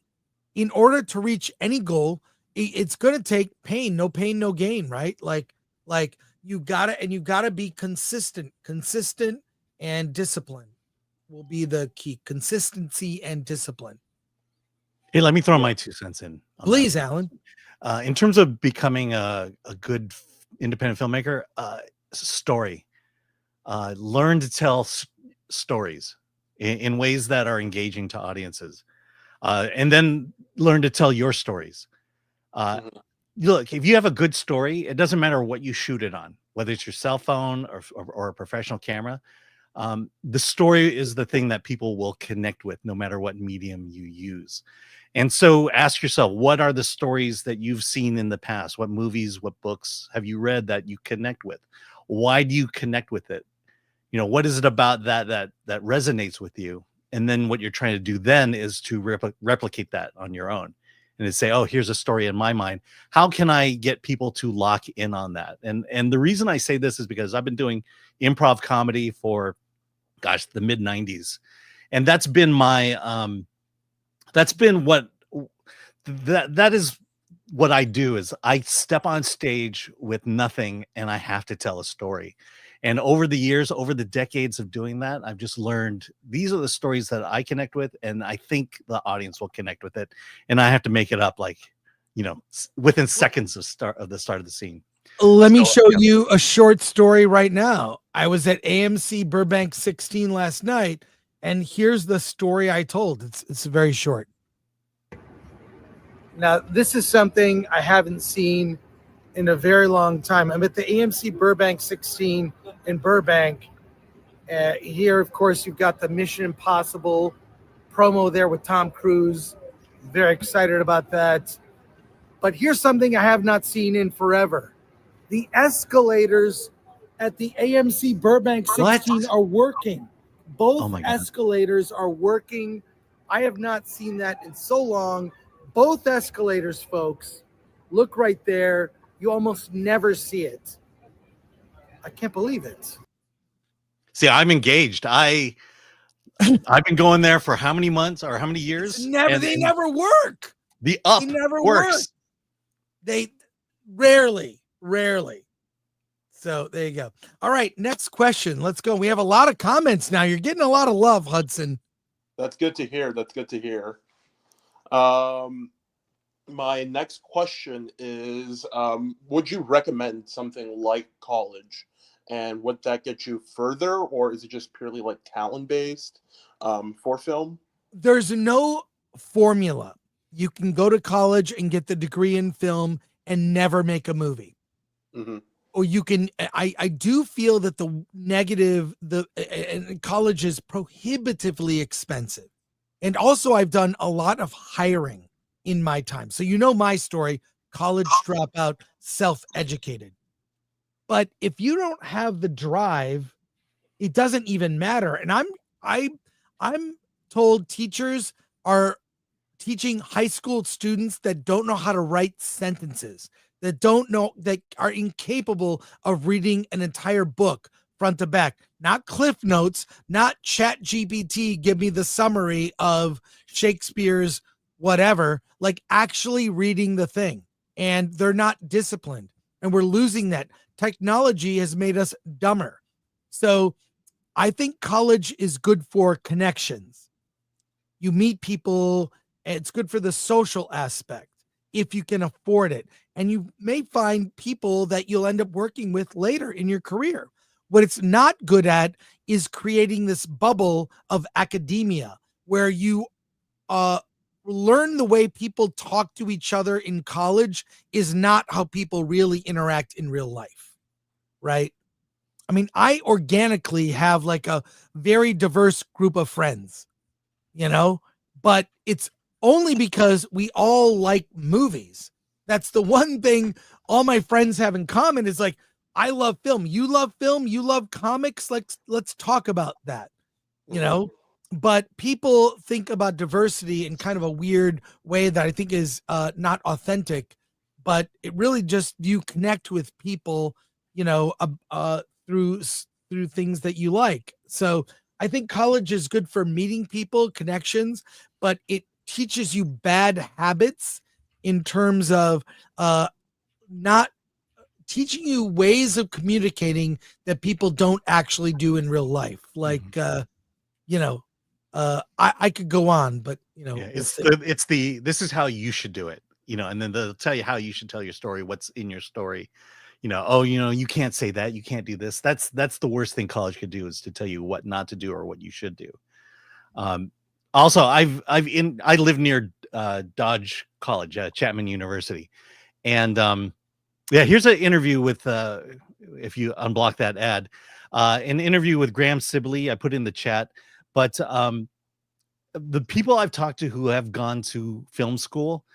In order to reach any goal, it's going to take pain, no gain, right? Like you gotta be consistent and discipline will be the key. Consistency and discipline. Hey, let me throw my 2 cents in. Please, Alan. In terms of becoming a good independent filmmaker, story. Learn to tell stories. in ways that are engaging to audiences, and then learn to tell your stories. Look, if you have a good story, it doesn't matter what you shoot it on, whether it's your cell phone or a professional camera. The story is the thing that people will connect with no matter what medium you use. And so ask yourself, what are the stories that you've seen in the past? What movies, what books have you read that you connect with? Why do you connect with it? What is it about that resonates with you? And then what you're trying to do then is to replicate that on your own, and to say, oh, here's a story in my mind. How can I get people to lock in on that? And the reason I say this is because I've been doing improv comedy for, the mid 90s. And that's been my, that is what I do, is I step on stage with nothing and I have to tell a story. And over the years, over the decades of doing that, I've just learned these are the stories that I connect with, and I think the audience will connect with it. And I have to make it up within seconds of the start of the scene. Let me show you a short story right now. I was at AMC Burbank 16 last night, and here's the story I told. It's very short. Now, this is something I haven't seen in a very long time. I'm at the AMC Burbank 16 in Burbank. Here, of course, you've got the Mission Impossible promo there with Tom Cruise. Very excited about that. But here's something I have not seen in forever. The escalators at the AMC Burbank 16 are working. Both escalators are working. I have not seen that in so long. Both escalators, folks. Look right there. You almost never see it. I can't believe it. See, I'm engaged. I've been going there for how many months or how many years? They never work. The up they never works. Work. They rarely. So there you go. All right, next question. Let's go. We have a lot of comments now. You're getting a lot of love, Hudson. That's good to hear. My next question is, would you recommend something like college? And would that get you further, or is it just purely like talent-based for film? There's no formula. You can go to college and get the degree in film and never make a movie. Mm-hmm. Or you can, I do feel that the negative, college is prohibitively expensive. And also I've done a lot of hiring in my time. So my story, college dropout, self-educated. But if you don't have the drive, it doesn't even matter. And I'm told teachers are teaching high school students that don't know how to write sentences, that are incapable of reading an entire book front to back, not Cliff Notes, not Chat GPT, give me the summary of Shakespeare's whatever, like actually reading the thing. And they're not disciplined. And we're losing that. Technology has made us dumber. So I think college is good for connections. You meet people, and it's good for the social aspect if you can afford it. And you may find people that you'll end up working with later in your career. What it's not good at is creating this bubble of academia where you learn the way people talk to each other in college is not how people really interact in real life, right? I mean, I organically have like a very diverse group of friends, but it's only because we all like movies. That's the one thing all my friends have in common is like, I love film. You love film. You love comics. Let's talk about that, But people think about diversity in kind of a weird way that I think is not authentic. But it really just you connect with people, through things that you like. So I think college is good for meeting people, connections, but it teaches you bad habits in terms of not teaching you ways of communicating that people don't actually do in real life. Like, I could go on, but this is how you should do it, and then they'll tell you how you should tell your story, what's in your story, you can't say that, you can't do this. That's the worst thing college could do, is to tell you what not to do or what you should do. Also, I live near Dodge College, Chapman University, and yeah, here's an interview with if you unblock that ad, an interview with Graham Sibley. I put in the chat, but the people I've talked to who have gone to film school,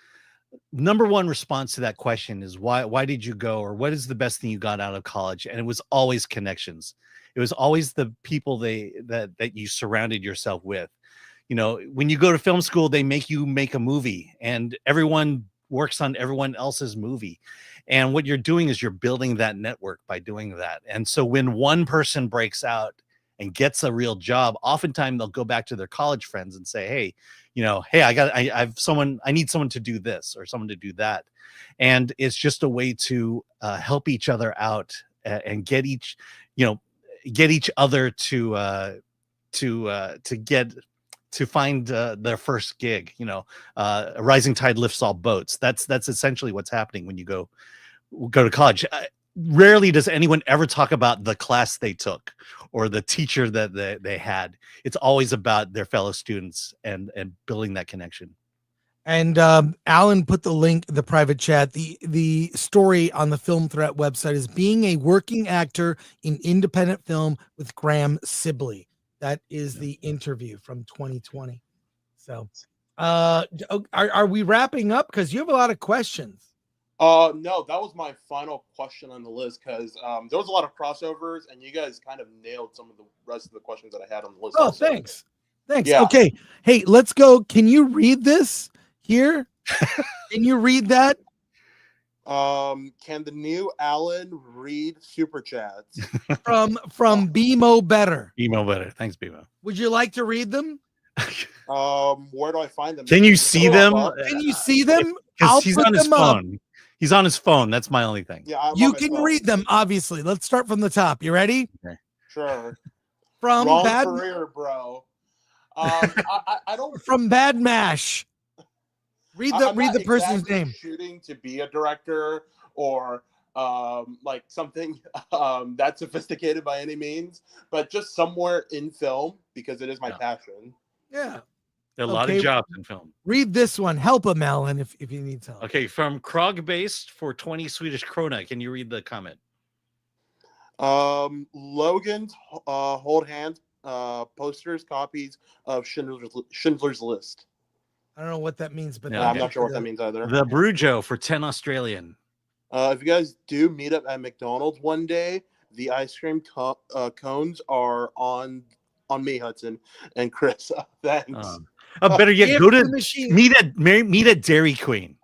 number one response to that question is why did you go, or what is the best thing you got out of college? And it was always connections. It was always the people that you surrounded yourself with. You know, when you go to film school, they make you make a movie, and everyone works on everyone else's movie. And what you're doing is you're building that network by doing that. And so when one person breaks out and gets a real job, oftentimes they'll go back to their college friends and say, hey, you know, hey, I need someone to do this or someone to do that. And it's just a way to help each other out and get each other to find their first gig. You know, a rising tide lifts all boats. That's essentially what's happening when you go to college. Rarely does anyone ever talk about the class they took or the teacher that they had. It's always about their fellow students and building that connection. And Alan put the link in the private chat. The story on the Film Threat website is being a working actor in independent film with Graham Sibley. That is the interview from 2020. So are we wrapping up? Because you have a lot of questions. No, that was my final question on the list, because there was a lot of crossovers, and you guys kind of nailed some of the rest of the questions that I had on the list. Oh, also. thanks. Yeah. Okay. Hey, let's go. Can you read this here? Can you read that? Can the new Alan read super chats? From BMO Better. BMO Better. Thanks, BMO. Would you like to read them? Where do I find them? Can you see them? Can you see them? Because he's on his phone. He's on his phone. That's my only thing. Yeah, you can read them, obviously. Let's start from the top. You ready? Okay. Sure. From Wrong Bad career, bro. I don't. From Bad Mash. Read the person's exactly name. Shooting to be a director or like something that sophisticated by any means, but just somewhere in film, because it is my passion. Yeah. There are a lot of jobs in film. Read this one. Help him, Alan, if you need help. Okay, from Krog Based for 20 Swedish krona. Can you read the comment? Logan's hold hand posters, copies of Schindler's List. I don't know what that means, but I'm not sure what that means either. The Brujo for 10 Australian. If you guys do meet up at McDonald's one day, the ice cream cones are on me, Hudson and Chris. Thanks. Better yet, go to meet at Dairy Queen.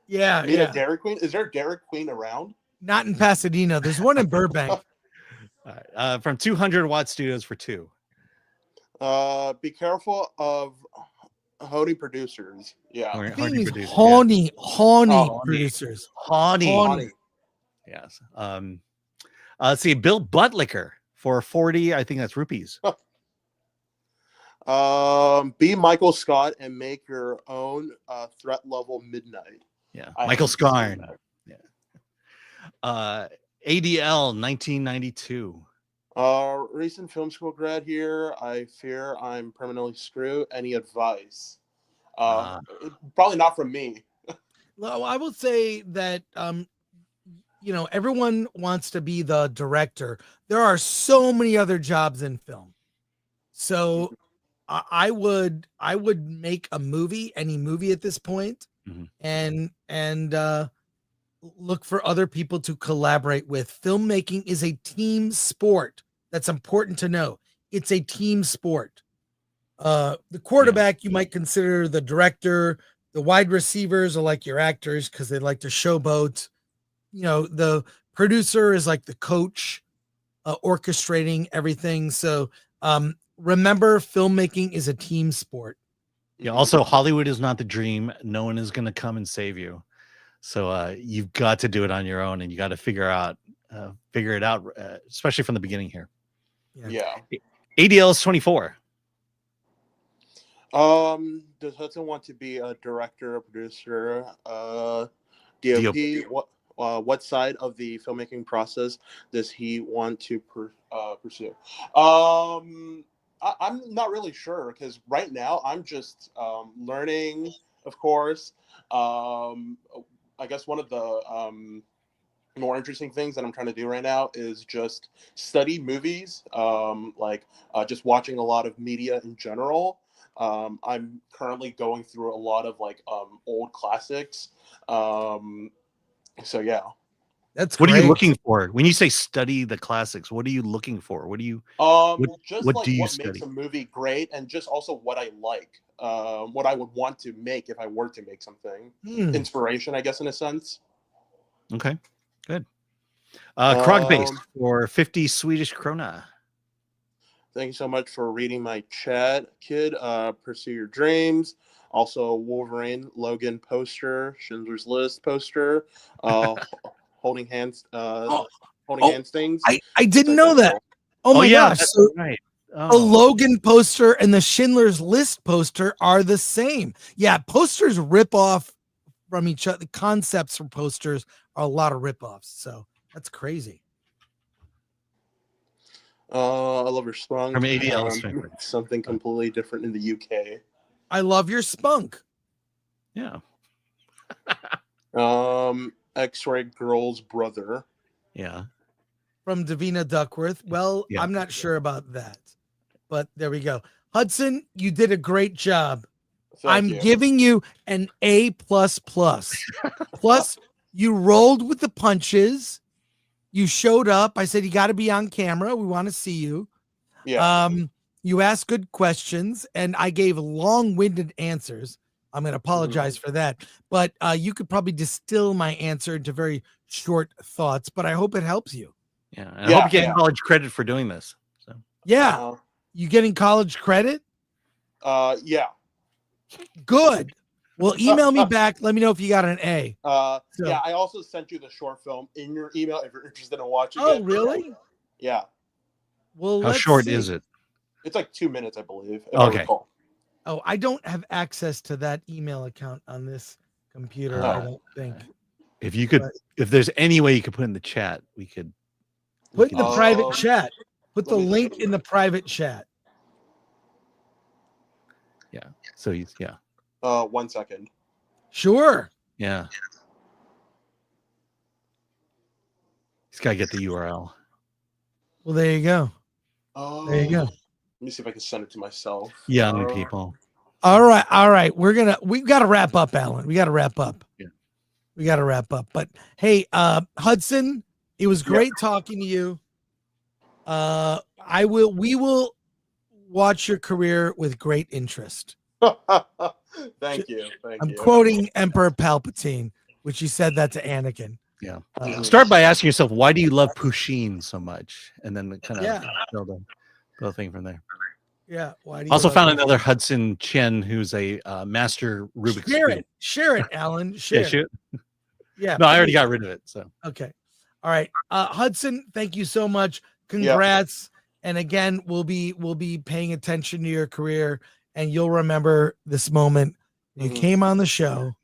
Yeah, meet at Dairy Queen. Is there a Dairy Queen around? Not in Pasadena. There's one in Burbank. From 200 Watt Studios for 2. Be careful of Honey producers. Yeah. Honey producers. Honey. Yes. Let's see. Bill Buttlicker for 40. I think that's rupees. Be Michael Scott and make your own threat level midnight. Yeah. Michael Scarn. Yeah. ADL 1992. Recent film school grad here. I fear I'm permanently screwed. Any advice? Probably not from me. Well, I will say that everyone wants to be the director. There are so many other jobs in film. So I would make a movie, any movie at this point, and look for other people to collaborate with. Filmmaking is a team sport. That's important to know. It's a team sport. The quarterback, you might consider the director. The wide receivers are like your actors because they like to showboat. The producer is like the coach, orchestrating everything. So remember, filmmaking is a team sport. Yeah. Also, Hollywood is not the dream. No one is going to come and save you. So you've got to do it on your own, and you got to figure it out, especially from the beginning here. Yeah. ADL is 24. Does Hudson want to be a director, a producer, DOP? What side of the filmmaking process does he want to pursue? I I'm not really sure because right now I'm just learning, of course. I guess one of the more interesting things that I'm trying to do right now is just study movies, just watching a lot of media in general. I'm currently going through a lot of old classics. So yeah. That's What are great. you looking for when you say study the classics? What are you looking for? What do you just what like do you what study? makes a movie great, and just also what I like, what I would want to make if I were to make something. Inspiration, I guess, in a sense. Okay, good. Krogbase for 50 Swedish krona. Thank you so much for reading my chat, kid. Pursue your dreams. Also, Wolverine, Logan poster, Schindler's List poster, holding hands, hands things. I didn't know that. Oh my gosh! That's So right. the Logan poster and the Schindler's List poster are the same. Yeah, posters rip off from each other. The concepts for posters are a lot of rip-offs. So that's crazy. I love your spunk. From ADL something completely different in the UK. I love your spunk. Yeah. X-Ray Girl's brother. Yeah. From Davina Duckworth. Well, Yeah. I'm not sure about that, but there we go. Hudson, you did a great job. I'm giving you an A++. Plus, you rolled with the punches. You showed up. I said, you got to be on camera. We want to see you. Yeah. You asked good questions, and I gave long-winded answers. I'm going to apologize for that. But you could probably distill my answer into very short thoughts, but I hope it helps you. Yeah. And I hope you get college credit for doing this. So yeah. You getting college credit? Yeah. Good. Well, email me back. Let me know if you got an A. Yeah, I also sent you the short film in your email if you're interested in watching it. Oh, really? Yeah. Well, how short is it? It's like 2 minutes, I believe. Okay. Oh, I don't have access to that email account on this computer. I don't think. If you could, if there's any way you could put in the chat, we could put in the private chat. Put the link in the private chat. Yeah. So he's 1 second. Sure. Yeah. He's got to get the URL. Well, there you go. There you go. Let me see if I can send it to myself. Yeah, new people. All right. We've got to wrap up, Alan. We got to wrap up. Yeah. We got to wrap up. But hey, Hudson, it was great talking to you. We will watch your career with great interest. Thank you. I'm quoting Emperor Palpatine, which he said that to Anakin. Yeah. Start by asking yourself, why do you love Pusheen so much? And then kind of build a thing from there. Yeah. Why do you also found him? another Hudson Chen who's a master Rubik's Cube. Share it, Alan. Share Yeah, shoot. Yeah. No, I already got rid of it. So okay. All right. Hudson, thank you so much. Congrats. Yeah. And again, we'll be paying attention to your career, and you'll remember this moment. You came on the show.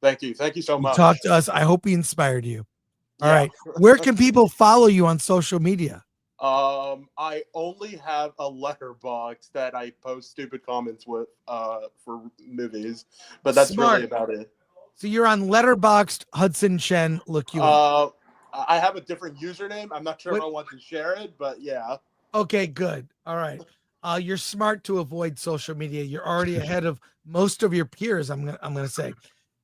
Thank you. Thank you so much. Talk to us. I hope we inspired you. All right. Where can people follow you on social media? I only have a letterbox that I post stupid comments with for movies, but that's really about it. So you're on Letterboxd, Hudson Chen. Look you up. I have a different username. I'm not sure if I want to share it, but yeah. Okay, good. All right. You're smart to avoid social media. You're already ahead of most of your peers. I'm gonna say.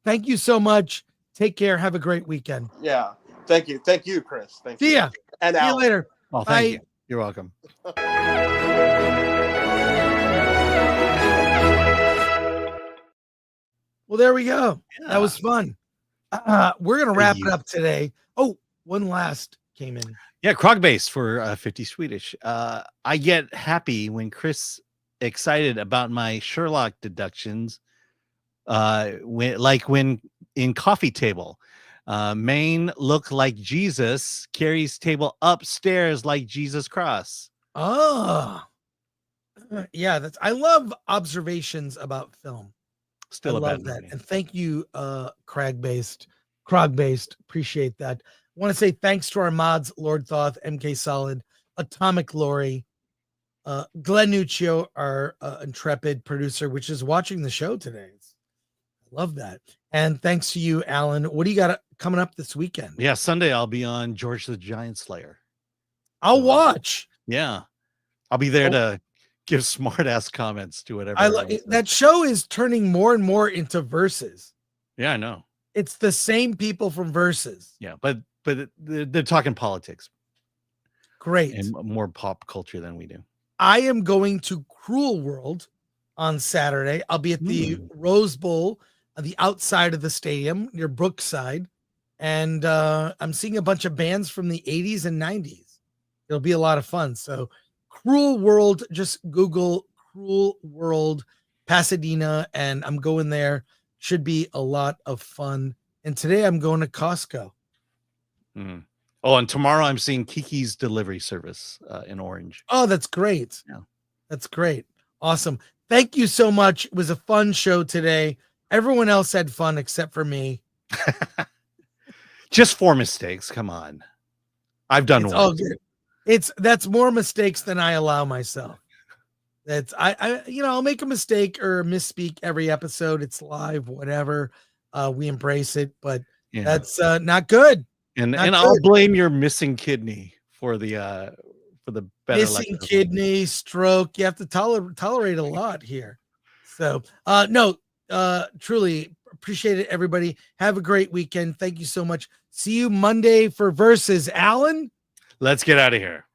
Thank you so much. Take care. Have a great weekend. Yeah. Thank you. Thank you, Chris. Thank you. See ya. And see you later. Oh, thank you. You're welcome. Well, there we go. Yeah. That was fun. We're going to wrap it up today. Oh, one last came in. Yeah, Krogbase for 50 Swedish. I get happy when Chris excited about my Sherlock deductions. When in Coffee Table, Maine look like Jesus, Carrie's table upstairs like Jesus cross. Oh, yeah. I love observations about film. Still I love that. Movie. And thank you, Krogbase. Appreciate that. I want to say thanks to our mods, Lord Thoth, MK Solid, Atomic Lori, Glenn Nuccio, our intrepid producer, which is watching the show today. I love that. And thanks to you, Alan. What do you got coming up this weekend? Yeah, Sunday I'll be on George the Giant Slayer. I'll watch. Yeah, I'll be there to give smart ass comments to whatever. That show is turning more and more into Versus. Yeah, I know. It's the same people from Versus. Yeah, but they're talking politics. Great. And more pop culture than we do. I am going to Cruel World on Saturday. I'll be at the Rose Bowl on the outside of the stadium near Brookside. And I'm seeing a bunch of bands from the 80s and 90s. It'll be a lot of fun. So Cruel World, just Google Cruel World Pasadena, and I'm going there. Should be a lot of fun. And today I'm going to Costco. Oh, and tomorrow I'm seeing Kiki's Delivery Service in Orange. Oh, that's great. Yeah. That's great. Awesome. Thank you so much. It was a fun show today. Everyone else had fun except for me. Just 4 mistakes. Come on. I've done one. Oh, that's more mistakes than I allow myself. That's I'll make a mistake or misspeak every episode. It's live, whatever. We embrace it, but that's not good. And I'll blame your missing kidney for the better missing kidney, stroke. You have to tolerate a lot here. So truly appreciate it, everybody. Have a great weekend. Thank you so much. See you Monday for Versus. Alan, let's get out of here.